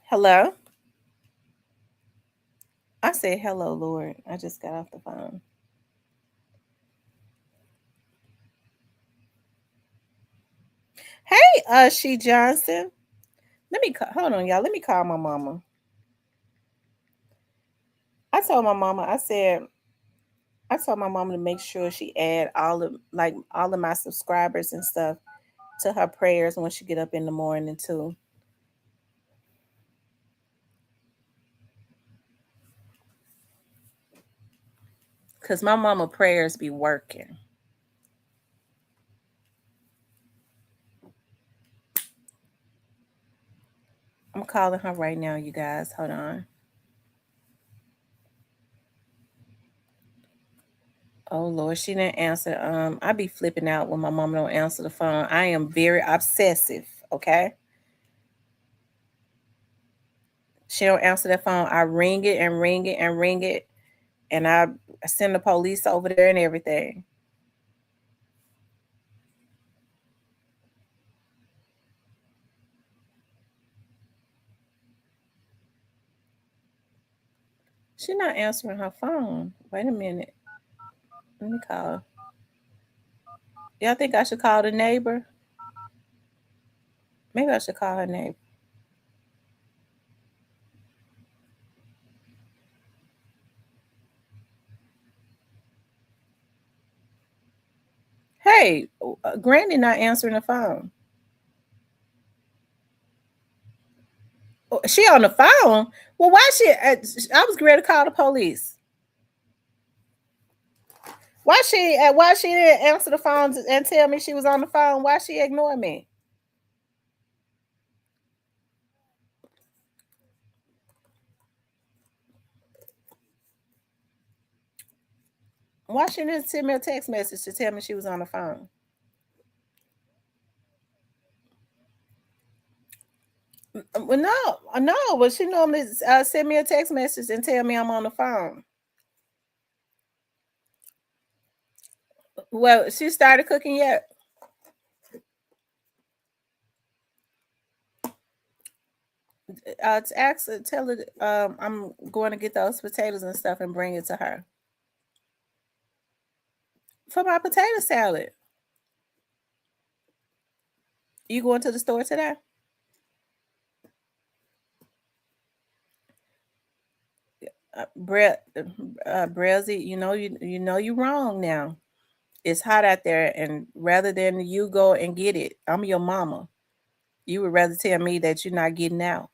Hello? I said hello, Lord. I just got off the phone. Hey, she Johnson. Let me hold on, y'all. Let me call my mama. I told my mama, I told my mama to make sure she add all of my subscribers and stuff to her prayers when she get up in the morning too. Cause my mama prayers be working. I'm calling her right now, you guys. Hold on. Oh Lord, she didn't answer. I be flipping out when my mama don't answer the phone. I am very obsessive. Okay, she don't answer that phone. I ring it and ring it and ring it, and I send the police over there and everything. She not answering her phone. Wait a minute. Let me call. Y'all think I should call the neighbor? Maybe I should call her neighbor. Hey, Granny not answering the phone. Oh, she on the phone. Well, why she? I was ready to call the police. Why she? Why she didn't answer the phone and tell me she was on the phone? Why she ignore me? Why she didn't send me a text message to tell me she was on the phone? Well, no, but she normally send me a text message and tell me I'm on the phone. Well, she started cooking yet? Ask her, tell her I'm going to get those potatoes and stuff and bring it to her for my potato salad. You going to the store today? Brezzy, you know you wrong now. It's hot out there, and rather than you go and get it, I'm your mama. You would rather tell me that you're not getting out.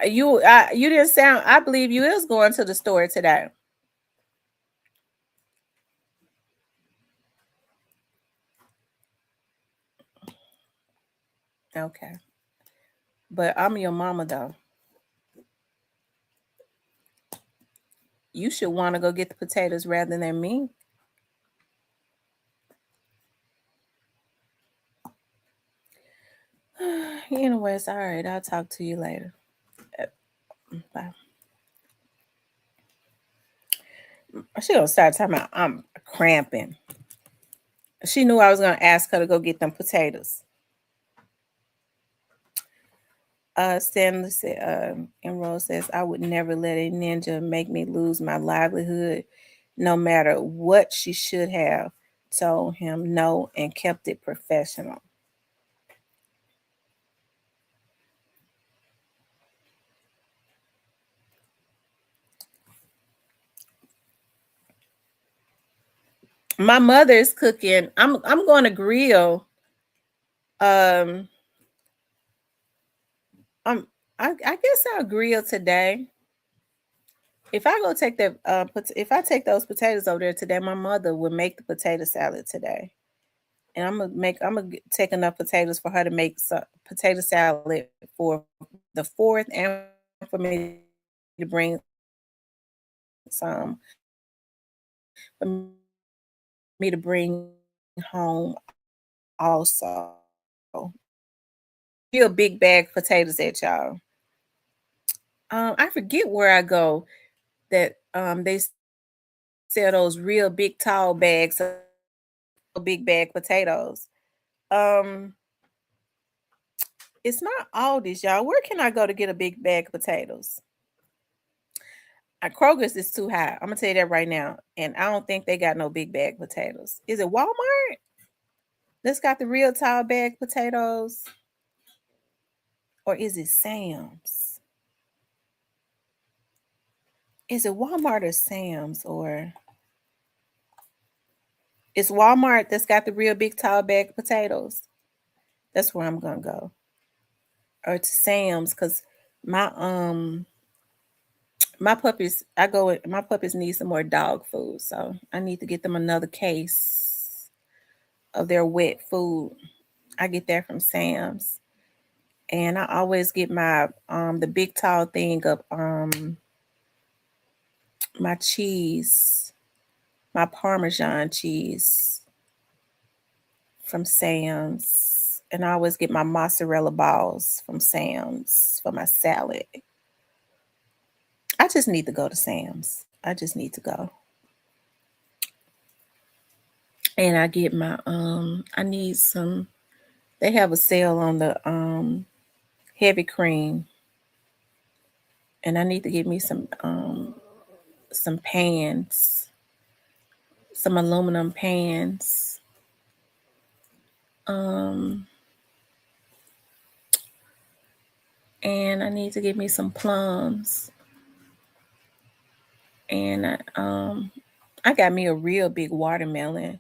You didn't sound. I believe you is going to the store today. Okay, but I'm your mama though. You should want to go get the potatoes rather than me. Anyways, all right. I'll talk to you later. Uh, Bye. She gonna start talking about I'm cramping. She knew I was gonna ask her to go get them potatoes. Stanley said, Emerald says, I would never let a ninja make me lose my livelihood, no matter what she should have told him no and kept it professional. My mother is cooking. I'm going to grill. Um, I guess I'll grill today. If I go take that, if I take those potatoes over there today, my mother would make the potato salad today, and I'm gonna take enough potatoes for her to make some potato salad for the fourth, and for me to bring some for me to bring home also. Real big bag of potatoes at y'all. I forget where I go that they sell those real big tall bags of big bag potatoes. Um, it's not all this, y'all. Where can I go to get a big bag of potatoes? Kroger's is too high. I'm gonna tell you that right now. And I don't think they got no big bag potatoes. Is it Walmart that's got the real tall bag potatoes? Or is it Sam's? Is it Walmart or Sam's? Or it's Walmart that's got the real big tall bag of potatoes? That's where I'm gonna go. Or to Sam's, because my my puppies, my puppies need some more dog food. So I need to get them another case of their wet food. I get that from Sam's. And I always get my the big tall thing of my cheese, my Parmesan cheese from Sam's. And I always get my mozzarella balls from Sam's for my salad. I just need to go to Sam's. I just need to go. And I get my I need some, they have a sale on the heavy cream. And I need to get me some pans, some aluminum pans. And I need to get me some plums. And I got me a real big watermelon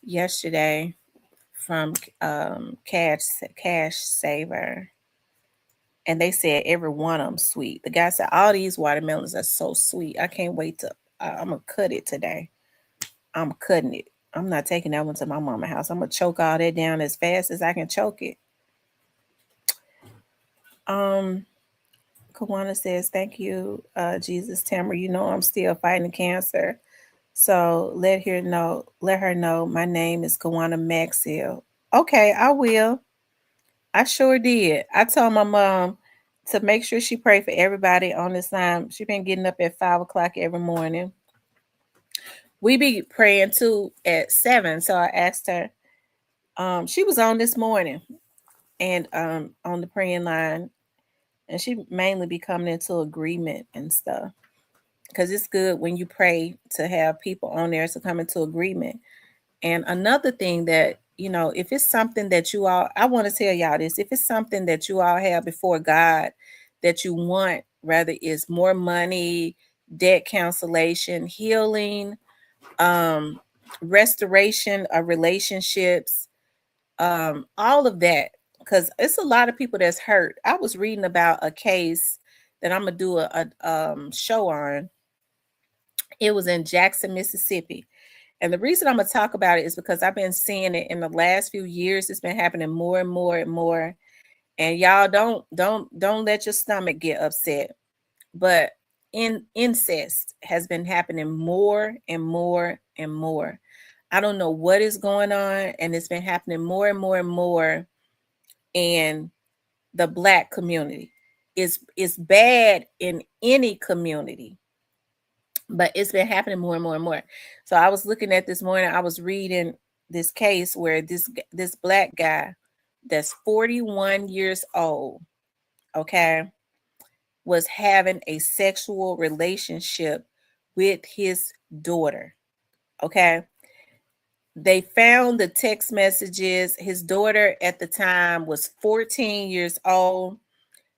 yesterday from Cash Saver, and they said every one of them sweet. The guy said all these watermelons are so sweet. I can't wait to. I'm gonna cut it today. I'm cutting it. I'm not taking that one to my mama's house. I'm gonna choke all that down as fast as I can choke it. Kawana says, "Thank you, Jesus, Tamara. You know I'm still fighting cancer, so let her know. Let her know my name is Kawana Maxwell. Okay, I will. I sure did. I told my mom to make sure she pray for everybody on this line. She been getting up at 5 o'clock every morning. We be praying too at 7. So I asked her. She was on this morning and on the praying line, and she mainly be coming into agreement and stuff. Because it's good when you pray to have people on there to come into agreement. And another thing that, if it's something that you all, I want to tell y'all this, if it's something that you all have before God that you want, whether it's more money, debt cancellation, healing, restoration of relationships, all of that, because it's a lot of people that's hurt. I was reading about a case that I'm gonna do a show on. It was in Jackson, Mississippi. And the reason I'm gonna talk about it is because I've been seeing it in the last few years. It's been happening more and more and more. And y'all don't let your stomach get upset. But incest has been happening more and more and more. I don't know what is going on, and it's been happening more and more and more in the Black community. It's bad in any community, but it's been happening more and more and more. So I was looking at this morning, I was reading this case where this Black guy that's 41 years old, okay, was having a sexual relationship with his daughter, okay? They found the text messages. His daughter at the time was 14 years old.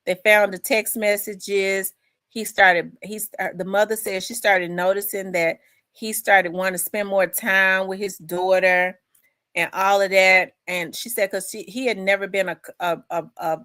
They found the text messages. The mother said she started noticing that he started wanting to spend more time with his daughter and all of that. And she said, because he had never been a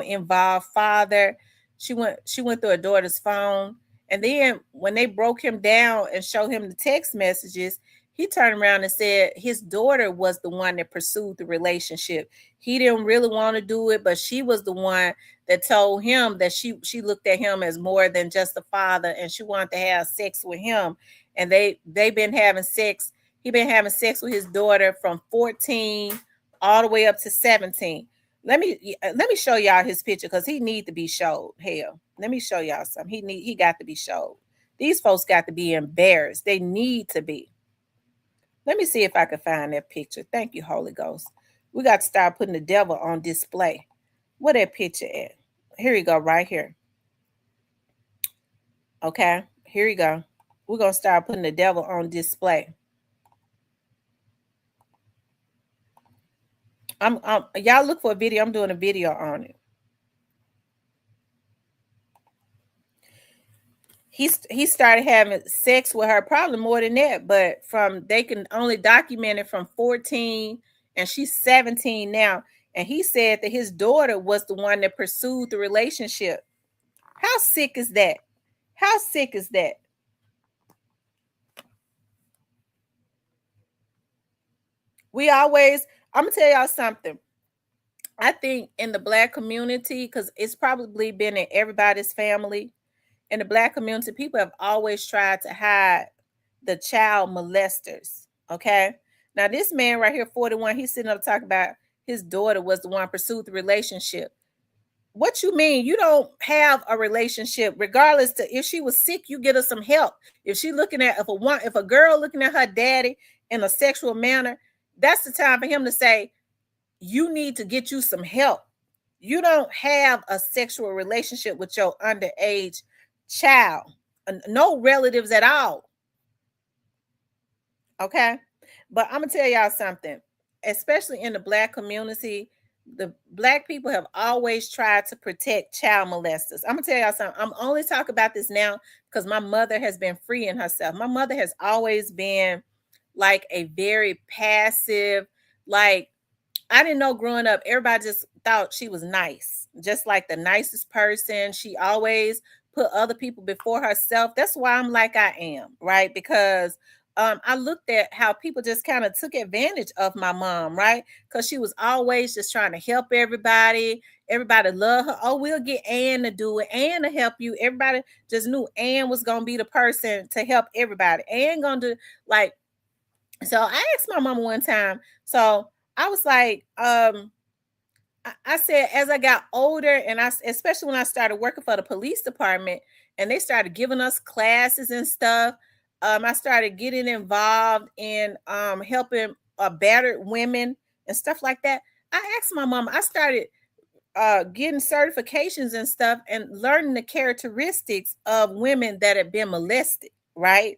involved father. She went through her daughter's phone. And then when they broke him down and showed him the text messages, he turned around and said his daughter was the one that pursued the relationship. He didn't really want to do it, but she was the one that told him that she looked at him as more than just a father, and she wanted to have sex with him. And they've been having sex. He been having sex with his daughter from 14 all the way up to 17. Let me show y'all his picture because he need to be showed. Hell, let me show y'all something. He got to be showed. These folks got to be embarrassed. They need to be. Let me see if I can find that picture. Thank you, Holy Ghost. We got to start putting the devil on display. Where that picture at? Here we go, right here. Okay, here we go. We're going to start putting the devil on display. Y'all look for a video. I'm doing a video on it. He started having sex with her, probably more than that, but they can only document it from 14, and she's 17 now. And he said that his daughter was the one that pursued the relationship. How sick is that? How sick is that? I'm gonna tell y'all something. I think in the Black community, because it's probably been in everybody's family, in the Black community, people have always tried to hide the child molesters. Okay. Now, this man right here, 41, he's sitting up talking about his daughter was the one pursued the relationship. What you mean? You don't have a relationship, regardless to if she was sick, you get her some help. If she looking at if a girl looking at her daddy in a sexual manner, that's the time for him to say, you need to get you some help. You don't have a sexual relationship with your underage child, no relatives at all. Okay, but I'm gonna tell y'all something, especially in the Black community, the Black people have always tried to protect child molesters. I'm gonna tell y'all something. I'm only talking about this now because my mother has been freeing herself. My mother has always been like a very passive, like, I didn't know growing up, everybody just thought she was nice, just like the nicest person. She always put other people before herself. That's why I'm like I am, right? Because I looked at how people just kind of took advantage of my mom, right? Because she was always just trying to help everybody. Everybody loved her. Oh, we'll get Ann to do it. Ann to help you. Everybody just knew Ann was going to be the person to help everybody. Ann going to like, so I asked my mama one time. So I was like, I said, as I got older, and especially when I started working for the police department and they started giving us classes and stuff, I started getting involved in helping battered women and stuff like that. I asked my mom, I started getting certifications and stuff and learning the characteristics of women that had been molested, right?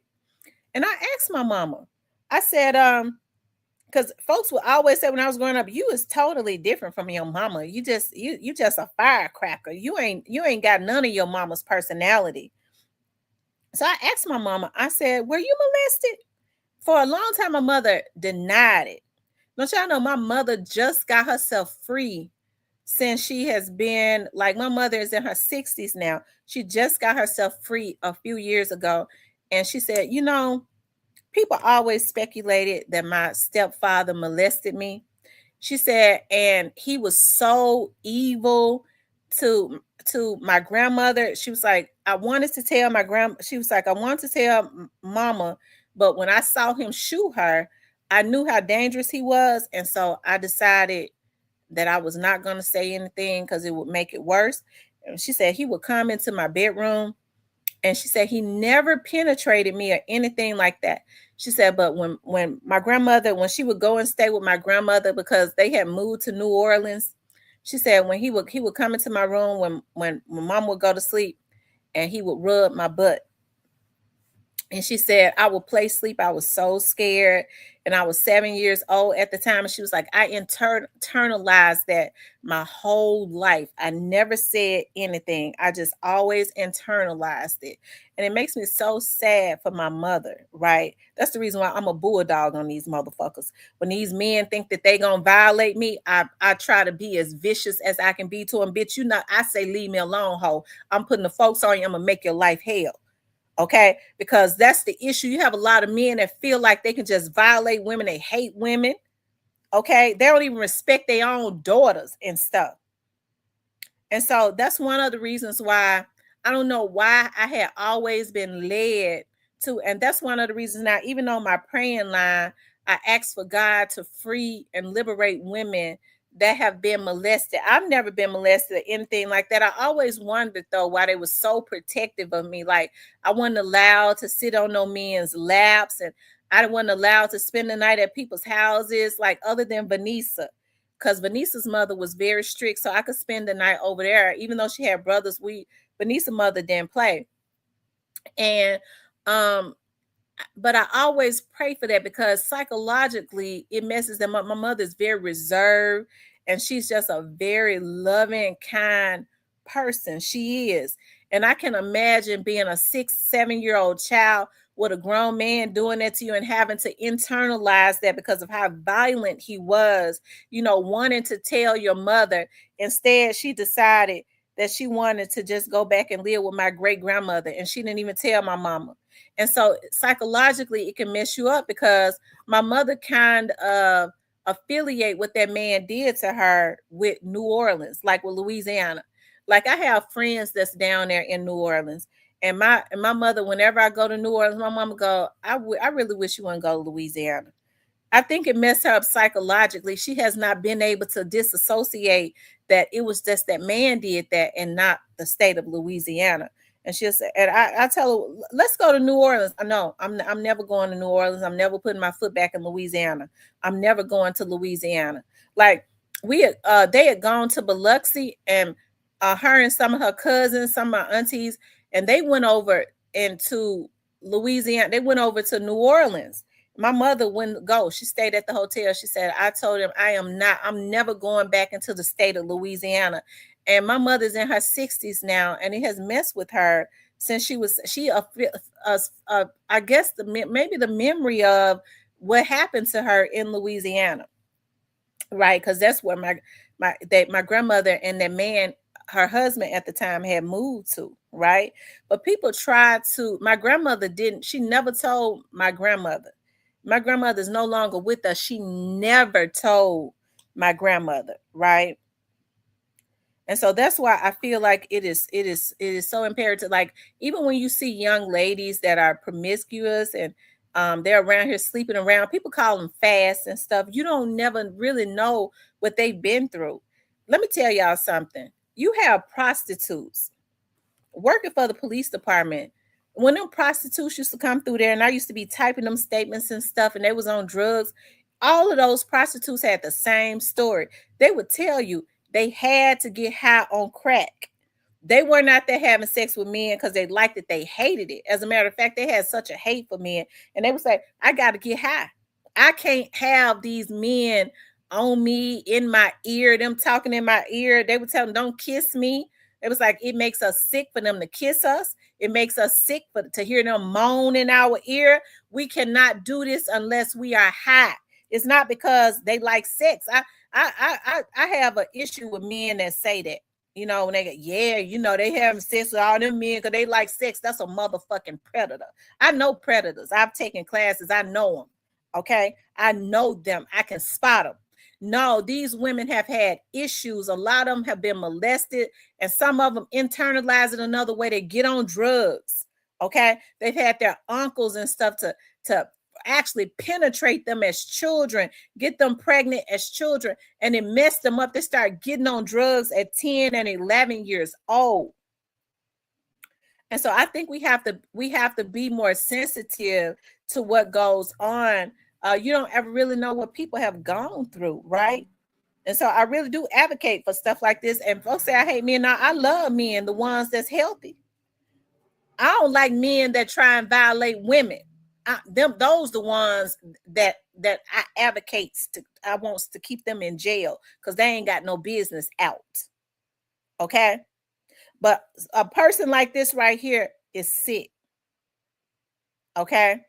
And I asked my mama, I said, because folks would always say when I was growing up, you is totally different from your mama. You just a firecracker. You ain't got none of your mama's personality. So I asked my mama, I said, were you molested? For a long time, my mother denied it. Don't y'all know my mother just got herself free since she has been, like, my mother is in her 60s now. She just got herself free a few years ago. And she said, people always speculated that my stepfather molested me. She said, and he was so evil to my grandmother. She was like, I wanted to tell my grandma. She was like, I wanted to tell mama, but when I saw him shoot her, I knew how dangerous he was, and so I decided that I was not going to say anything because it would make it worse. And she said he would come into my bedroom, and she said he never penetrated me or anything like that. She said, but when my grandmother, when she would go and stay with my grandmother because they had moved to New Orleans, she said when he would come into my room when mom would go to sleep, and he would rub my butt. And she said, I would play sleep. I was so scared. And I was 7 years old at the time. And she was like, I internalized that my whole life. I never said anything. I just always internalized it. And it makes me so sad for my mother, right? That's the reason why I'm a bulldog on these motherfuckers. When these men think that they gonna violate me, I try to be as vicious as I can be to them. Bitch, I say, leave me alone, ho. I'm putting the folks on you. I'm gonna make your life hell. Okay, because that's the issue. You have a lot of men that feel like they can just violate women. They hate women. Okay, they don't even respect their own daughters and stuff. And so that's one of the reasons why I don't know why I had always been led to, and that's one of the reasons now, even on my praying line, I ask for God to free and liberate women that have been molested. I've never been molested or anything like that. I always wondered though why they were so protective of me. Like I wasn't allowed to sit on no men's laps, and I wasn't allowed to spend the night at people's houses, like other than Vanessa, because Vanessa's mother was very strict, so I could spend the night over there. Even though she had brothers, Vanessa's mother didn't play. And but I always pray for that because psychologically it messes them up. My mother's very reserved, and she's just a very loving, kind person. She is. And I can imagine being a 6-7-year-old child with a grown man doing that to you and having to internalize that because of how violent he was, wanting to tell your mother. Instead, she decided that she wanted to just go back and live with my great grandmother, and she didn't even tell my mama. And so psychologically, it can mess you up because my mother kind of affiliate what that man did to her with New Orleans, like with Louisiana. Like I have friends that's down there in New Orleans, and my mother, whenever I go to New Orleans, my mama go, I really wish you wouldn't go to Louisiana. I think it messed her up psychologically. She has not been able to disassociate that it was just that man did that and not the state of Louisiana. And she'll say, and I tell her, let's go to New Orleans. I know I'm never going to New Orleans. I'm never putting my foot back in Louisiana. I'm never going to Louisiana. Like they had gone to Biloxi, and her and some of her cousins, some of my aunties, and they went over into Louisiana. They went over to New Orleans. My mother wouldn't go. She stayed at the hotel. She said, I told him I'm never going back into the state of Louisiana. And my mother's in her 60s now, and it has messed with her since I guess maybe the memory of what happened to her in Louisiana, right? Because that's where my grandmother and that man, her husband at the time, had moved to, right? But people tried to. My grandmother didn't. She never told my grandmother. My grandmother's no longer with us. She never told my grandmother, right? And so that's why I feel like it is so imperative. Like even when you see young ladies that are promiscuous and they're around here sleeping around, people call them fast and stuff. You don't never really know what they've been through. Let me tell y'all something. You have prostitutes working for the police department. When them prostitutes used to come through there, and I used to be typing them statements and stuff, and they was on drugs, all of those prostitutes had the same story. They would tell you they had to get high on crack. They were not there having sex with men because they liked it. They hated it. As a matter of fact, they had such a hate for men, and they would say, I got to get high. I can't have these men on me, in my ear, them talking in my ear. They would tell them, don't kiss me. It was like, it makes us sick for them to kiss us. It makes us sick to hear them moan in our ear. We cannot do this unless we are high. It's not because they like sex. I have an issue with men that say that. You know, when they go, yeah, you know, they having sex with all them men because they like sex. That's a motherfucking predator. I know predators. I've taken classes. I know them. Okay. I know them. I can spot them. No, these women have had issues. A lot of them have been molested, and some of them internalize it another way. They get on drugs. Okay. They've had their uncles and stuff to actually penetrate them as children, get them pregnant as children, and it messed them up. They start getting on drugs at 10 and 11 years old. And so I think we have to be more sensitive to what goes on. You don't ever really know what people have gone through, right? And so I really do advocate for stuff like this. And folks say I hate men. Now I love men, the ones that's healthy. I don't like men that try and violate women. Those the ones that I advocates to. I wants to keep them in jail because they ain't got no business out. Okay, but a person like this right here is sick. Okay,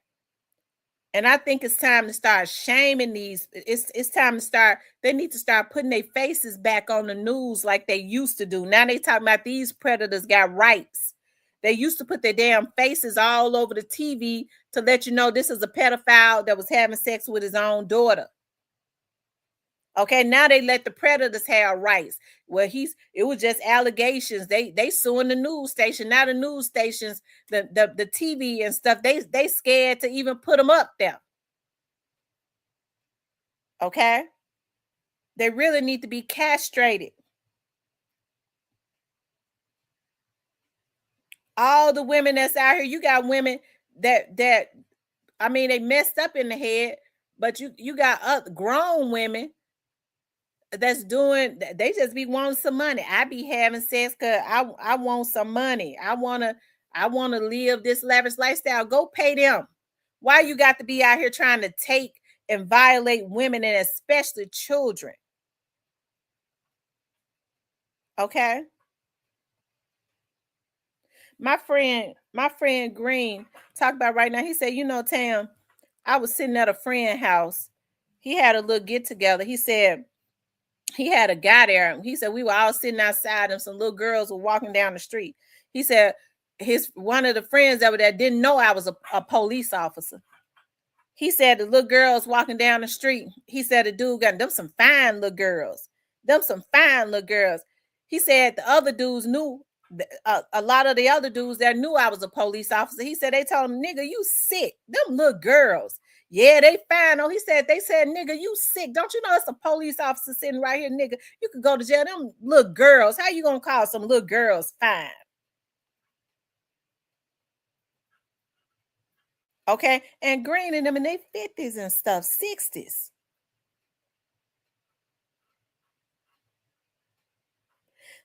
and I think it's time to start shaming these. It's time to start. They need to start putting their faces back on the news like they used to do. Now they talking about these predators got rights. They used to put their damn faces all over the TV to let you know this is a pedophile that was having sex with his own daughter. Okay, now they let the predators have rights. Well, it was just allegations. They suing the news station. Now the news stations, the TV and stuff, they scared to even put them up there. Okay, they really need to be castrated. All the women that's out here, you got women that I mean, they messed up in the head, but you got other grown women that's doing, they just be wanting some money. I be having sex because I want some money. I wanna live this lavish lifestyle. Go pay them. Why you got to be out here trying to take and violate women and especially children? Okay. My friend Green talked about right now. He said, you know, Tam, I was sitting at a friend's house. He had a little get together. He said he had a guy there. He said we were all sitting outside and some little girls were walking down the street. He said one of the friends that were there didn't know I was a police officer. He said the little girls walking down the street. He said the dude got them some fine little girls. He said the other dudes knew. A lot of the other dudes that knew I was a police officer. He said they told him, nigga, you sick. Them little girls. Yeah, they fine. Oh, they said, nigga, you sick. Don't you know it's a police officer sitting right here, nigga? You could go to jail. Them little girls. How you gonna call some little girls fine? Okay, and Green and them in their 50s and stuff, 60s.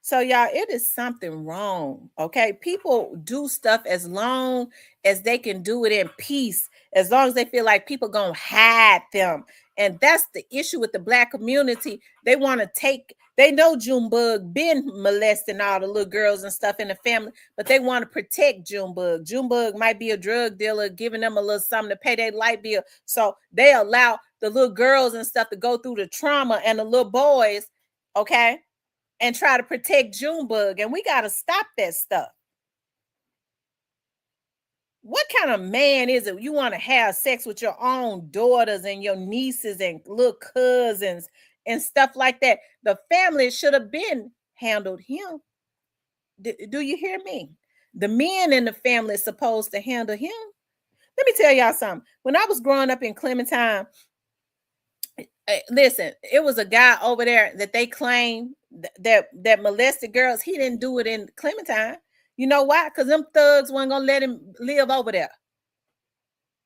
So y'all, it is something wrong. Okay, people do stuff as long as they can do it in peace, as long as they feel like people gonna hide them. And that's the issue with the Black community. They want to they know Junebug been molesting all the little girls and stuff in the family, but they want to protect Junebug. Junebug might be a drug dealer, giving them a little something to pay their light bill. So they allow the little girls and stuff to go through the trauma, and the little boys, okay, and try to protect Junebug. And we got to stop that stuff. What kind of man is it? You want to have sex with your own daughters and your nieces and little cousins and stuff like that? The family should have been handled him. Do you hear me? The men in the family is supposed to handle him. Let me tell y'all something. When I was growing up in Clementine, listen, it was a guy over there that they claim that molested girls. He didn't do it in Clementine. You know why? Because them thugs weren't gonna let him live over there.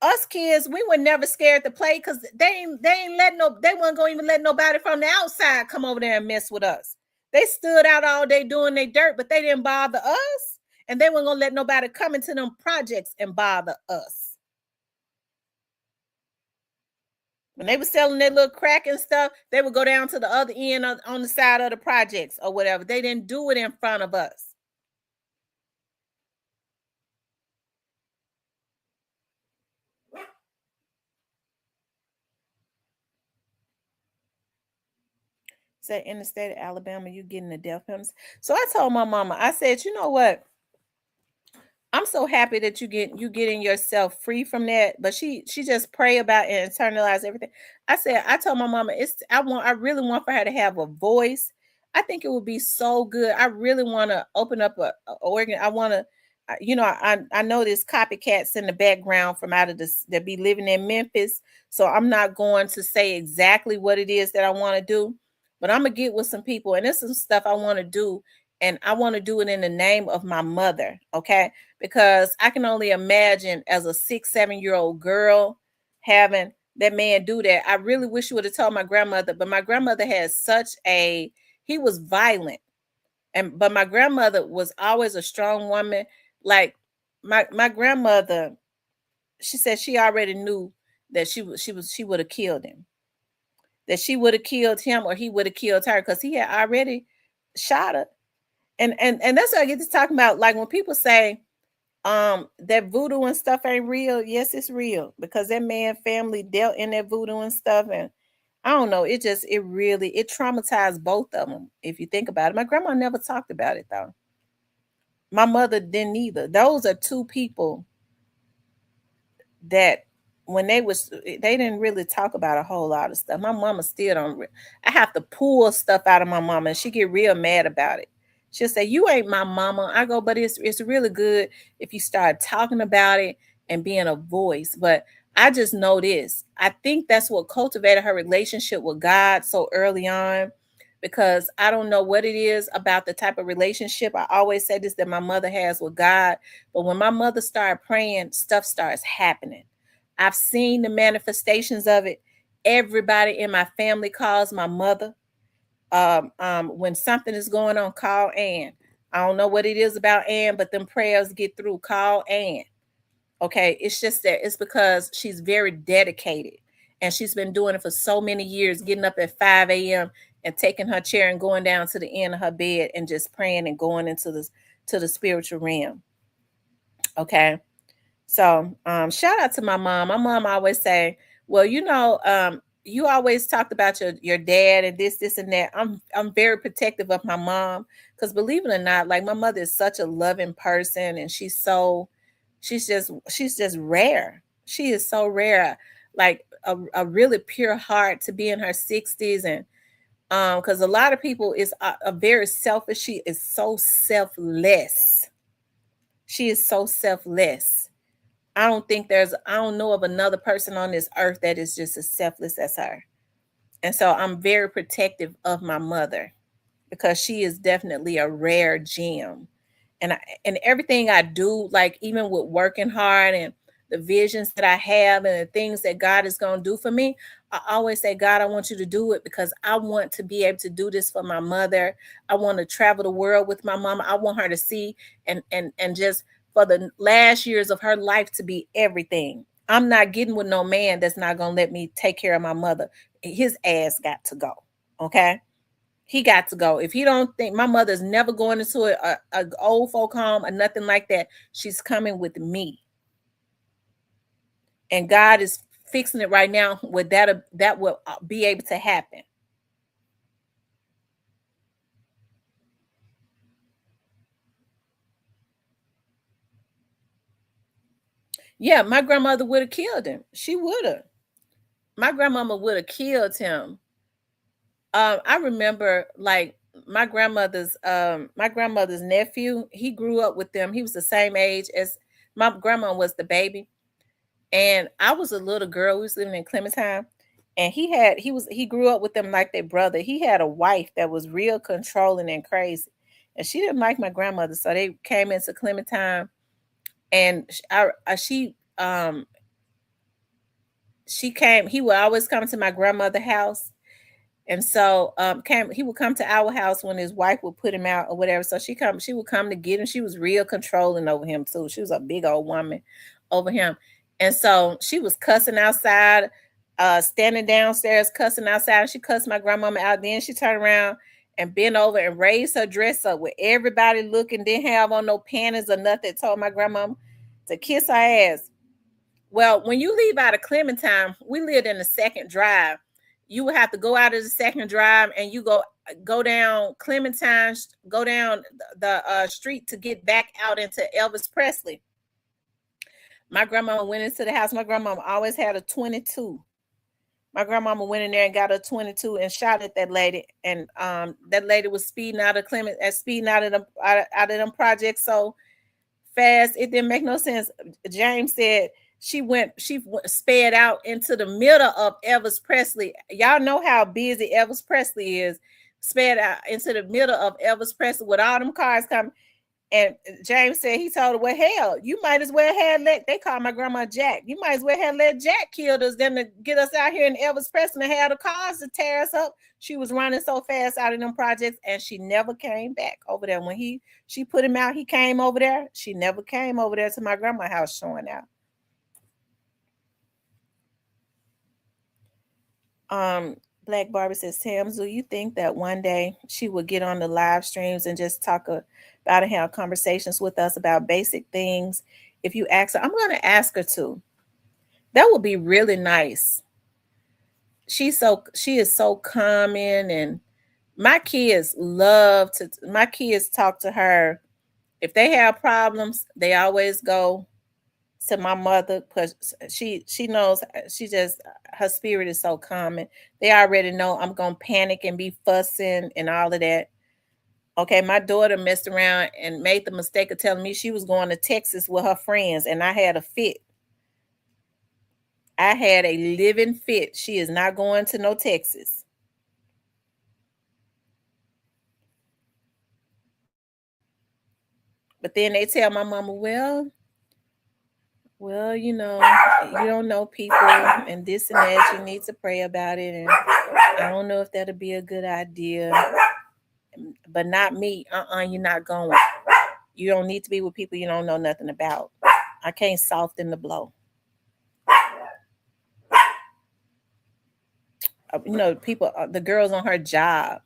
Us kids, we were never scared to play because they weren't gonna even let nobody from the outside come over there and mess with us. They stood out all day doing their dirt, but they didn't bother us, and they weren't gonna let nobody come into them projects and bother us. When they were selling that little crack and stuff, they would go down to the other end on the side of the projects or whatever. They didn't do it in front of us. Said in the state of Alabama, you getting the death penalty. So I told my mama, I said, you know what? I'm so happy that you getting yourself free from that. But she just pray about it and internalize everything. I told my mama, I really want for her to have a voice. I think it would be so good. I really want to open up a organ. I want to, I know there's copycats in the background from out of this that be living in Memphis. So I'm not going to say exactly what it is that I want to do, but I'm gonna get with some people, and there's some stuff I want to do, and I want to do it in the name of my mother. Okay. Because I can only imagine as a 6-7-year-old girl having that man do that. I really wish you would have told my grandmother, but my grandmother had he was violent. But my grandmother was always a strong woman. Like my grandmother, she said she already knew that she would have killed him. That she would have killed him or he would have killed her because he had already shot her. And that's what I get to talking about. Like when people say, that voodoo and stuff ain't real. Yes, it's real because that man family dealt in that voodoo and stuff. And I don't know, it traumatized both of them. If you think about it, my grandma never talked about it though. My mother didn't either. Those are two people that when they didn't really talk about a whole lot of stuff. My mama still don't. I have to pull stuff out of my mama and she get real mad about it. She'll say, you ain't my mama. I go, but it's really good if you start talking about it and being a voice. But I just know this. I think that's what cultivated her relationship with God so early on, because I don't know what it is about the type of relationship. I always say this that my mother has with God. But when my mother started praying, stuff starts happening. I've seen the manifestations of it. Everybody in my family calls my mother. When something is going on, call Ann. I don't know what it is about Ann, but them prayers get through. Call Ann. Okay, it's just that it's because she's very dedicated and she's been doing it for so many years, getting up at 5 a.m. and taking her chair and going down to the end of her bed and just praying and going into the spiritual realm. Okay. So shout out to my mom. My mom always say, well, you always talked about your dad and this and that. I'm very protective of my mom because believe it or not, like my mother is such a loving person and she's just rare. She is so rare, like a really pure heart to be in her 60s. And because a lot of people is a very selfish. She is so selfless. She is so selfless. I don't know of another person on this earth that is just as selfless as her. And so I'm very protective of my mother because she is definitely a rare gem. And everything I do, like even with working hard and the visions that I have and the things that God is going to do for me, I always say, God, I want you to do it because I want to be able to do this for my mother. I want to travel the world with my mama. I want her to see and just for the last years of her life to be everything. I'm not getting with no man that's not going to let me take care of my mother. His ass got to go. Okay. He got to go. If he don't think my mother's never going into a old folk home or nothing like that, she's coming with me. And God is fixing it right now with that will be able to happen. Yeah, my grandmother would have killed him. She would have. My grandmama would have killed him. I remember like my grandmother's nephew, he grew up with them. He was the same age as my grandma was the baby. And I was a little girl. We was living in Clementine. And he grew up with them like their brother. He had a wife that was real controlling and crazy. And she didn't like my grandmother. So they came into Clementine and he would always come to my grandmother's house. And so he would come to our house when his wife would put him out or whatever. So she would come to get him. She was real controlling over him too. She was a big old woman over him. And so she was cussing outside standing downstairs cussing outside. And she cussed my grandmama out. Then she turned around and bent over and raised her dress up with everybody looking. Didn't have on no panties or nothing. Told my grandmama to kiss her ass. Well, when you leave out of Clementine, we lived in the second drive. You would have to go out of the second drive and you go down Clementine, go down the street to get back out into Elvis Presley. My grandmama went into the house. My grandmama always had a 22. My grandmama went in there and got a 22 and shot at that lady. And that lady was speeding out of speeding out of them projects so fast it didn't make no sense. James said she sped out into the middle of Elvis Presley. Y'all know how busy Elvis Presley is. Sped out into the middle of Elvis Presley with all them cars coming. And James said he told her, well, hell, you might as well have they call my grandma Jack. You might as well have let Jack kill us than to get us out here in Elvis Presley and have the cars to tear us up. She was running so fast out of them projects and she never came back over there. When she put him out, he came over there. She never came over there to my grandma's house showing out. Black Barbie says, Tams, do you think that one day she would get on the live streams and just talk about and have conversations with us about basic things? If you ask her, I'm going to ask her to. That would be really nice. She is so calming, and my kids talk to her. If they have problems, they always go to my mother because she knows her spirit is so calming. They already know I'm gonna panic and be fussing and all of that. Okay, my daughter messed around and made the mistake of telling me she was going to Texas with her friends, and I had a fit. I had a living fit. She is not going to no Texas. But then they tell my mama, well, you don't know people and this and that. You need to pray about it. And I don't know if that'll be a good idea. But not me. You're not going. You don't need to be with people you don't know nothing about. I can't soften the blow. People, the girls on her job.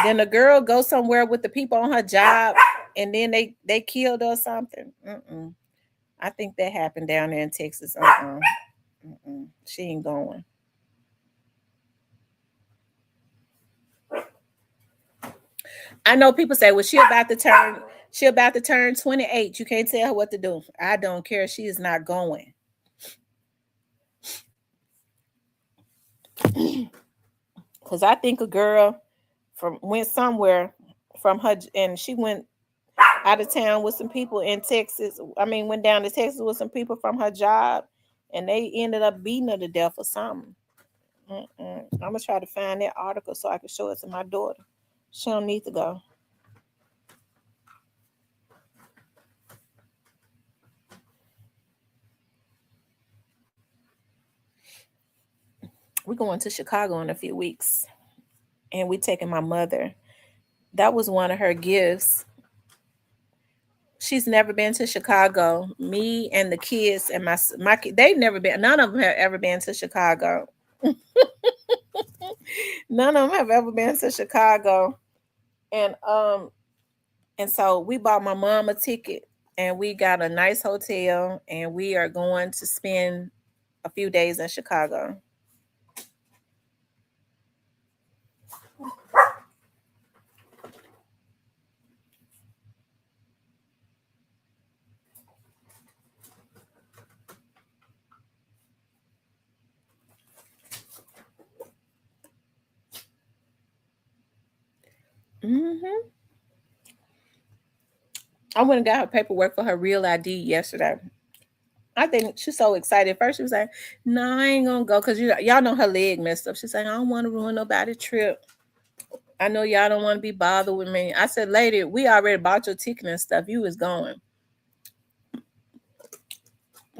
Then the girl goes somewhere with the people on her job and then they killed her or something. I think that happened down there in Texas. She ain't going. I know people say, well, she about to turn 28. You can't tell her what to do. I don't care. She is not going. Because I think a girl went somewhere from her, and she went out of town with some people in Texas. Went down to Texas with some people from her job, and they ended up beating her to death or something. I'm gonna try to find that article so I can show it to my daughter. She don't need to go. We're going to Chicago in a few weeks, and we're taking my mother. That was one of her gifts. She's never been to Chicago. Me and the kids and my they've never been. None of them have ever been to Chicago. None of them have ever been to Chicago. And so we bought my mom a ticket, and we got a nice hotel, and we are going to spend a few days in Chicago. I went and got her paperwork for her real ID yesterday. I think she's so excited. First, she was like, "No, I ain't gonna go," because y'all know her leg messed up. She's like, "I don't want to ruin nobody's trip. I know y'all don't want to be bothered with me." I said, "Lady, we already bought your ticket and stuff. You was going."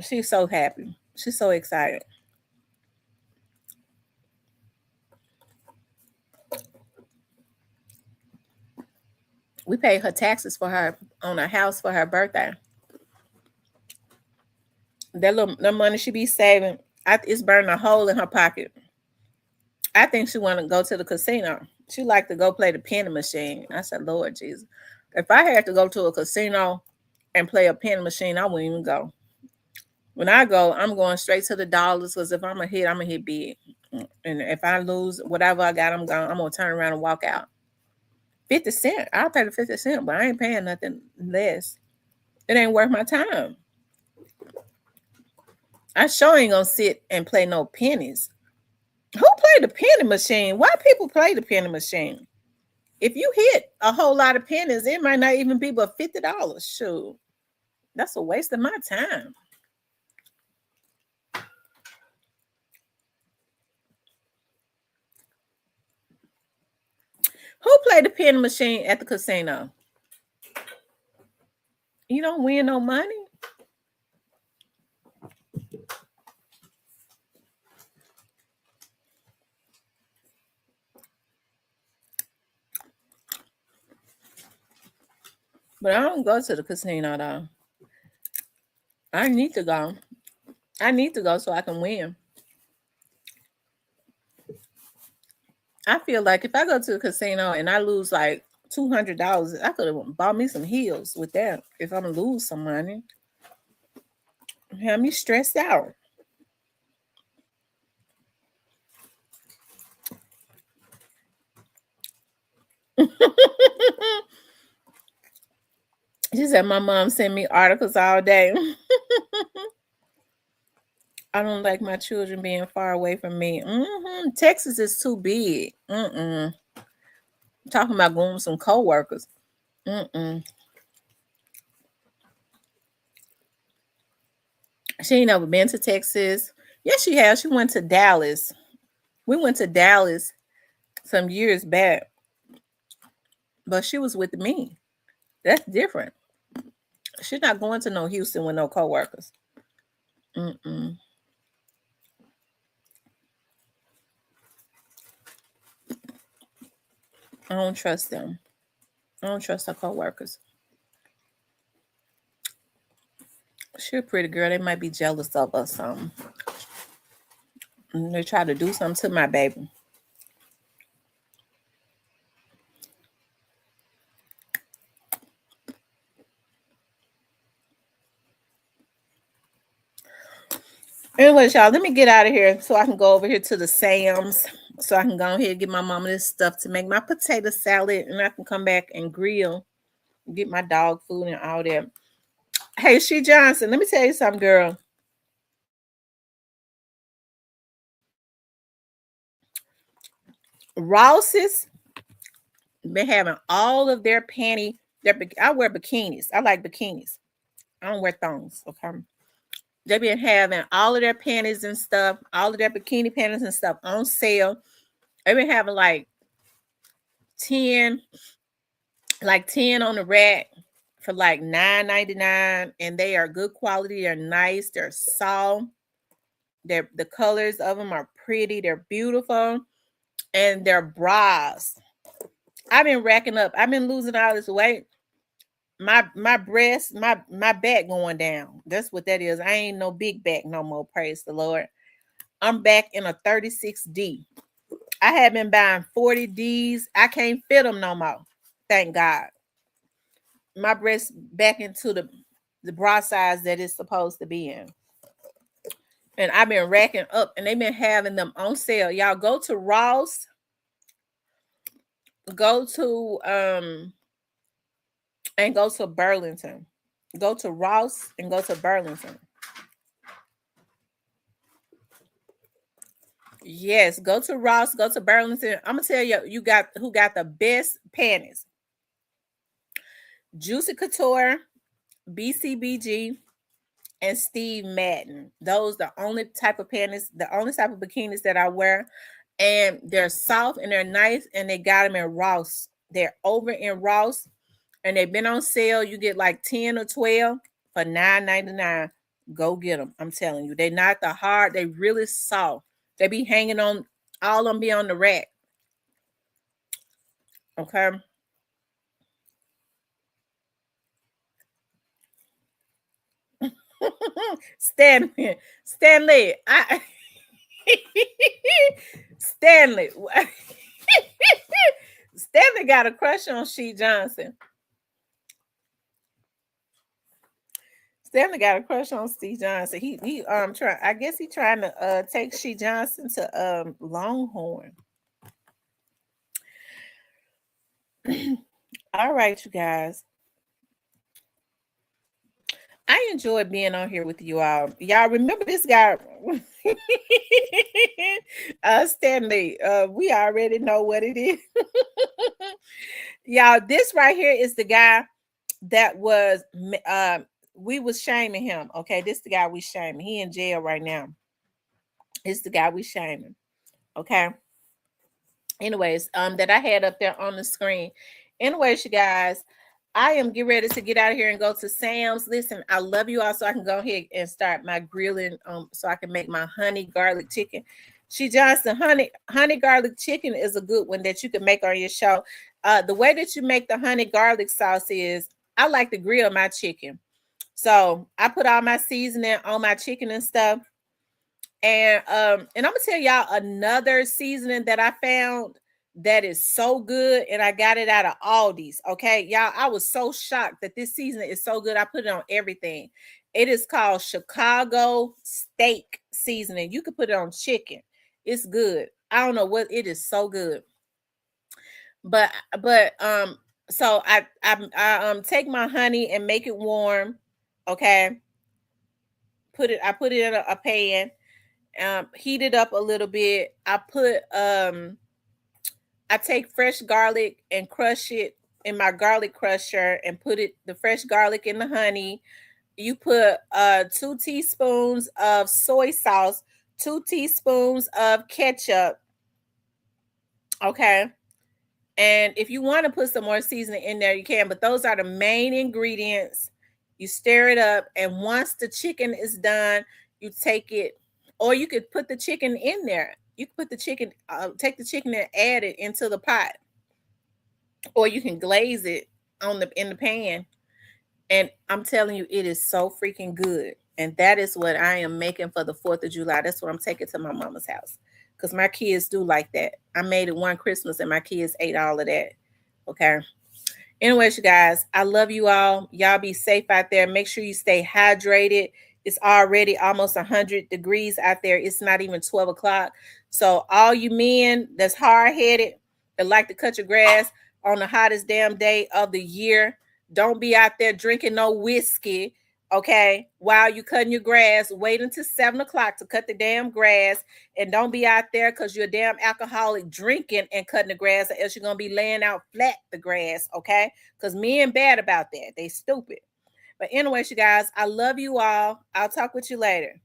She's so happy. She's so excited. We paid her taxes for her on a house for her birthday. That money she be saving, It's burning a hole in her pocket. I think she want to go to the casino. She like to go play the penny machine. I said, Lord Jesus, if I had to go to a casino and play a penny machine, I wouldn't even go. When I go, I'm going straight to the dollars because if I'm gonna hit big. And if I lose whatever I got, I'm gonna turn around and walk out. 50 cents. I'll pay the 50 cents, but I ain't paying nothing less. It ain't worth my time. I sure ain't gonna sit and play no pennies. Who played the penny machine? Why people play the penny machine? If you hit a whole lot of pennies, it might not even be but $50. Shoot. That's a waste of my time. Who played the penny machine at the casino? You don't win no money. But I don't go to the casino though. I need to go. I need to go so I can win. I feel like if I go to the casino and I lose like $200, I could have bought me some heels with that. If I'm gonna lose some money, have me stressed out. She said my mom sent me articles all day. I don't like my children being far away from me. Texas is too big. I'm talking about going with some co-workers. She ain't never been to Texas. Yes, she has. She went to Dallas. We went to Dallas some years back, but she was with me. That's different. She's not going to no Houston with no co-workers. I don't trust them. I don't trust her co-workers. She's a pretty girl. They might be jealous of us. They try to do something to my baby. Anyways, y'all, let me get out of here so I can go over here to the Sam's so I can go ahead and get my mama this stuff to make my potato salad, and I can come back and grill, get my dog food and all that. Hey, She Johnson, let me tell you something, girl. Ross's been having all of their I wear bikinis. I like bikinis. I don't wear thongs, okay? They've been having all of their panties and stuff, all of their bikini panties and stuff on sale. They've been having like 10 on the rack for like $9.99, and they are good quality. They're nice. They're soft. The colors of them are pretty. They're beautiful, and they're bras. I've been racking up. I've been losing all this weight. My breast, my back going down. That's what that is. I ain't no big back no more. Praise the Lord. I'm back in a 36D. I have been buying 40Ds. I can't fit them no more. Thank God. My breast back into the bra size that it's supposed to be in. And I've been racking up, and they've been having them on sale. Y'all go to Ross. Go to and go to Burlington. Go to Ross and go to Burlington. Yes, go to Ross, go to Burlington. I'm gonna tell you who got the best panties. Juicy Couture, BCBG, and Steve Madden. Those the only type of panties, the only type of bikinis that I wear. And they're soft and they're nice, and they got them in Ross. They're over in Ross, and they've been on sale. You get like 10 or 12 for $9.99. Go get them. I'm telling you, they're not the hard. They really soft. They be hanging on. All of them be on the rack. Okay. Stanley, Stanley. Stanley got a crush on She Johnson. Stanley got a crush on Steve Johnson. He try. I guess he trying to take She Johnson to Longhorn. All right, you guys. I enjoy being on here with you all. Y'all remember this guy, Stanley. We already know what it is. Y'all, this right here is the guy that was we was shaming him. Okay, this is the guy we shaming. He in jail right now. It's the guy we shaming. Okay. Anyways, that I had up there on the screen. Anyways, you guys, I am getting ready to get out of here and go to Sam's. Listen, I love you all, so I can go ahead and start my grilling, so I can make my honey garlic chicken. She Johnson honey garlic chicken is a good one that you can make on your show. The way that you make the honey garlic sauce is I like to grill my chicken. So I put all my seasoning on my chicken and stuff. And I'm gonna tell y'all another seasoning that I found that is so good, and I got it out of Aldi's. Okay, y'all, I was so shocked that this seasoning is so good. I put it on everything. It is called Chicago steak seasoning. You can put it on chicken. It's good. I don't know what it is, so good. But so I take my honey and make it warm. Okay, I put it in a pan. Heat it up a little bit. I take fresh garlic and crush it in my garlic crusher and put the fresh garlic in the honey. You put 2 teaspoons of soy sauce, 2 teaspoons of ketchup. Okay. And if you want to put some more seasoning in there, you can, but those are the main ingredients. You stir it up, and once the chicken is done, you take it, or you could put the chicken in there. You can put the chicken, take the chicken and add it into the pot, or you can glaze it in the pan. And I'm telling you, it is so freaking good. And that is what I am making for the 4th of July. That's what I'm taking to my mama's house, because my kids do like that. I made it one Christmas and my kids ate all of that. Okay. Anyways, you guys, I love you all. Y'all be safe out there. Make sure you stay hydrated. It's already almost 100 degrees out there. It's not even 12 o'clock. So all you men that's hard-headed, that like to cut your grass on the hottest damn day of the year, don't be out there drinking no whiskey, okay, while you cutting your grass. Wait until 7 o'clock to cut the damn grass. And don't be out there because you're a damn alcoholic drinking and cutting the grass, or else you're going to be laying out flat the grass, okay? Because men bad about that. They stupid. But anyways, you guys, I love you all. I'll talk with you later.